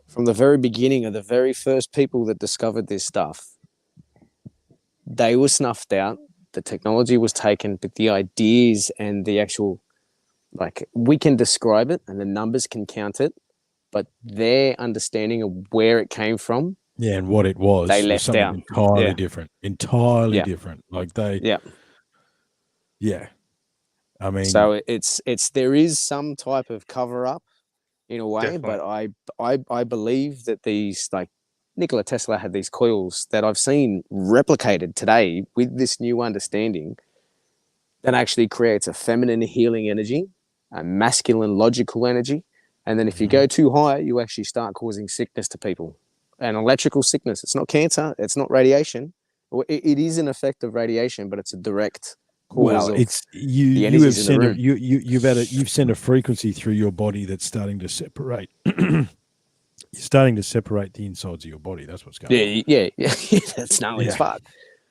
Speaker 3: from the very beginning of the very first people that discovered this stuff, they were snuffed out. The technology was taken, but the ideas and the actual, like, we can describe it and the numbers can count it, but their understanding of where it came from,
Speaker 2: and what it was,
Speaker 3: they left
Speaker 2: something
Speaker 3: out.
Speaker 2: entirely different. Entirely
Speaker 3: Yeah.
Speaker 2: different. Like they,
Speaker 3: yeah.
Speaker 2: I mean,
Speaker 3: so it's there is some type of cover up in a way,
Speaker 1: Definitely.
Speaker 3: but I believe that these, like Nikola Tesla had these coils that I've seen replicated today with this new understanding that actually creates a feminine healing energy, a masculine logical energy, and then if you go too high, you actually start causing sickness to people. An electrical sickness. It's not cancer. It's not radiation. It is an effect of radiation, but it's a direct cause of
Speaker 2: it's you.
Speaker 3: the
Speaker 2: You
Speaker 3: energies
Speaker 2: have
Speaker 3: in the
Speaker 2: sent
Speaker 3: room.
Speaker 2: you've sent a frequency through your body that's starting to separate. You're starting to separate the insides of your body. That's what's going on.
Speaker 3: Yeah. That's gnarly as fuck.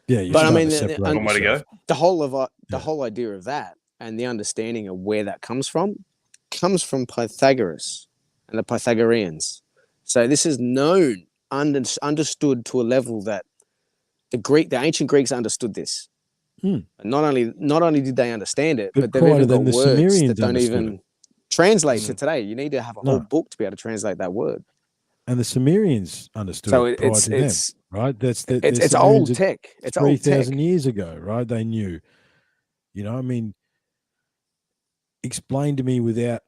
Speaker 2: Yeah, you're
Speaker 3: but I
Speaker 2: starting
Speaker 3: mean,
Speaker 2: to separate
Speaker 1: One way to
Speaker 2: yourself.
Speaker 1: go.
Speaker 3: the whole idea of that and the understanding of where that comes from Pythagoras and the Pythagoreans. So this is known, understood to a level that the ancient Greeks understood this. And not only did they understand it, but they've even got
Speaker 2: the
Speaker 3: words
Speaker 2: Sumerians
Speaker 3: that don't even translate to today. You need to have a whole book to be able to translate that word.
Speaker 2: And the Sumerians understood
Speaker 3: So
Speaker 2: it prior to them, right?
Speaker 3: It's old tech. It's
Speaker 2: 3,000 years ago, right? They knew. You know, I mean, explain to me without,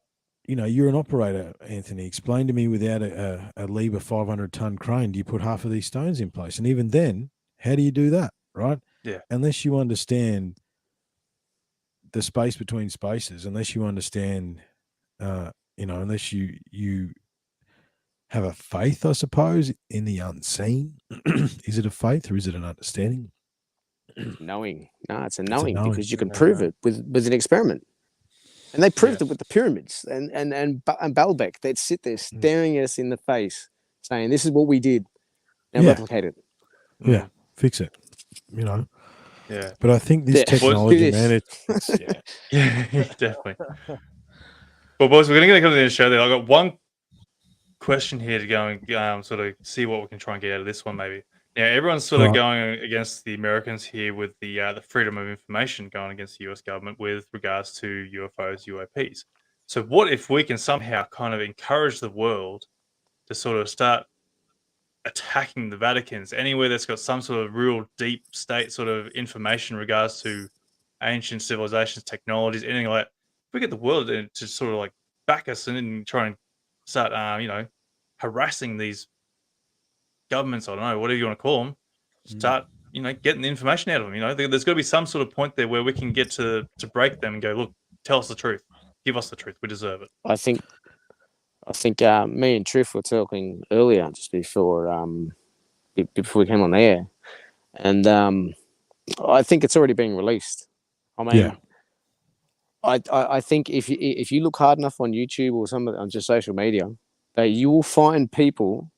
Speaker 2: you're an operator, Anthony. Explain to me without a Liebherr 500-ton crane, do you put half of these stones in place? And even then, how do you do that, right?
Speaker 1: Yeah.
Speaker 2: Unless you understand the space between spaces, unless you understand, unless you have a faith, I suppose, in the unseen. Is it a faith or is it an understanding?
Speaker 3: Knowing. No, it's a knowing because you can prove it with an experiment. And they proved it with the pyramids and Baalbek. They'd sit there staring at us in the face, saying, "This is what we did. Now replicate it."
Speaker 2: Yeah, fix it.
Speaker 1: Yeah.
Speaker 2: But I think this technology, man,
Speaker 1: definitely. Well, boys, we're going to come to the end of the show there. I've got one question here to go and sort of see what we can try and get out of this one, maybe. Now, everyone's sort of going against the Americans here with the freedom of information, going against the US government with regards to UFOs, UAPs. So what if we can somehow kind of encourage the world to sort of start attacking the Vaticans, anywhere that's got some sort of real deep state sort of information in regards to ancient civilizations, technologies, anything like that? If we get the world to sort of like back us and then try and start, harassing these governments, I don't know, whatever you want to call them, start, getting the information out of them. There's got to be some sort of point there where we can get to break them and go, look, tell us the truth, give us the truth, we deserve it.
Speaker 3: I think me and Triff were talking earlier, just before we came on air, and I think it's already being released. I mean, I think if you look hard enough on YouTube or on just social media, that you will find people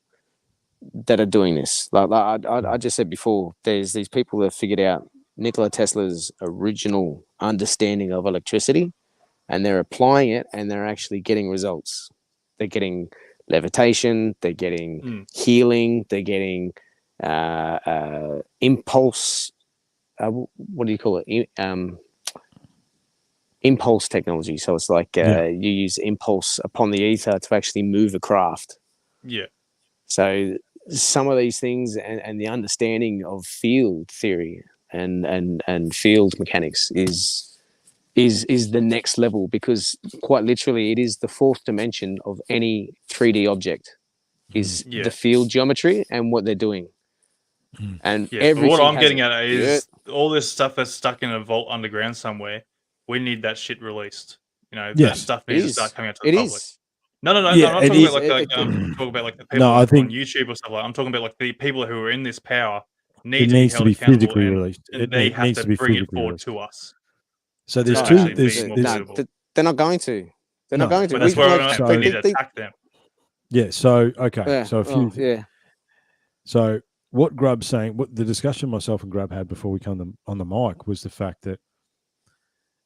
Speaker 3: that are doing this. Like I just said before, there's these people that figured out Nikola Tesla's original understanding of electricity, and they're applying it, and they're actually getting results. They're getting levitation, they're getting healing, they're getting impulse. What do you call it? Impulse technology. So it's like you use impulse upon the ether to actually move a craft.
Speaker 1: Yeah.
Speaker 3: So some of these things and the understanding of field theory and field mechanics is the next level, because quite literally it is the fourth dimension of any 3D object is the field geometry and what they're doing. And
Speaker 1: what I'm getting at is all this stuff that's stuck in a vault underground somewhere. We need that shit released. That stuff needs to start coming out to the public. No. I'm not talking about talking about like the people on YouTube or stuff like that. I'm talking about like the people who are in this power needs
Speaker 2: It needs
Speaker 1: to
Speaker 2: to
Speaker 1: be
Speaker 2: be
Speaker 1: held accountable,
Speaker 2: physically released.
Speaker 1: and
Speaker 2: It
Speaker 1: they have
Speaker 2: needs
Speaker 1: to
Speaker 2: to be
Speaker 1: bring it
Speaker 2: physically
Speaker 1: forward
Speaker 2: released.
Speaker 1: to us.
Speaker 2: So there's
Speaker 1: to
Speaker 2: two.
Speaker 1: actually be more
Speaker 2: There's
Speaker 1: believable.
Speaker 3: they're not going to. They're not
Speaker 2: No,
Speaker 3: going to.
Speaker 1: But that's where we need to
Speaker 3: they-
Speaker 1: attack them.
Speaker 2: yeah. So okay.
Speaker 3: yeah,
Speaker 2: So a few.
Speaker 3: yeah.
Speaker 2: So what Grub's saying, what the discussion myself and Grub had before we come on the mic was the fact that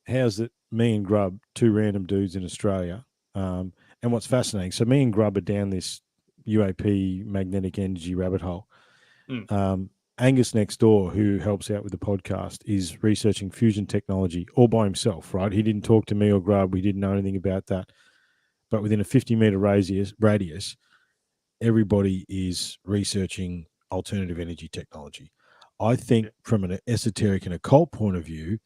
Speaker 2: how's it me and Grub, two random dudes in Australia, and what's fascinating. So me and Grub are down this UAP magnetic energy rabbit hole. Angus next door, who helps out with the podcast, is researching fusion technology all by himself. Right? He didn't talk to me or Grub. We didn't know anything about that. But within a 50-meter radius, everybody is researching alternative energy technology. I think from an esoteric and occult point of view,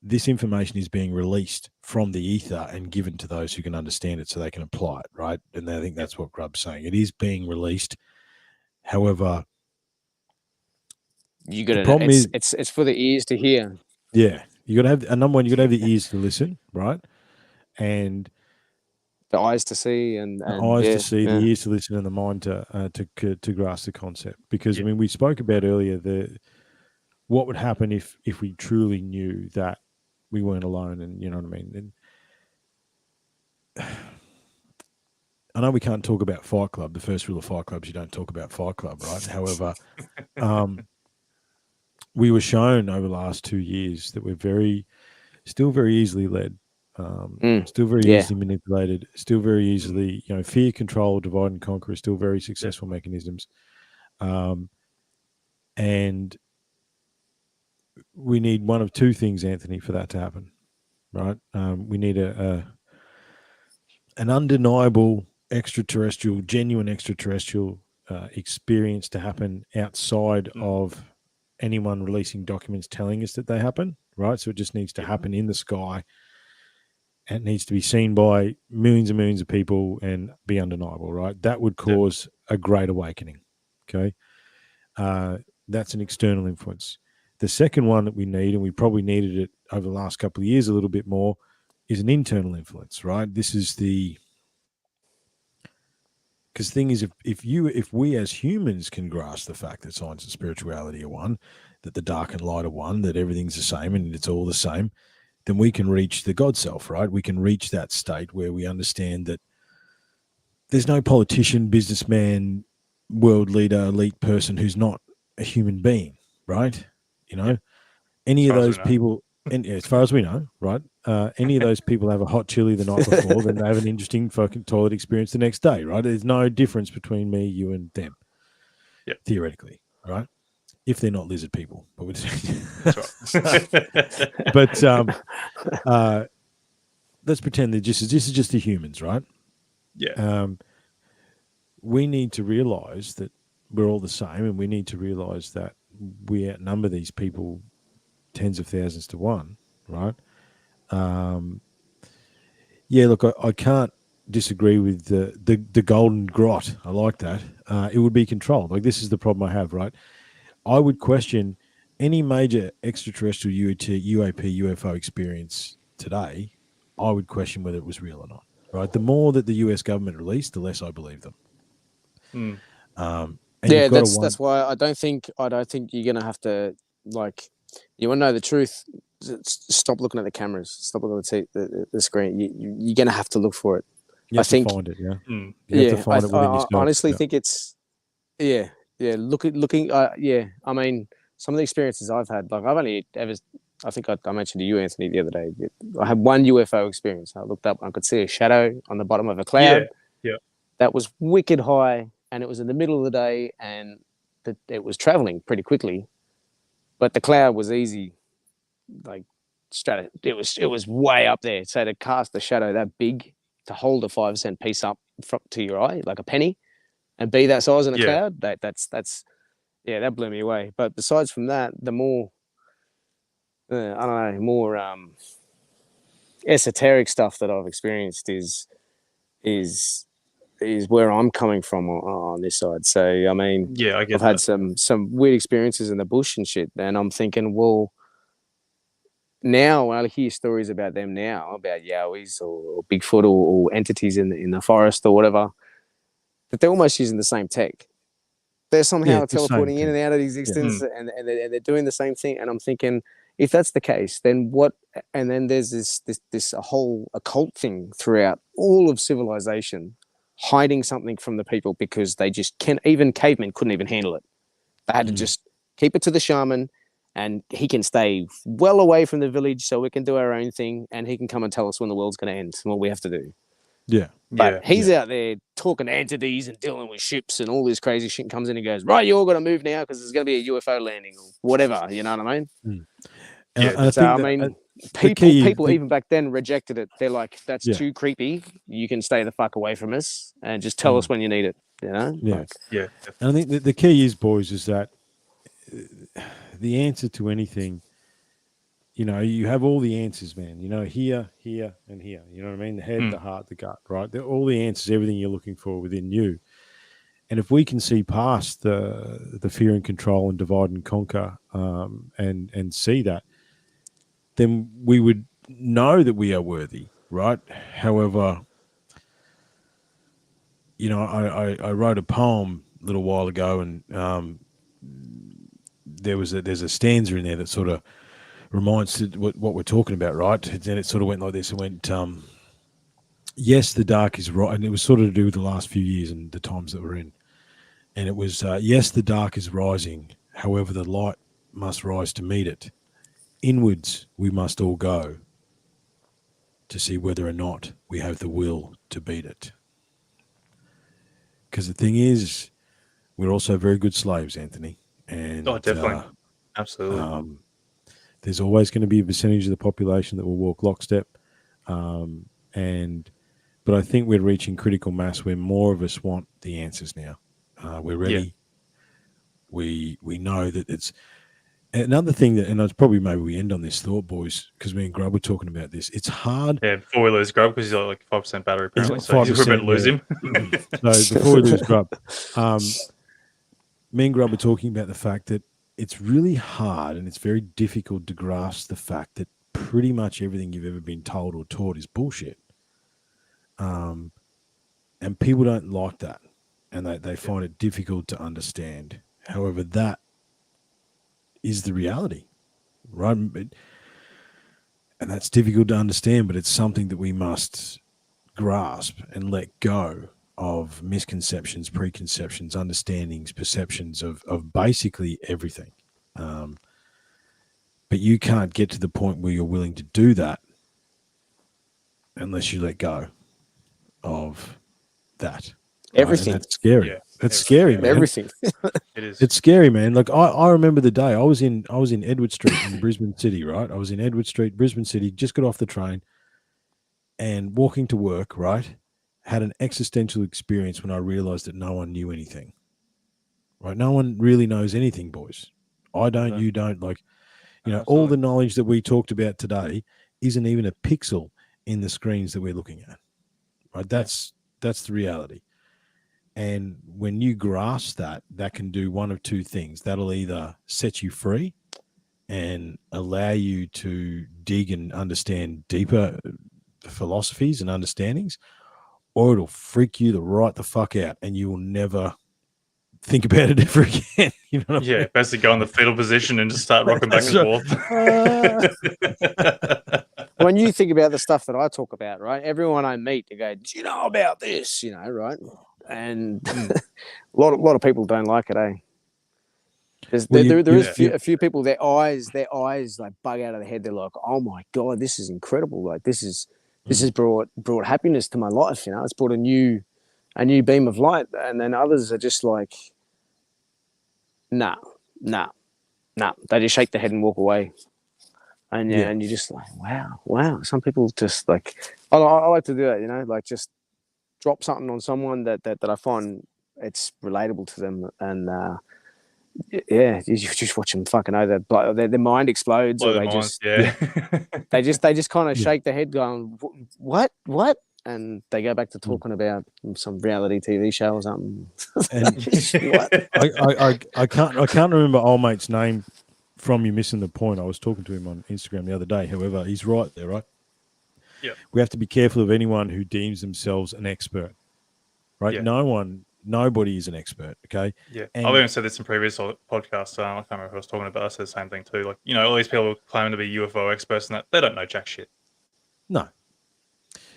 Speaker 2: this information is being released from the ether and given to those who can understand it so they can apply it, right? And I think that's what Grub's saying. It is being released. However,
Speaker 3: The problem is it's for the ears to hear.
Speaker 2: Yeah. You got to have, number one, you got to have the ears to listen, right? And
Speaker 3: the eyes to see, and
Speaker 2: the eyes to see, the ears to listen, and the mind to grasp the concept. Because I mean, we spoke about earlier what would happen if we truly knew that we weren't alone, and you know what I mean. And I know we can't talk about Fight Club. The first rule of Fight Club is you don't talk about Fight Club, right? However, we were shown over the last 2 years that we're still very easily led. Still very easily manipulated, still very easily, fear, control, divide and conquer are still very successful mechanisms. And we need one of two things, Anthony, for that to happen, right? We need an undeniable genuine extraterrestrial experience to happen outside of anyone releasing documents telling us that they happen, right? So it just needs to happen in the sky. It needs to be seen by millions and millions of people and be undeniable, right? That would cause a great awakening, okay? That's an external influence. The second one that we need, and we probably needed it over the last couple of years a little bit more, is an internal influence, right? This is because the thing is, if we as humans can grasp the fact that science and spirituality are one, that the dark and light are one, that everything's the same and it's all the same, then we can reach the God self, right? We can reach that state where we understand that there's no politician, businessman, world leader, elite person who's not a human being, right? Any of those people, and as far as we know, right? Any of those people have a hot chili the night before, then they have an interesting fucking toilet experience the next day, right? There's no difference between me, you, and them, theoretically, right? If they're not lizard people, but
Speaker 1: That's right.
Speaker 2: but let's pretend that this is just the humans, right?
Speaker 1: Yeah.
Speaker 2: We need to realize that we're all the same, and we need to realize that we outnumber these people tens of thousands to one, right? Look, I can't disagree with the golden grot. I like that. It would be controlled. Like, this is the problem I have, right? I would question any major extraterrestrial UAP, UFO experience today. I would question whether it was real or not, right? The more that the US government released, the less I believe them.
Speaker 3: That's why I don't think you're gonna have to, like, you want to know the truth. Stop looking at the cameras. Stop looking at the screen. You're gonna have to look for it.
Speaker 2: You have to find it. You have to find it within yourself.
Speaker 3: I honestly think it's looking. I mean, some of the experiences I've had, like I think I mentioned to you, Anthony, the other day. I had one UFO experience. I looked up, I could see a shadow on the bottom of a cloud.
Speaker 1: Yeah.
Speaker 3: That was wicked high, and it was in the middle of the day, and it was traveling pretty quickly, but the cloud was easy, like straight. It was way up there. So to cast the shadow that big, to hold a 5-cent piece up to your eye like a penny, and be that size in a cloud, that's that blew me away. But besides from that, the more I don't know, more esoteric stuff that I've experienced is where I'm coming from on this side. So I mean,
Speaker 1: I get
Speaker 3: I've had some weird experiences in the bush and shit, and I'm thinking, well, now when I hear stories about them now, about Yowies or Bigfoot or entities in the forest or whatever, that they're almost using the same tech. they're somehow
Speaker 2: it's the same
Speaker 3: teleporting in
Speaker 2: thing.
Speaker 3: and out of existence, and they're doing the same thing. And I'm thinking, if that's the case, then what? And then there's this a whole occult thing throughout all of civilization, hiding something from the people because they just can't. Even cavemen couldn't even handle it. They had to just keep it to the shaman, and he can stay well away from the village so we can do our own thing, and he can come and tell us when the world's going to end and what we have to do.
Speaker 2: Yeah.
Speaker 3: But he's out there talking to entities and dealing with ships and all this crazy shit, comes in and goes, right, you all got to move now because there's going to be a UFO landing or whatever. You know what I mean?
Speaker 2: And
Speaker 3: people even back then rejected it. They're like, that's too creepy. You can stay the fuck away from us and just tell us when you need it. You know?
Speaker 2: And I think the key is, boys, is that the answer to anything, you know, you have all the answers, man. You know, here, and here. You know what I mean? The head, the heart, the gut, right? They're all the answers, everything you're looking for within you. And if we can see past the fear and control and divide and conquer, and see that, then we would know that we are worthy, right? However, you know, I wrote a poem a little while ago, and there's a stanza in there that sort of reminds what we're talking about, right? And it sort of went like this. It went, yes, the dark is right. And it was sort of to do with the last few years and the times that we're in. And it was, yes, the dark is rising. However, the light must rise to meet it. Inwards we must all go to see whether or not we have the will to beat it. Because the thing is, we're also very good slaves, Anthony. And
Speaker 1: definitely. Absolutely.
Speaker 2: There's always going to be a percentage of the population that will walk lockstep. But I think we're reaching critical mass where more of us want the answers now. We're ready. We know that it's another thing that, and it's probably maybe we end on this thought, boys, because me and Grub were talking about this. It's hard.
Speaker 1: Yeah, before we lose Grub, because he's got like 5% battery apparently, so we're about to lose him.
Speaker 2: So before we lose Grub, me and Grub were talking about the fact that it's really hard and it's very difficult to grasp the fact that pretty much everything you've ever been told or taught is bullshit. And people don't like that, and they find it difficult to understand. However, that is the reality, right? And that's difficult to understand, but it's something that we must grasp and let go of misconceptions, preconceptions, understandings, perceptions of basically everything. But you can't get to the point where you're willing to do that unless you let go of that.
Speaker 3: Everything.
Speaker 2: Right? That's scary. That's scary, man.
Speaker 3: Everything.
Speaker 1: It is.
Speaker 2: It's scary, man. Like I remember the day I was in Edward Street in Brisbane City, right? I was in Edward Street, Brisbane City, just got off the train and walking to work, right? Had an existential experience when I realized that no one knew anything. Right? No one really knows anything, boys. I don't, you don't. Like, you know, all the knowledge that we talked about today isn't even a pixel in the screens that we're looking at. Right? That's the reality. And when you grasp that, that can do one of two things. That'll either set you free and allow you to dig and understand deeper philosophies and understandings, or it'll freak you right the fuck out and you will never think about it ever again. You know what I mean?
Speaker 1: Basically go in the fetal position and just start rocking back and forth.
Speaker 3: When you think about the stuff that I talk about, right? Everyone I meet, they go, do you know about this? You know, right? And a lot of people don't like it, eh? There is a few people, their eyes like bug out of their head. They're like, oh my God, this is incredible. Like this has brought happiness to my life. You know, it's brought a new beam of light. And then others are just like, nah. They just shake their head and walk away. And and you're just like, wow. Some people just like, I like to do that, you know, like just drop something on someone that I find it's relatable to them, and you just watch them fucking know that their mind explodes, or they just kind of shake their head, going, what, and they go back to talking about some reality TV show or something.
Speaker 2: And I can't remember old mate's name from you missing the point. I was talking to him on Instagram the other day. However, he's right there, right? Yeah, we have to be careful of anyone who deems themselves an expert, right? Yeah. No one Nobody is an expert. Okay.
Speaker 1: Yeah,
Speaker 2: And
Speaker 1: I've even said this in previous podcasts. I can't remember who I was talking about. I said the same thing too. Like, all these people claiming to be UFO experts and that they don't know jack shit.
Speaker 2: no.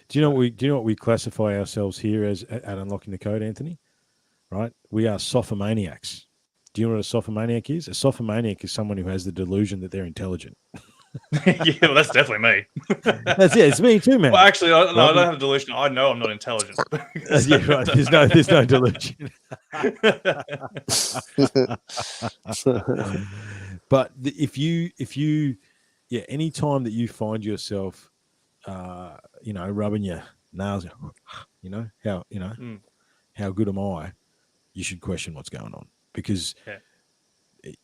Speaker 2: Do you know what we classify ourselves here as at Unlocking the Code, Anthony? Right? We are sophomaniacs. Do you know what a sophomaniac is? A sophomaniac is someone who has the delusion that they're intelligent.
Speaker 1: Yeah, well, that's definitely me.
Speaker 2: That's it. It's me too, man.
Speaker 1: Well, actually, I don't have a delusion. I know I'm not intelligent.
Speaker 2: Yeah, right. There's no delusion. But if you, any time that you find yourself, rubbing your nails, how good am I? You should question what's going on, because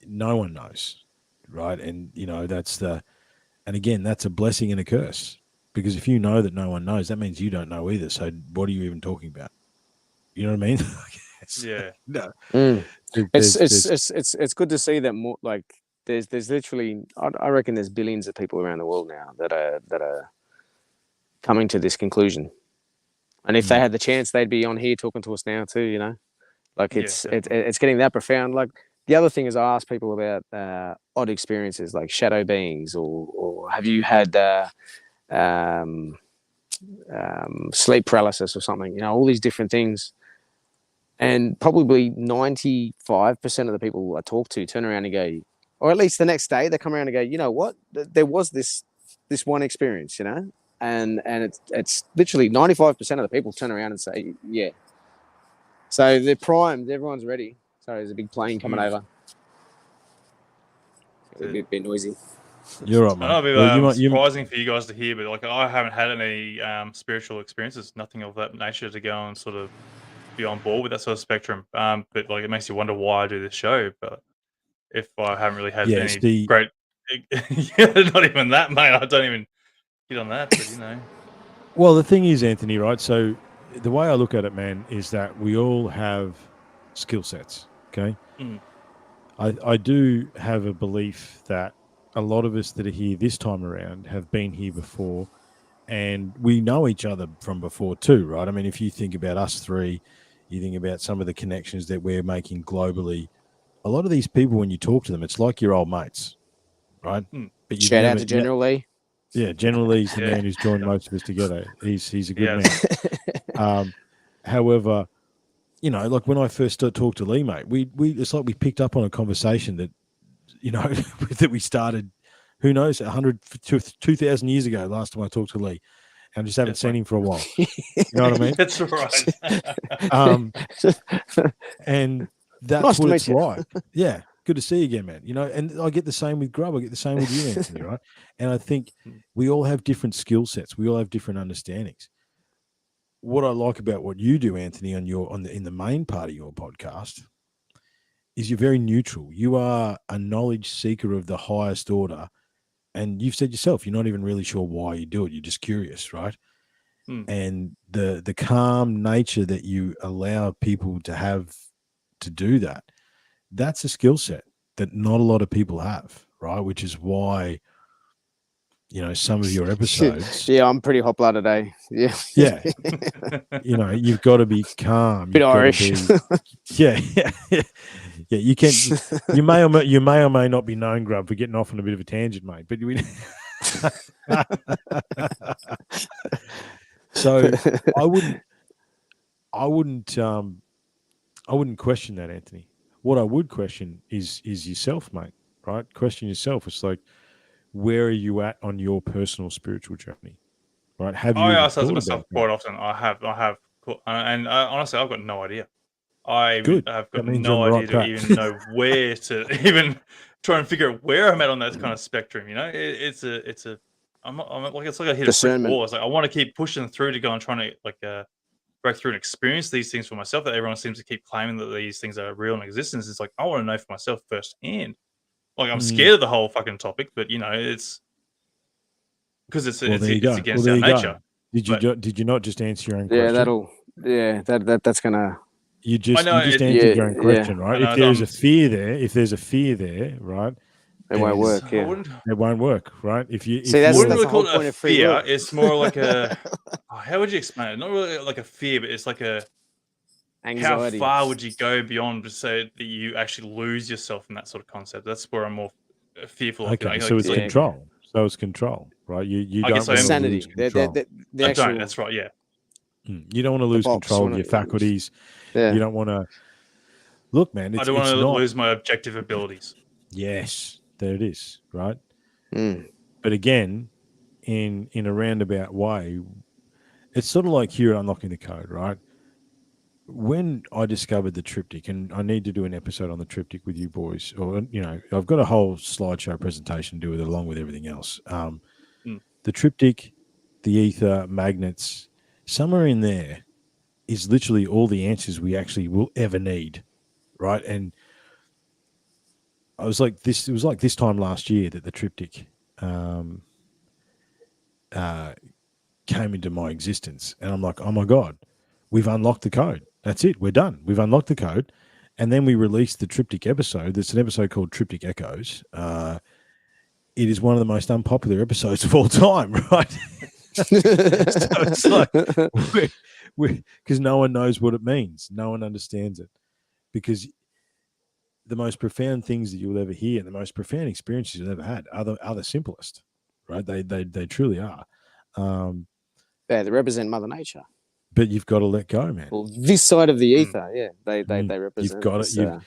Speaker 2: no one knows, right? And and again, that's a blessing and a curse, because if you know that no one knows, that means you don't know either. So what are you even talking about? You know what I mean?
Speaker 1: Yeah.
Speaker 2: No.
Speaker 3: It's good to see that more. Like there's literally, I reckon there's billions of people around the world now that are coming to this conclusion. And if they had the chance, they'd be on here talking to us now too. Like it's getting that profound. Like the other thing is, I ask people about odd experiences like shadow beings, or have you had sleep paralysis or something? All these different things. And probably 95% of the people I talk to turn around and go, or at least the next day they come around and go, you know what? There was this one experience, and it's literally 95% of the people turn around and say, yeah. So they're primed. Everyone's ready. Sorry, there's a big plane coming over. It's a bit noisy.
Speaker 2: You're right, man.
Speaker 1: I know it'd be surprising for you guys to hear, but like I haven't had any spiritual experiences, nothing of that nature to go and sort of be on board with that sort of spectrum. But like it makes you wonder why I do this show. But if I haven't really had any great, not even that, mate. I don't even get on that. But
Speaker 2: Well, the thing is, Anthony, right? So the way I look at it, man, is that we all have skill sets. Okay. I do have a belief that a lot of us that are here this time around have been here before, and we know each other from before too, right? I mean, if you think about us three, you think about some of the connections that we're making globally. A lot of these people, when you talk to them, it's like your old mates, right?
Speaker 3: But shout out to General Lee.
Speaker 2: Yeah, General Lee's the man who's joined most of us together. He's a good man. However, like when I first talked to Lee, mate, we it's like we picked up on a conversation that, that we started, who knows, 100 to 2,000 years ago. Last time I talked to Lee, and I just haven't seen him for a while. You know what I mean?
Speaker 1: That's right.
Speaker 2: And that's nice what it's like. Yeah. Good to see you again, man. And I get the same with Grub. I get the same with you, Anthony, right? And I think we all have different skill sets. We all have different understandings. What I like about what you do, Anthony, in the main part of your podcast, is you're very neutral. You are a knowledge seeker of the highest order, and you've said yourself you're not even really sure why you do it. You're just curious, right? And the calm nature that you allow people to have to do that. That's a skill set that not a lot of people have, right? Which is why, some of your episodes.
Speaker 3: Yeah, I'm pretty hot blooded today. Yeah.
Speaker 2: Yeah. You've got to be calm.
Speaker 3: Bit Irish.
Speaker 2: Yeah. You may or may not be known, Grub, for getting off on a bit of a tangent, mate. But so I wouldn't question that, Anthony. What I would question is yourself, mate, right? Question yourself. It's like, where are you at on your personal spiritual journey, right? Have you
Speaker 1: I ask that myself quite often. I have, and honestly, I've got no idea. I've got no idea to even know where to even try and figure out where I'm at on that kind of spectrum. I'm like it's like I hit a brick wall. It's like I want to keep pushing through to go and trying to break through and experience these things for myself, that everyone seems to keep claiming that these things are real in existence. It's like, I want to know for myself firsthand. Like, I'm scared of the whole fucking topic, but it's because it's against our nature.
Speaker 2: Did you not just answer your own question?
Speaker 3: That's gonna.
Speaker 2: You just answered your own question, right? If there's a fear there, right?
Speaker 3: It won't work.
Speaker 2: It won't work, right? If you
Speaker 3: that's
Speaker 1: wouldn't
Speaker 3: the
Speaker 1: call
Speaker 3: whole point
Speaker 1: it a
Speaker 3: of free
Speaker 1: fear.
Speaker 3: will.
Speaker 1: It's more like a how would you explain it? Not really like a fear, but it's like a
Speaker 3: Anxiety.
Speaker 1: How far would you go beyond to say that you actually lose yourself in that sort of concept? That's where I'm more fearful of.
Speaker 2: Okay, so it's control. So it's control, right? You
Speaker 1: I
Speaker 2: don't
Speaker 1: guess
Speaker 2: want to
Speaker 3: sanity.
Speaker 2: lose control.
Speaker 3: The actual,
Speaker 1: that's right. Yeah.
Speaker 2: You don't want to lose control of your faculties.
Speaker 3: Yeah.
Speaker 2: You don't want to. Look, man,
Speaker 1: I don't want to lose my objective abilities.
Speaker 2: Yes, there it is, right?
Speaker 3: Mm.
Speaker 2: But again, in a roundabout way, it's sort of like here at Unlocking the Code, right? When I discovered the triptych, and I need to do an episode on the triptych with you boys, or I've got a whole slideshow presentation to do with it, along with everything else. The triptych, the ether, magnets, somewhere in there is literally all the answers we actually will ever need, right? And I was like this. It was like this time last year that the triptych came into my existence, and I'm like, oh my god, we've unlocked the code. That's it. We're done. We've unlocked the code. And then we released the triptych episode. There's an episode called Triptych Echoes. It is one of the most unpopular episodes of all time, right? So it's like, because no one knows what it means. No one understands it. Because the most profound things that you'll ever hear, the most profound experiences you've ever had are the simplest, right? They truly are.
Speaker 3: They represent Mother Nature.
Speaker 2: But you've got to let go, man.
Speaker 3: Well, this side of the ether, they represent.
Speaker 2: You've got it.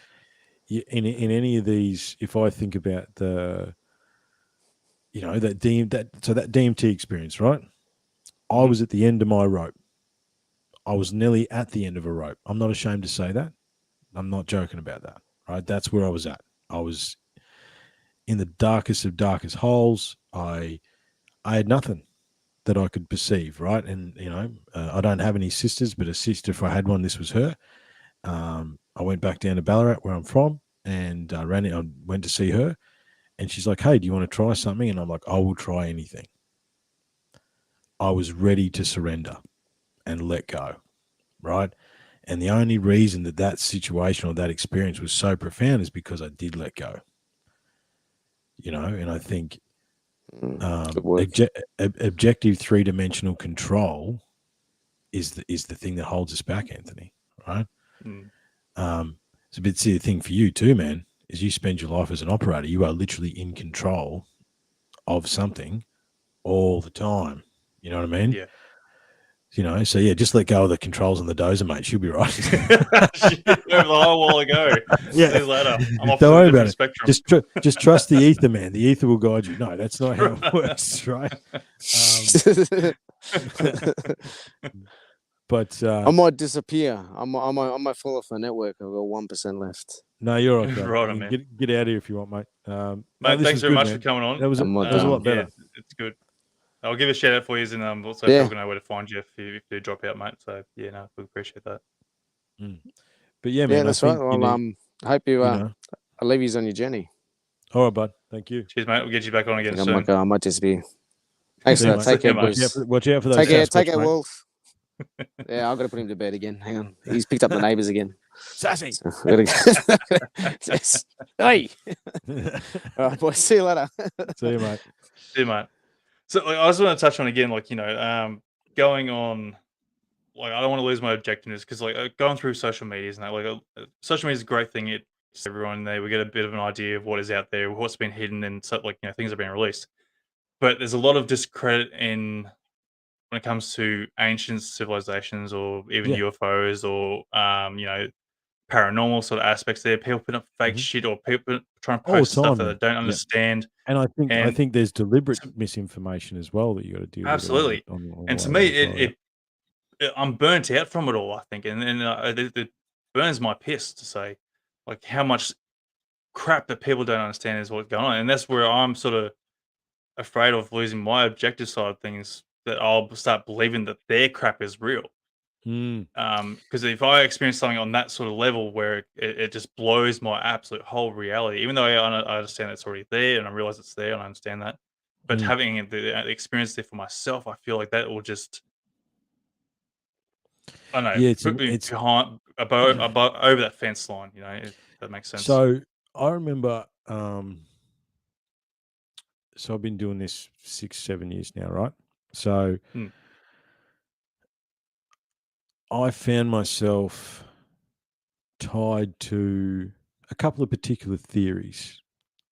Speaker 2: In any of these, if I think about that DMT experience, right? I was at the end of my rope. I was nearly at the end of a rope. I'm not ashamed to say that. I'm not joking about that, right? That's where I was at. I was in the darkest of darkest holes. I had nothing that I could perceive, right? And, I don't have any sisters, but a sister, if I had one, this was her. I went back down to Ballarat, where I'm from, and I went to see her, and she's like, hey, do you want to try something? And I'm like, I will try anything. I was ready to surrender and let go, right? And the only reason that situation or that experience was so profound is because I did let go, and I think objective three-dimensional control is the thing that holds us back, Anthony, right? It's a bit the thing for you too, man, is you spend your life as an operator. You are literally in control of something all the time. You know what I mean?
Speaker 1: Yeah.
Speaker 2: So yeah, just let go of the controls on the dozer, mate. She'll be right.
Speaker 1: A while ago.
Speaker 2: Yeah.
Speaker 1: See you later. I'm off
Speaker 2: Don't
Speaker 1: to
Speaker 2: worry
Speaker 1: a
Speaker 2: about
Speaker 1: different
Speaker 2: it.
Speaker 1: spectrum.
Speaker 2: Just trust the ether, man. The ether will guide you. No, that's not how it works, right? But
Speaker 3: I might disappear. I might fall off the network. I've got 1% left.
Speaker 2: No, you're okay.
Speaker 1: Right, man.
Speaker 2: Get out of here if you want, mate.
Speaker 1: Mate, thanks very much for coming on.
Speaker 2: That was a lot better.
Speaker 1: Yeah, it's good. I'll give a shout out for you, and also people know where to find you if you do drop out, mate. So yeah, no, we appreciate that.
Speaker 2: But yeah, man.
Speaker 3: Yeah, that's right. Well, I hope I leave you on your journey.
Speaker 2: All right, bud. Thank you.
Speaker 1: Cheers, mate. We'll get you back on again soon.
Speaker 3: I might disappear. Thanks, mate. Take care, Bruce.
Speaker 2: Watch out for those.
Speaker 3: Take care, Wolf. Yeah, I've got to put him to bed again. Hang on. He's picked up the neighbours again.
Speaker 2: Sassy.
Speaker 3: So hey. All right, boys. See you later.
Speaker 2: See you, mate.
Speaker 1: See you, mate. So I just want to touch on again, going on, I don't want to lose my objectiveness because, going through social media, and that, social media is a great thing. It's everyone there. We get a bit of an idea of what is out there, what's been hidden, and things are being released. But there's a lot of discredit when it comes to ancient civilizations or even UFOs or paranormal sort of aspects there. People put up fake shit or people trying to post stuff that they don't understand.
Speaker 2: And I think there's deliberate misinformation as well that you got to deal with.
Speaker 1: Absolutely. And to me, I'm burnt out from it all, I think. And it burns my piss to say how much crap that people don't understand is what's going on. And that's where I'm sort of afraid of losing my objective side of things, that I'll start believing that their crap is real. Because if I experience something on that sort of level where it just blows my absolute whole reality, even though I understand it's already there and I realize it's there and I understand that, but having the experience there for myself, I feel like that will just, I don't know, put me behind, over that fence line, if that makes sense.
Speaker 2: So I remember, so I've been doing this 6-7 years now, right? So I found myself tied to a couple of particular theories,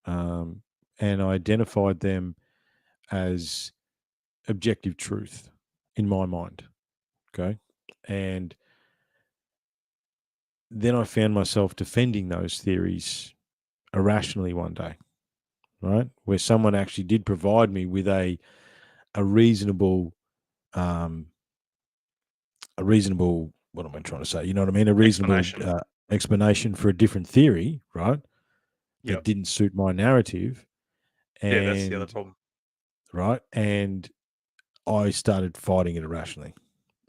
Speaker 2: and I identified them as objective truth in my mind. Okay. And then I found myself defending those theories irrationally one day, right? Where someone actually did provide me with a reasonable, what am I trying to say? You know what I mean? A reasonable explanation for a different theory, right? That didn't suit my narrative. And,
Speaker 1: that's the other problem.
Speaker 2: Right. And I started fighting it irrationally.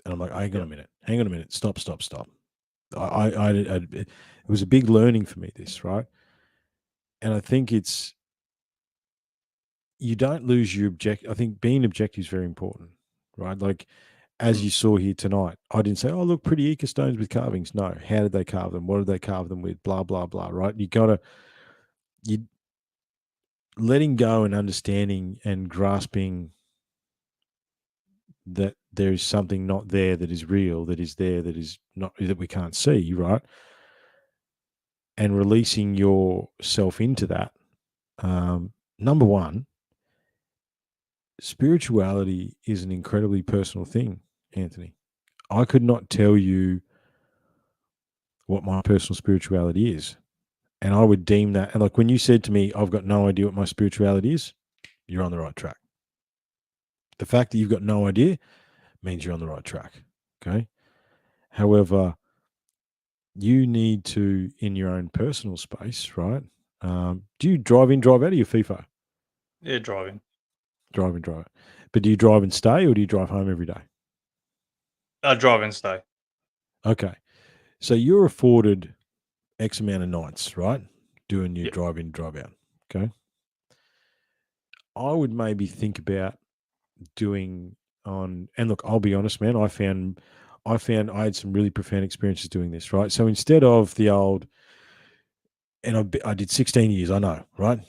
Speaker 2: And I'm like, hang on a minute. Stop. It was a big learning for me, this, right? And I think you don't lose your objective. I think being objective is very important, right? Like, as you saw here tonight, I didn't say, oh, look, pretty Eka stones with carvings. No. How did they carve them? What did they carve them with? Blah, blah, blah, right? You letting go and understanding and grasping that there is something not there that is real, that is there, that is not, that we can't see, right? And releasing yourself into that. Number one, spirituality is an incredibly personal thing, Anthony. I could not tell you what my personal spirituality is. And I would deem that, and like when you said to me, I've got no idea what my spirituality is, you're on the right track. The fact that you've got no idea means you're on the right track. Okay. However, you need to, in your own personal space, right? Do you drive in, drive out of your FIFO?
Speaker 1: Yeah, driving.
Speaker 2: Drive in, drive out. But do you drive and stay, or do you drive home every day?
Speaker 1: Drive and stay.
Speaker 2: Okay. So you're afforded X amount of nights, right? Doing your drive in, drive out. Okay. I would maybe think about doing and look, I'll be honest, man, I found I had some really profound experiences doing this, right? So instead of the old, and I did 16 years, I know, right?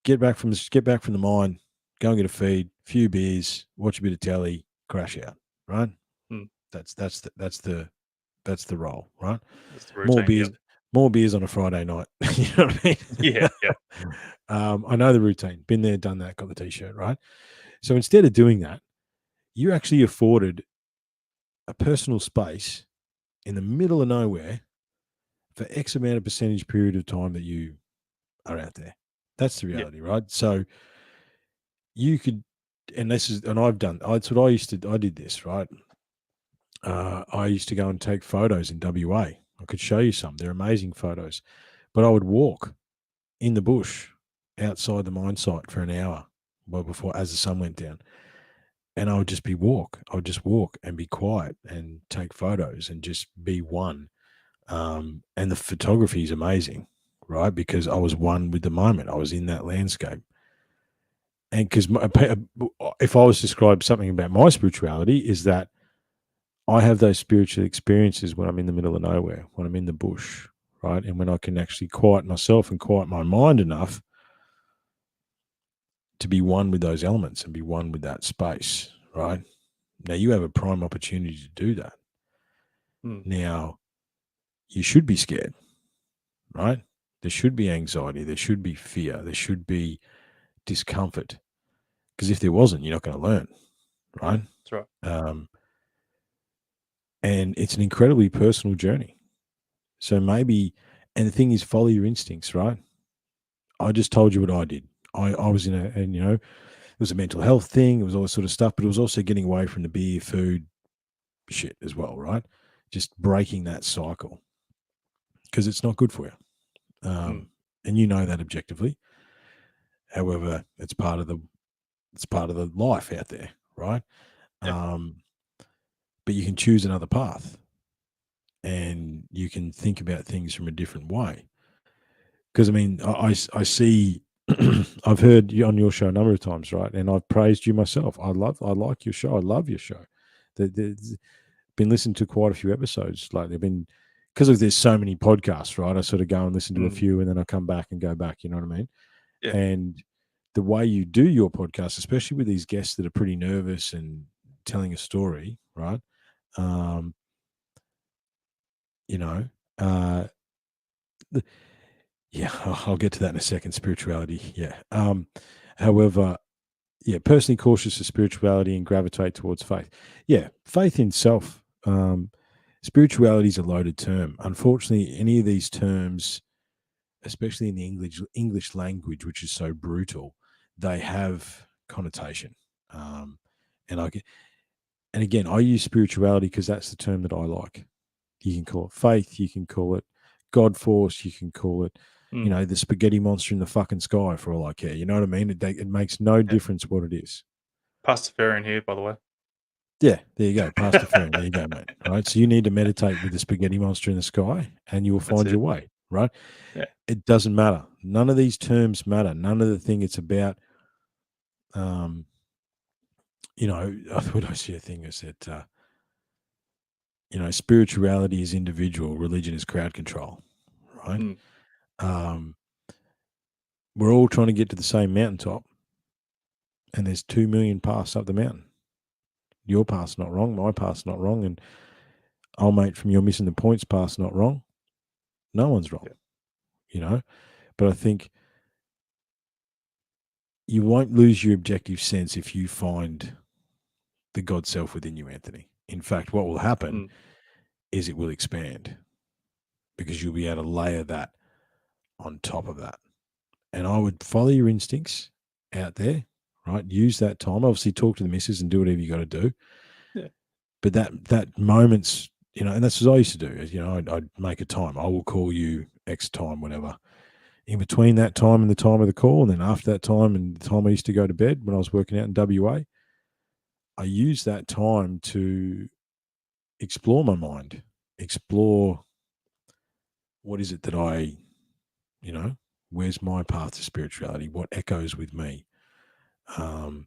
Speaker 2: Get back from the mine, go and get a feed, few beers, watch a bit of telly, crash out, right? That's the role, right?
Speaker 1: That's the routine,
Speaker 2: more beers on a Friday night. You know what I mean?
Speaker 1: Yeah.
Speaker 2: I know the routine. Been there, done that, got the t-shirt, right? So instead of doing that, you actually afforded a personal space in the middle of nowhere for X amount of percentage period of time that you are out there. That's the reality, right? So you could, and I've done, I did this, right? I used to go and take photos in WA. I could show you some. They're amazing photos. But I would walk in the bush outside the mine site for an hour before, as the sun went down. And I would just walk and be quiet and take photos and just be one. And the photography is amazing, right? Because I was one with the moment. I was in that landscape. And because if I was to describe something about my spirituality, is that I have those spiritual experiences when I'm in the middle of nowhere, when I'm in the bush, right? And when I can actually quiet myself and quiet my mind enough to be one with those elements and be one with that space, right? Now, you have a prime opportunity to do that. Now, you should be scared, right? There should be anxiety. There should be fear. There should be discomfort. Because if there wasn't, you're not going to learn, right?
Speaker 1: That's right.
Speaker 2: And it's an incredibly personal journey. So maybe, and the thing is, follow your instincts, right? I just told you what I did. I was and it was a mental health thing. It was all this sort of stuff, but it was also getting away from the beer, food shit as well, right? Just breaking that cycle because it's not good for you. And you know that objectively. However, it's part of the life out there, right? But you can choose another path and you can think about things from a different way. Because, I mean, I see, I've heard you on your show a number of times, right? And I've praised you myself. I like your show. I love your show. Been listening to quite a few episodes lately. Because there's so many podcasts, right? I sort of go and listen to a few and then I come back and go back, you know what I mean?
Speaker 1: Yeah.
Speaker 2: And the way you do your podcast, especially with these guests that are pretty nervous and telling a story, right? Yeah, I'll get to that in a second. Spirituality, yeah. However, yeah, personally cautious of spirituality and gravitate towards faith. Yeah, faith in self. Spirituality is a loaded term. Unfortunately, any of these terms, especially in the English language, which is so brutal, they have connotation. And again, I use spirituality because that's the term that I like. You can call it faith, you can call it God force, you can call it, the spaghetti monster in the fucking sky for all I care. You know what I mean? It makes no difference what it is.
Speaker 1: Pastafarian here, by the way.
Speaker 2: Yeah, there you go. Pastafarian. There you go, mate. All right. So you need to meditate with the spaghetti monster in the sky and you will find your way, right?
Speaker 1: Yeah.
Speaker 2: It doesn't matter. None of these terms matter. None of the thing it's about, I thought I see a thing that said, spirituality is individual, religion is crowd control, right? We're all trying to get to the same mountaintop, and there's 2 million paths up the mountain. Your path's not wrong, my path's not wrong, and mate, from your missing the points path's not wrong. No one's wrong, But I think you won't lose your objective sense if you find the God self within you, Anthony. In fact, what will happen is it will expand because you'll be able to layer that on top of that. And I would follow your instincts out there, right? Use that time. Obviously, talk to the missus and do whatever you got to do.
Speaker 1: Yeah.
Speaker 2: But that moment's, and that's what I used to do. I'd make a time. I will call you X time, whatever. In between that time and the time of the call, and then after that time and the time I used to go to bed when I was working out in WA, I used that time to explore my mind, explore what is it that I, where's my path to spirituality, what echoes with me. And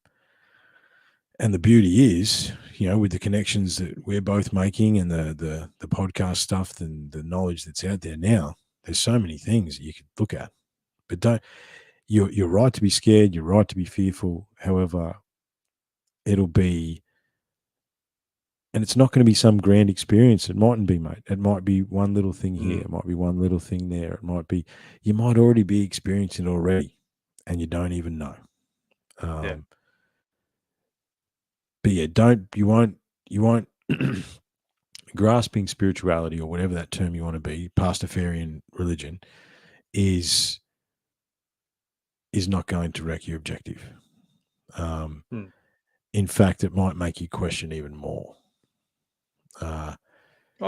Speaker 2: the beauty is, with the connections that we're both making and the podcast stuff and the knowledge that's out there now, there's so many things that you could look at. But you're right to be scared, you're right to be fearful. However, it'll be, and it's not going to be some grand experience. It mightn't be, mate. It might be one little thing here. It might be one little thing there. It might be, you might already be experiencing it already and you don't even know. But yeah, you won't grasping spirituality or whatever that term you want to be, Pastafarian religion, is not going to wreck your objective. In fact, it might make you question even more.
Speaker 1: Oh,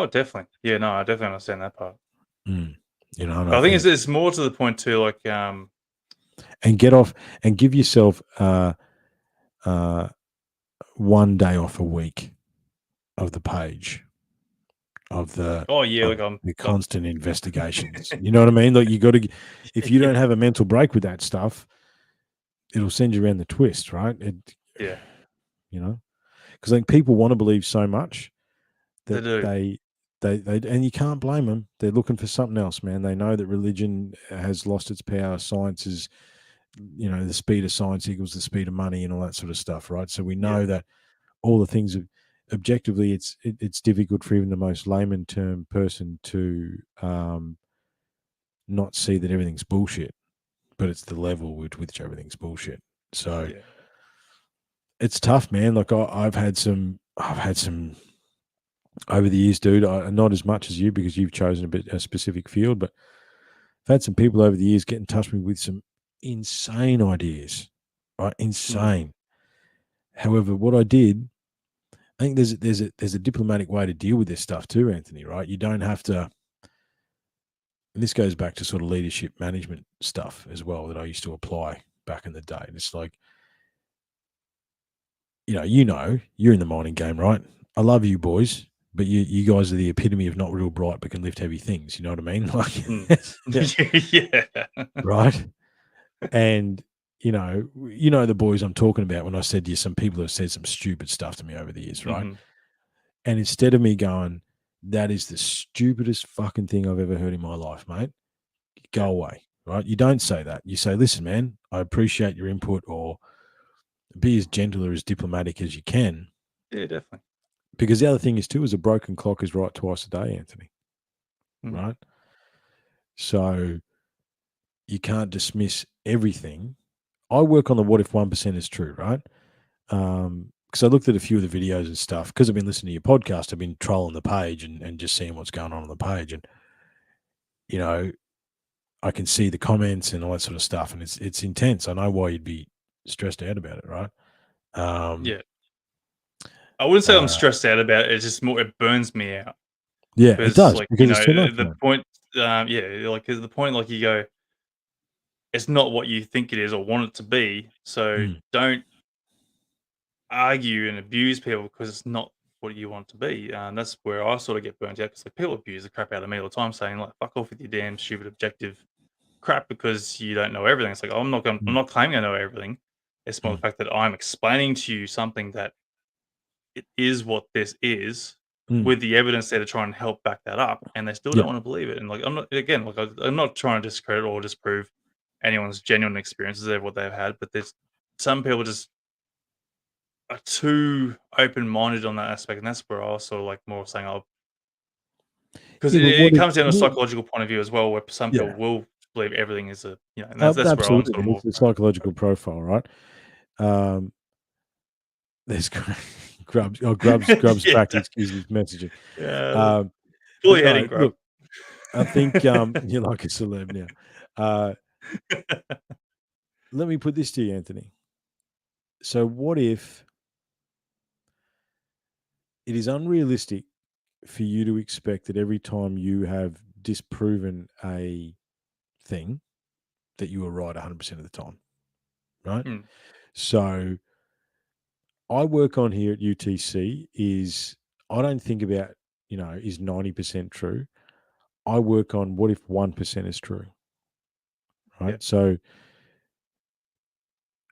Speaker 1: definitely. Yeah, no, I definitely understand that part.
Speaker 2: I
Speaker 1: think it's more to the point too, like
Speaker 2: and get off and give yourself 1 day off a week of the page of the the constant investigations. You know what I mean? Like, you got to, if you don't have a mental break with that stuff, it'll send you around the twist, right? Because I think people want to believe so much that they and you can't blame them. They're looking for something else, man. They know that religion has lost its power. Science is, the speed of science equals the speed of money and all that sort of stuff, right? So we know that all the things objectively, it's difficult for even the most layman term person to not see that everything's bullshit, but it's the level with which everything's bullshit. So it's tough, man. Like I've had some over the years, dude. Not as much as you because you've chosen a specific field, but I've had some people over the years get in touch with me with some insane ideas, right? Insane. However, what I did, I think there's a diplomatic way to deal with this stuff too, Anthony, right? You don't have to, and this goes back to sort of leadership management stuff as well that I used to apply back in the day. And it's like, you're in the mining game, right? I love you boys, but you guys are the epitome of not real bright but can lift heavy things. You know what I mean? Like,
Speaker 1: yeah.
Speaker 2: Right. And the boys I'm talking about when I said to you, some people have said some stupid stuff to me over the years, right? And instead of me going, that is the stupidest fucking thing I've ever heard in my life, mate, go away, right? You don't say that. You say, listen, man, I appreciate your input, or be as gentle or as diplomatic as you can.
Speaker 1: Yeah, definitely.
Speaker 2: Because the other thing is too, is a broken clock is right twice a day, Anthony. Right? So you can't dismiss everything. I work on the what if 1% is true, right? Because I looked at a few of the videos and stuff. Because I've been listening to your podcast, I've been trolling the page and just seeing what's going on the page. And, you know, I can see the comments and all that sort of stuff. And it's intense. I know why you'd be stressed out about it, right?
Speaker 1: Yeah. I wouldn't say I'm stressed out about it. It's just more, it burns me out.
Speaker 2: Yeah, it does.
Speaker 1: Like,
Speaker 2: because
Speaker 1: you
Speaker 2: it's too
Speaker 1: know,
Speaker 2: much,
Speaker 1: the
Speaker 2: man.
Speaker 1: point, like the point, like you go, it's not what you think it is or want it to be. So don't argue and abuse people because it's not what you want it to be. That's where I sort of get burnt out because like people abuse the crap out of me all the time, saying like "fuck off with your damn stupid objective crap" because you don't know everything. It's like I'm not claiming I know everything. It's more the fact that I'm explaining to you something that it is what this is with the evidence there to try and help back that up, and they still don't want to believe it. And like I'm not again, like I'm not trying to discredit or disprove anyone's genuine experiences of what they've had, but there's some people just are too open-minded on that aspect, and that's where I was sort of like more saying, "Oh," because
Speaker 2: Yeah, but
Speaker 1: it comes down to a psychological point of view as well, where some people
Speaker 2: Yeah.
Speaker 1: will believe everything is a and that's where I'm
Speaker 2: absolutely.
Speaker 1: sort of more.
Speaker 2: It's a psychological profile, right? There's Grub's
Speaker 1: Yeah.
Speaker 2: back to excuse his messaging.
Speaker 1: Yeah,
Speaker 2: but
Speaker 1: fully
Speaker 2: no,
Speaker 1: heading, Grub.
Speaker 2: look, I think you're like a celeb now. Let me put this to you, Anthony. So what if it is unrealistic for you to expect that every time you have disproven a thing that you were right 100% of the time, right? So I work on here at UTC is I don't think about, is 90% true. I work on what if 1% is true, right?
Speaker 1: Yeah.
Speaker 2: So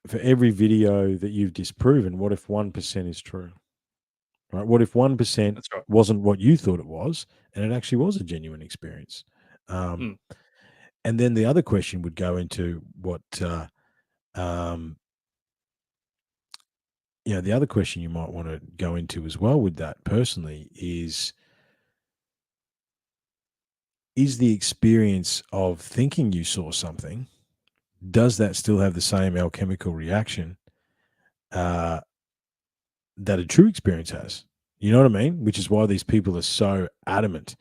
Speaker 2: for every video that you've disproven, what if 1% is true, right? What if 1%
Speaker 1: That's right.
Speaker 2: wasn't what you thought it was, and it actually was a genuine experience? And then the other question would go into what, the other question you might want to go into as well with that personally is the experience of thinking you saw something, does that still have the same alchemical reaction that a true experience has? You know what I mean? Which is why these people are so adamant,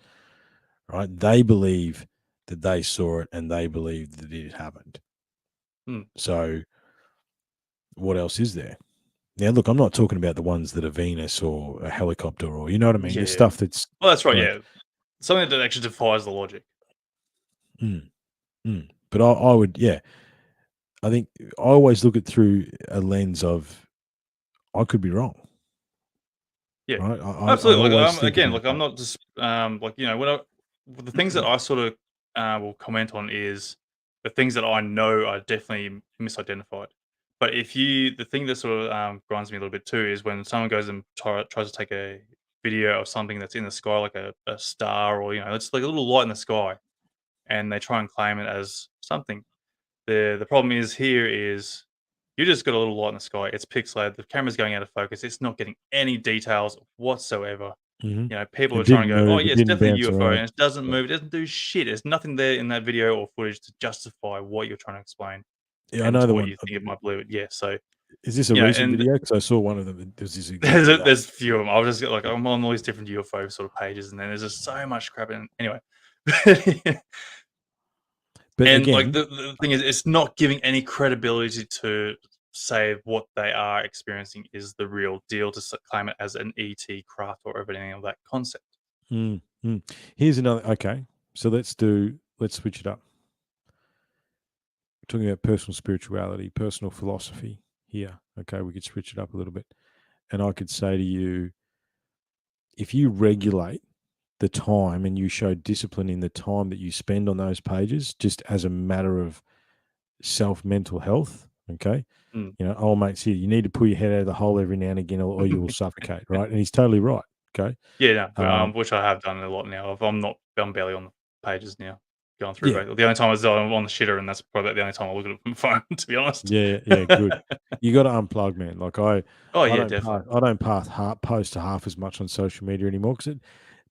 Speaker 2: right? They believe that they saw it and they believe that it happened. So what else is there? Now, look, I'm not talking about the ones that are Venus or a helicopter or, you know what I mean?
Speaker 1: Yeah.
Speaker 2: There's stuff that's...
Speaker 1: Well, that's right, yeah. Something that actually defies the logic.
Speaker 2: But I would, I think I always look at through a lens of I could be wrong.
Speaker 1: Yeah,
Speaker 2: right?
Speaker 1: absolutely.
Speaker 2: I
Speaker 1: Like again, like I'm not just like when the things that I sort of will comment on is the things that I know are definitely misidentified. But the thing that sort of grinds me a little bit too is when someone goes and tries to take a video of something that's in the sky, like a star or it's like a little light in the sky, and they try and claim it as something. The problem is here is you just got a little light in the sky. It's pixelated. The camera's going out of focus. It's not getting any details whatsoever. People
Speaker 2: It
Speaker 1: are trying
Speaker 2: didn't
Speaker 1: to go, "Oh
Speaker 2: move.
Speaker 1: yeah,
Speaker 2: It
Speaker 1: it's
Speaker 2: didn't
Speaker 1: definitely
Speaker 2: bounce
Speaker 1: a UFO,"
Speaker 2: around.
Speaker 1: and it doesn't move. It doesn't do shit. There's nothing there in that video or footage to justify what you're trying to explain
Speaker 2: Yeah, I
Speaker 1: and
Speaker 2: know
Speaker 1: to
Speaker 2: the
Speaker 1: what
Speaker 2: one.
Speaker 1: you think it might believe it. Yeah, so
Speaker 2: Is this a recent
Speaker 1: and
Speaker 2: video? Because I saw one of them. There's this exactly that.
Speaker 1: there's a few of them. I was just like, I'm on all these different UFO sort of pages, and then there's just so much crap in. Anyway.
Speaker 2: But
Speaker 1: And
Speaker 2: again,
Speaker 1: like the thing is, it's not giving any credibility to say what they are experiencing is the real deal to claim it as an ET craft or everything of that concept.
Speaker 2: Here's another. Okay, so let's switch it up. We're talking about personal spirituality, personal philosophy here. Okay, we could switch it up a little bit, and I could say to you, if you regulate the time and you show discipline in the time that you spend on those pages, just as a matter of mental health, okay. Old mate's here. You need to pull your head out of the hole every now and again, or you will suffocate, right? And he's totally right. Okay.
Speaker 1: Yeah, no, which I have done a lot now. I'm barely on the pages now, going through.
Speaker 2: Yeah.
Speaker 1: The only time I was on the shitter, and that's probably the only time I look at it on my phone, to be honest.
Speaker 2: Yeah, good. You got to unplug, man. Like I don't post half as much on social media anymore because it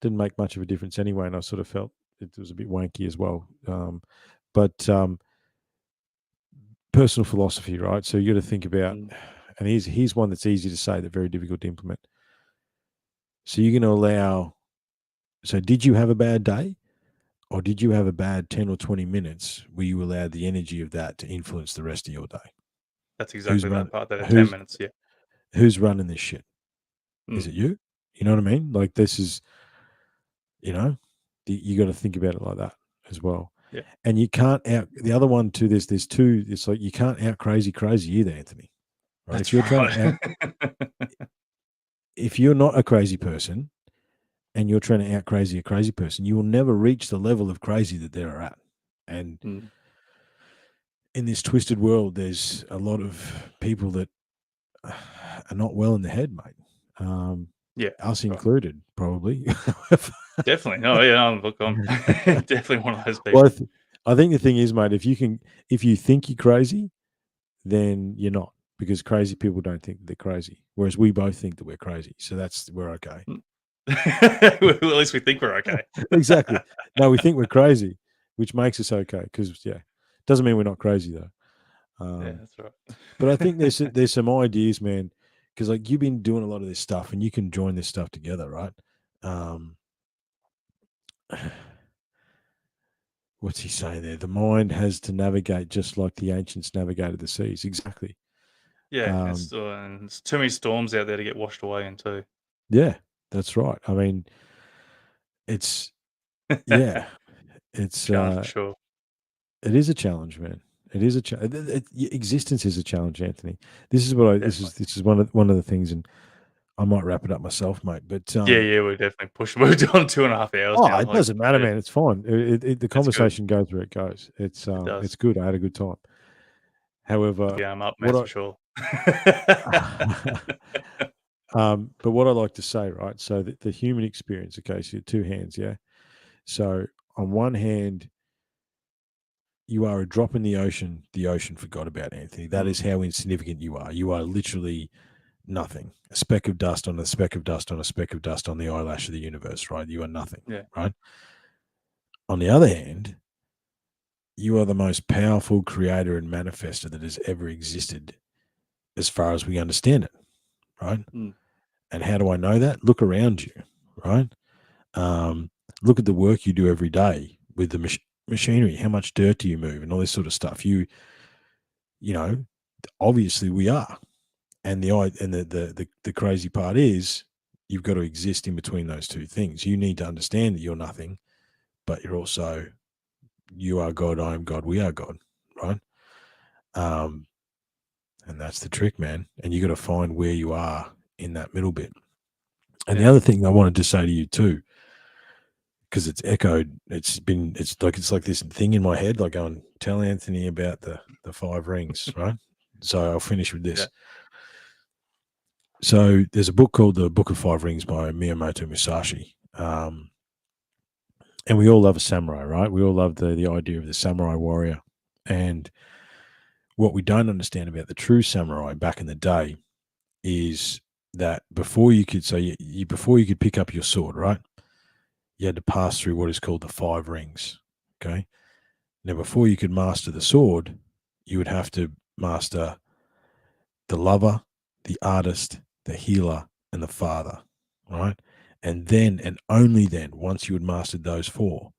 Speaker 2: didn't make much of a difference anyway, and I sort of felt it was a bit wanky as well. But personal philosophy, right? So you got to think about, and here's one that's easy to say, that very difficult to implement. So you're going to allow. So did you have a bad day, or did you have a bad 10 or 20 minutes where you allowed the energy of that to influence the rest of your day?
Speaker 1: That's exactly that part. That 10 minutes. Yeah.
Speaker 2: Who's running this shit? Is it you? You know what I mean? Like, this is, you got to think about it like that as well.
Speaker 1: Yeah.
Speaker 2: And you can't the other one to this, there's two, it's like you can't out crazy either, Anthony. Right?
Speaker 1: That's
Speaker 2: If you're trying to if you're not a crazy person and you're trying to out crazy a crazy person, you will never reach the level of crazy that they're at. And in this twisted world, there's a lot of people that are not well in the head, mate.
Speaker 1: Yeah,
Speaker 2: us included, probably.
Speaker 1: Definitely. No, yeah, look, I'm definitely one of those people.
Speaker 2: Well, I think the thing is, mate, if you think you're crazy, then you're not, because crazy people don't think they're crazy, whereas we both think that we're crazy. So we're okay.
Speaker 1: Well, at least we think we're okay.
Speaker 2: Exactly. No, we think we're crazy, which makes us okay, because doesn't mean we're not crazy though.
Speaker 1: Yeah, that's right.
Speaker 2: But I think there's some ideas, man, because like you've been doing a lot of this stuff, and you can join this stuff together, right? What's he saying there? The mind has to navigate just like the ancients navigated the seas. Exactly.
Speaker 1: Yeah, and there's too many storms out there to get washed away into.
Speaker 2: Yeah, that's right. I mean, it's it's
Speaker 1: challenge for sure.
Speaker 2: It is a challenge, man. It is a existence is a challenge, Anthony. This is what this is one of the things, and I might wrap it up myself, mate. But
Speaker 1: yeah, we definitely moved on 2.5 hours.
Speaker 2: Oh,
Speaker 1: now.
Speaker 2: it doesn't matter, man. It's fine. The conversation goes where it goes. It's good. I had a good time. However,
Speaker 1: I'm up, that's for sure.
Speaker 2: But what I like to say, right? So the human experience. Okay, so two hands, yeah. So on one hand, you are a drop in the ocean. The ocean forgot about, Anthony. That is how insignificant you are. You are literally nothing. A speck of dust on a speck of dust on a speck of dust on the eyelash of the universe, right? You are nothing, right? On the other hand, you are the most powerful creator and manifester that has ever existed as far as we understand it, right? And how do I know that? Look around you, right? Look at the work you do every day with the machinery. How much dirt do you move and all this sort of stuff? You know, obviously we are. And the crazy part is you've got to exist in between those two things. You need to understand that you're nothing, but you are God, I am God, we are God, right? And that's the trick, man. And you got to find where you are in that middle bit. And the other thing I wanted to say to you too, because it's echoed, it's like this thing in my head, like going, tell Anthony about the 5 rings, right? So I'll finish with this. So there's a book called The Book of 5 Rings by Miyamoto Musashi. And we all love a samurai, right? We all love the idea of the samurai warrior. And what we don't understand about the true samurai back in the day is that before you could pick up your sword, right, you had to pass through what is called the 5 rings. Okay. Now, before you could master the sword, you would have to master the lover, the artist, the healer, and the father, right? And then, and only then, once you had mastered those 4,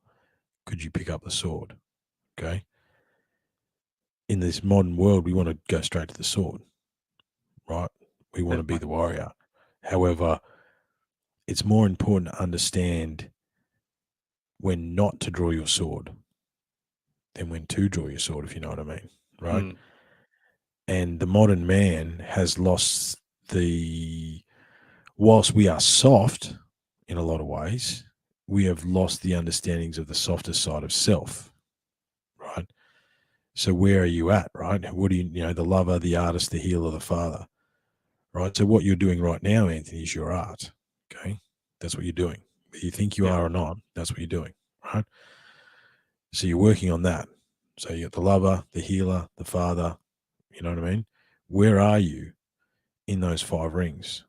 Speaker 2: could you pick up the sword. Okay. In this modern world, we want to go straight to the sword, right? We want to be the warrior. However, it's more important to understand when not to draw your sword than when to draw your sword, if you know what I mean, right? And the modern man has lost whilst we are soft in a lot of ways, we have lost the understandings of the softer side of self, right? So where are you at, right? What do you the lover, the artist, the healer, the father, right? So what you're doing right now, Anthony, is your art, okay? That's what you're doing. Whether you think you are or not, that's what you're doing, right? So you're working on that. So you got the lover, the healer, the father, you know what I mean? Where are you in those 5 rings?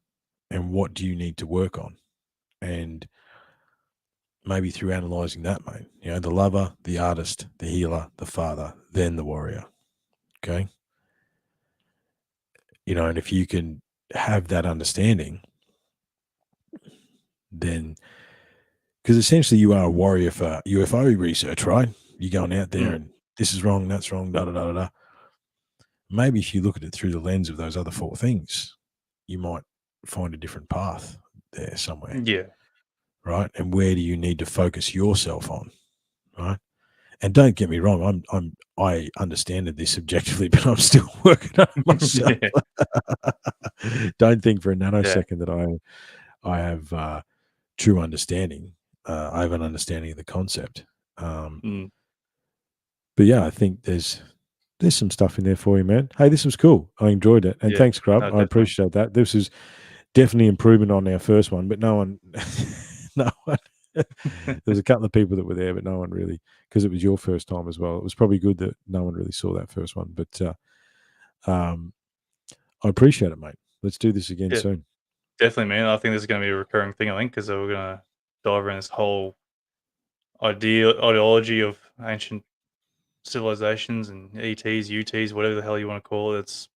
Speaker 2: And what do you need to work on? And maybe through analyzing that, mate. You know, the lover, the artist, the healer, the father, then the warrior. Okay. You know, and if you can have that understanding, then, because essentially you are a warrior for UFO research, right? You're going out there and this is wrong, that's wrong, da da da da da. Maybe if you look at it through the lens of those other 4 things, you might find a different path there somewhere.
Speaker 1: Yeah.
Speaker 2: Right. And where do you need to focus yourself on? Right. And don't get me wrong, I understand this objectively, but I'm still working on it myself. Don't think for a nanosecond that I have true understanding. I have an understanding of the concept. But yeah, I think there's some stuff in there for you, man. Hey, this was cool. I enjoyed it. And thanks, Grub. I appreciate that. This is definitely improvement on our first one, but no one there was a couple of people that were there, but no one really, because it was your first time as well. It was probably good that no one really saw that first one, but I appreciate it, mate. Let's do this again soon.
Speaker 1: Definitely, man. I think this is going to be a recurring thing, I think, because we're going to dive around this whole ideology of ancient civilizations and ETs, UTs, whatever the hell you want to call it. It's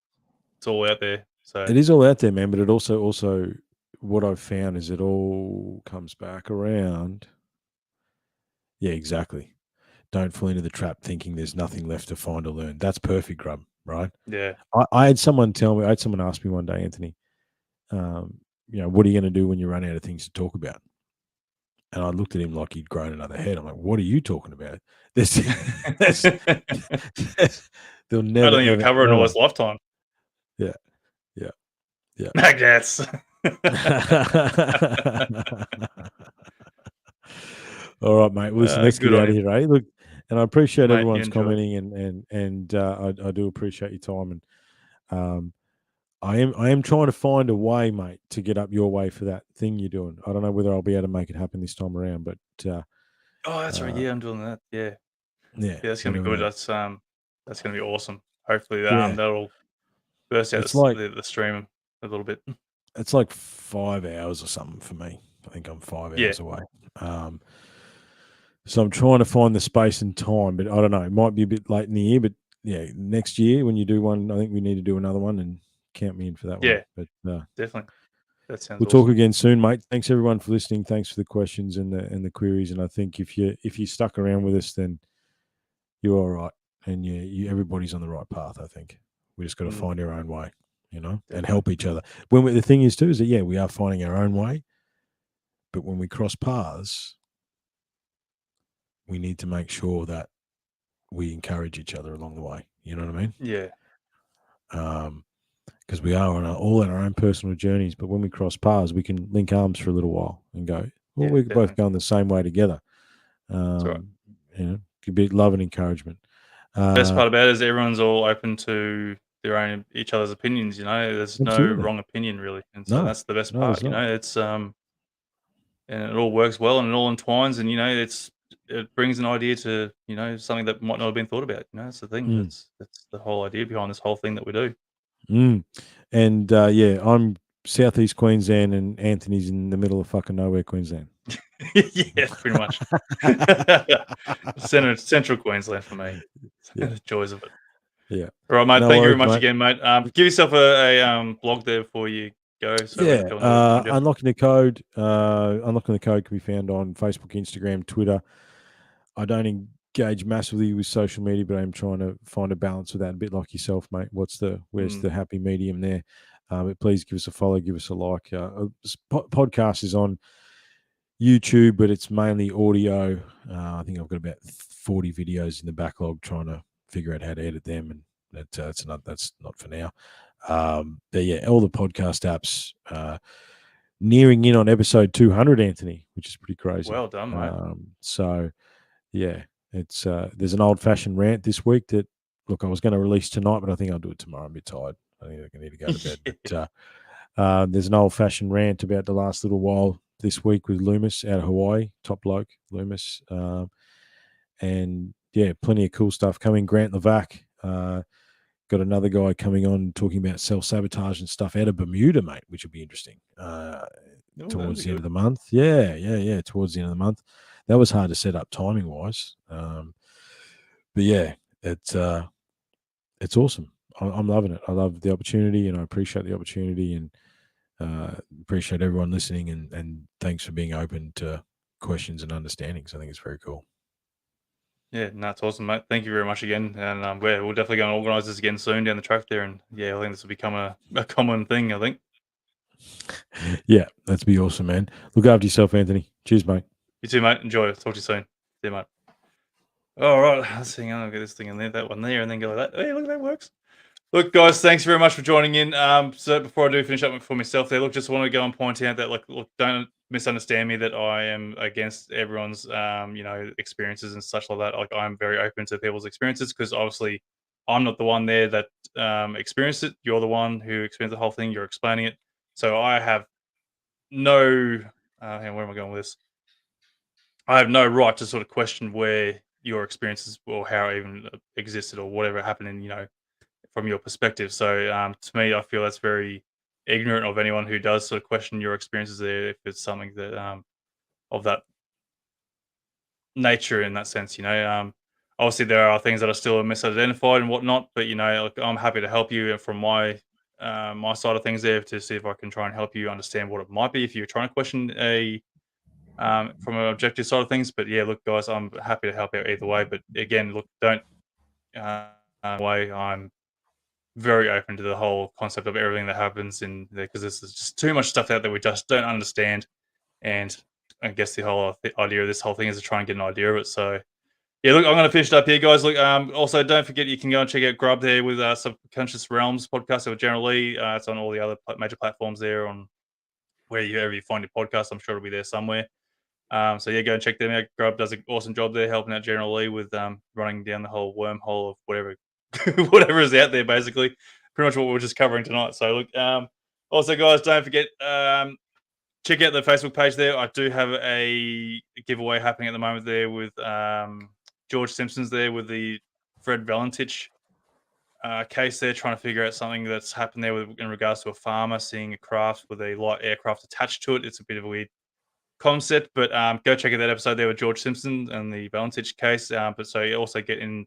Speaker 1: all out there. So
Speaker 2: it is all out there, man, but it also what I've found is it all comes back around. Yeah, exactly. Don't fall into the trap thinking there's nothing left to find or learn. That's perfect, Grub, right?
Speaker 1: Yeah.
Speaker 2: I had someone ask me one day, Anthony, you know, what are you going to do when you run out of things to talk about? And I looked at him like he'd grown another head. I'm like, what are you talking about? They'll never.
Speaker 1: I don't even cover it in all his lifetime.
Speaker 2: Yeah.
Speaker 1: Magnets.
Speaker 2: All right, mate. Well, listen, let's get out of here, eh? Look, and I appreciate everyone's commenting, and I do appreciate your time, and I am trying to find a way, mate, to get up your way for that thing you're doing. I don't know whether I'll be able to make it happen this time around, but
Speaker 1: oh, that's right. Yeah, I'm doing that. Yeah, that's gonna be good. That's gonna be awesome. Hopefully, that'll burst out the stream a little bit.
Speaker 2: It's like 5 hours or something for me. I think I'm 5 hours away. So I'm trying to find the space and time, but I don't know. It might be a bit late in the year, but yeah, next year when you do one, I think we need to do another one and count me in for that one.
Speaker 1: Yeah,
Speaker 2: but
Speaker 1: definitely. That sounds.
Speaker 2: We'll talk again soon, mate. Thanks everyone for listening. Thanks for the questions and the queries. And I think if you stuck around with us, then you're all right, and everybody's on the right path. I think we just got to find our own way, you know, and help each other. The thing is too is that we are finding our own way, but when we cross paths, we need to make sure that we encourage each other along the way. You know what I mean?
Speaker 1: Yeah.
Speaker 2: Because we are all on our own personal journeys, but when we cross paths, we can link arms for a little while and go, well, we're both going the same way together.
Speaker 1: That's right.
Speaker 2: You know, could be love and encouragement.
Speaker 1: Best part about it is everyone's all open to each other's opinions. You know, there's no wrong opinion really, and so that's the best part. You know, it's and it all works well and it all entwines, and you know, it brings an idea to something that might not have been thought about. You know, that's the thing. That's the whole idea behind this whole thing that we do.
Speaker 2: And I'm Southeast Queensland, and Anthony's in the middle of fucking nowhere, Queensland.
Speaker 1: Yeah, pretty much. Central Queensland for me. The joys of it.
Speaker 2: Yeah.
Speaker 1: All right, mate. Thank you very much again, mate. Give yourself a blog there before you go. So
Speaker 2: Unlocking the Code. Unlocking the Code can be found on Facebook, Instagram, Twitter. I don't engage massively with social media, but I'm trying to find a balance with that, a bit like yourself, mate. Where's the happy medium there? But please give us a follow, give us a like. Podcast is on YouTube, but it's mainly audio. I think I've got about 40 videos in the backlog, trying to figure out how to edit them, and that's not for now. But yeah, all the podcast apps nearing in on episode 200, Anthony, which is pretty crazy.
Speaker 1: Well done, mate.
Speaker 2: So yeah, it's there's an old-fashioned rant this week that I was going to release tonight, but I think I'll do it tomorrow. I'm a bit tired. I think I need to go to bed. But there's an old-fashioned rant about the last little while this week with Loomis out of Hawaii, top bloke Loomis, and yeah, plenty of cool stuff coming. Grant Levac, got another guy coming on talking about self-sabotage and stuff out of Bermuda, mate, which will be interesting towards the end of the month. Yeah, towards the end of the month. that was hard to set up timing wise. But yeah, it's awesome. I'm loving it. I love the opportunity, and I appreciate the opportunity, and appreciate everyone listening, and thanks for being open to questions and understandings. I think it's very cool.
Speaker 1: Yeah, no, that's awesome, mate. Thank you very much again. And we'll definitely go and organise this again soon down the track there. And yeah, I think this will become a common thing, I think.
Speaker 2: Yeah, that'd be awesome, man. Look after yourself, Anthony. Cheers, mate.
Speaker 1: You too, mate. Enjoy it. Talk to you soon. See you, mate. All right, let's see. I'll get this thing in there, that one there, and then go like that. Hey, look, that works. Look, guys, thanks very much for joining in. So before I do finish up for myself there, look, just want to go and point out that, look, don't misunderstand me that I am against everyone's, experiences and such like that. Like, I'm very open to people's experiences because obviously I'm not the one there that experienced it. You're the one who experienced the whole thing. You're explaining it. So I have no, hang on, where am I going with this? I have no right to sort of question where your experiences or how it even existed or whatever happened in, from your perspective. So to me, I feel that's very ignorant of anyone who does sort of question your experiences there if it's something that of that nature in that sense. Obviously there are things that are still misidentified and whatnot, but like, I'm happy to help you from my side of things there to see if I can try and help you understand what it might be if you're trying to question a from an objective side of things. But yeah, look, guys, I'm happy to help out either way. But again, look, don't way. I'm very open to the whole concept of everything that happens in there because there's just too much stuff out there we just don't understand. And I guess the whole idea of this whole thing is to try and get an idea of it. So yeah, look, I'm going to finish it up here, guys. Look, also don't forget you can go and check out Grub there with Subconscious Realms podcast with generally. It's on all the other major platforms there on wherever you find your podcast. I'm sure it'll be there somewhere. So yeah, go and check them out. Grub does an awesome job there, helping out General Lee with running down the whole wormhole of whatever whatever is out there, basically. Pretty much what we were just covering tonight. So look, also guys, don't forget, check out the Facebook page there. I do have a giveaway happening at the moment there with George Simpson's there with the Fred Valentich case there, trying to figure out something that's happened there in regards to a farmer seeing a craft with a light aircraft attached to it. It's a bit of a weird concept, but go check out that episode there with George Simpson and the Valentich case. But so you also get in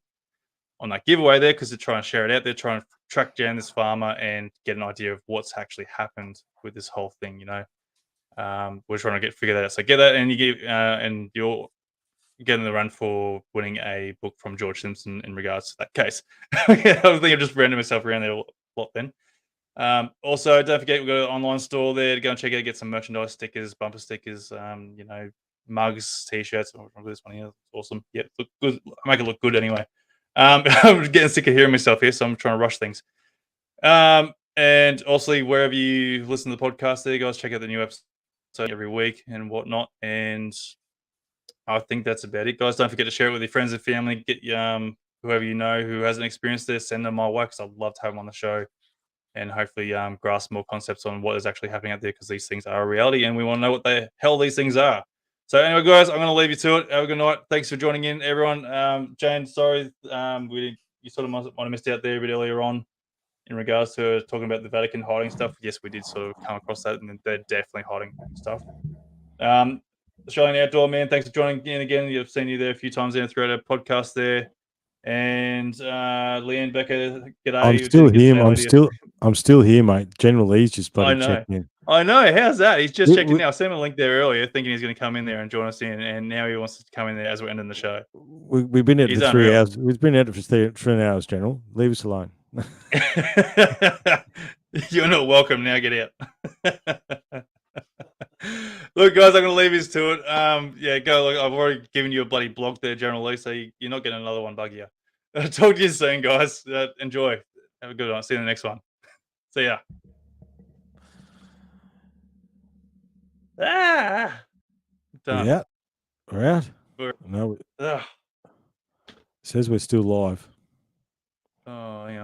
Speaker 1: on that giveaway there because they're trying to share it out. They're trying to track down this farmer and get an idea of what's actually happened with this whole thing. We're trying to figure that out. So get that, and and you're getting the run for winning a book from George Simpson in regards to that case. I think I've just random myself around there a lot then. Also, don't forget we've got an online store there to go and check out, get some merchandise, stickers, bumper stickers, mugs, t-shirts. Oh, remember this one here? It's awesome. Yeah, look good. Make it look good anyway. I'm getting sick of hearing myself here, so I'm trying to rush things. And also wherever you listen to the podcast there, guys, check out the new episode every week and whatnot. And I think that's about it, guys. Don't forget to share it with your friends and family. Get whoever you know who hasn't experienced this, send them my way because I'd love to have them on the show and hopefully grasp more concepts on what is actually happening out there because these things are a reality and we want to know what the hell these things are. So anyway, guys, I'm going to leave you to it. Have a good night. Thanks for joining in, everyone. Jane, sorry, you sort of might have missed out there a bit earlier on in regards to talking about the Vatican hiding stuff. Yes, we did sort of come across that, and they're definitely hiding stuff. Australian Outdoor Man, thanks for joining in again. I've seen you there a few times throughout our podcast there. And Leanne Becker, g'day.
Speaker 2: I'm still here. I'm still here, mate. General Lee's just bloody checking in.
Speaker 1: I know. How's that? He's just checking now. I sent him a link there earlier, thinking he's going to come in there and join us in, and now he wants to come in there as we're ending the show.
Speaker 2: We've been out for 3 hours. We've been out for 3 hours, General. Leave us alone.
Speaker 1: You're not welcome. Now get out. Look, guys, I'm going to leave you to it. Yeah, go. Look, I've already given you a bloody blog there, General Lee, so you're not getting another one, buggy. Talk to you soon, guys. Enjoy. Have a good one. See you in the next one. See ya. Done.
Speaker 2: Yeah, we're out. No, it says we're still live.
Speaker 1: Oh, hang on.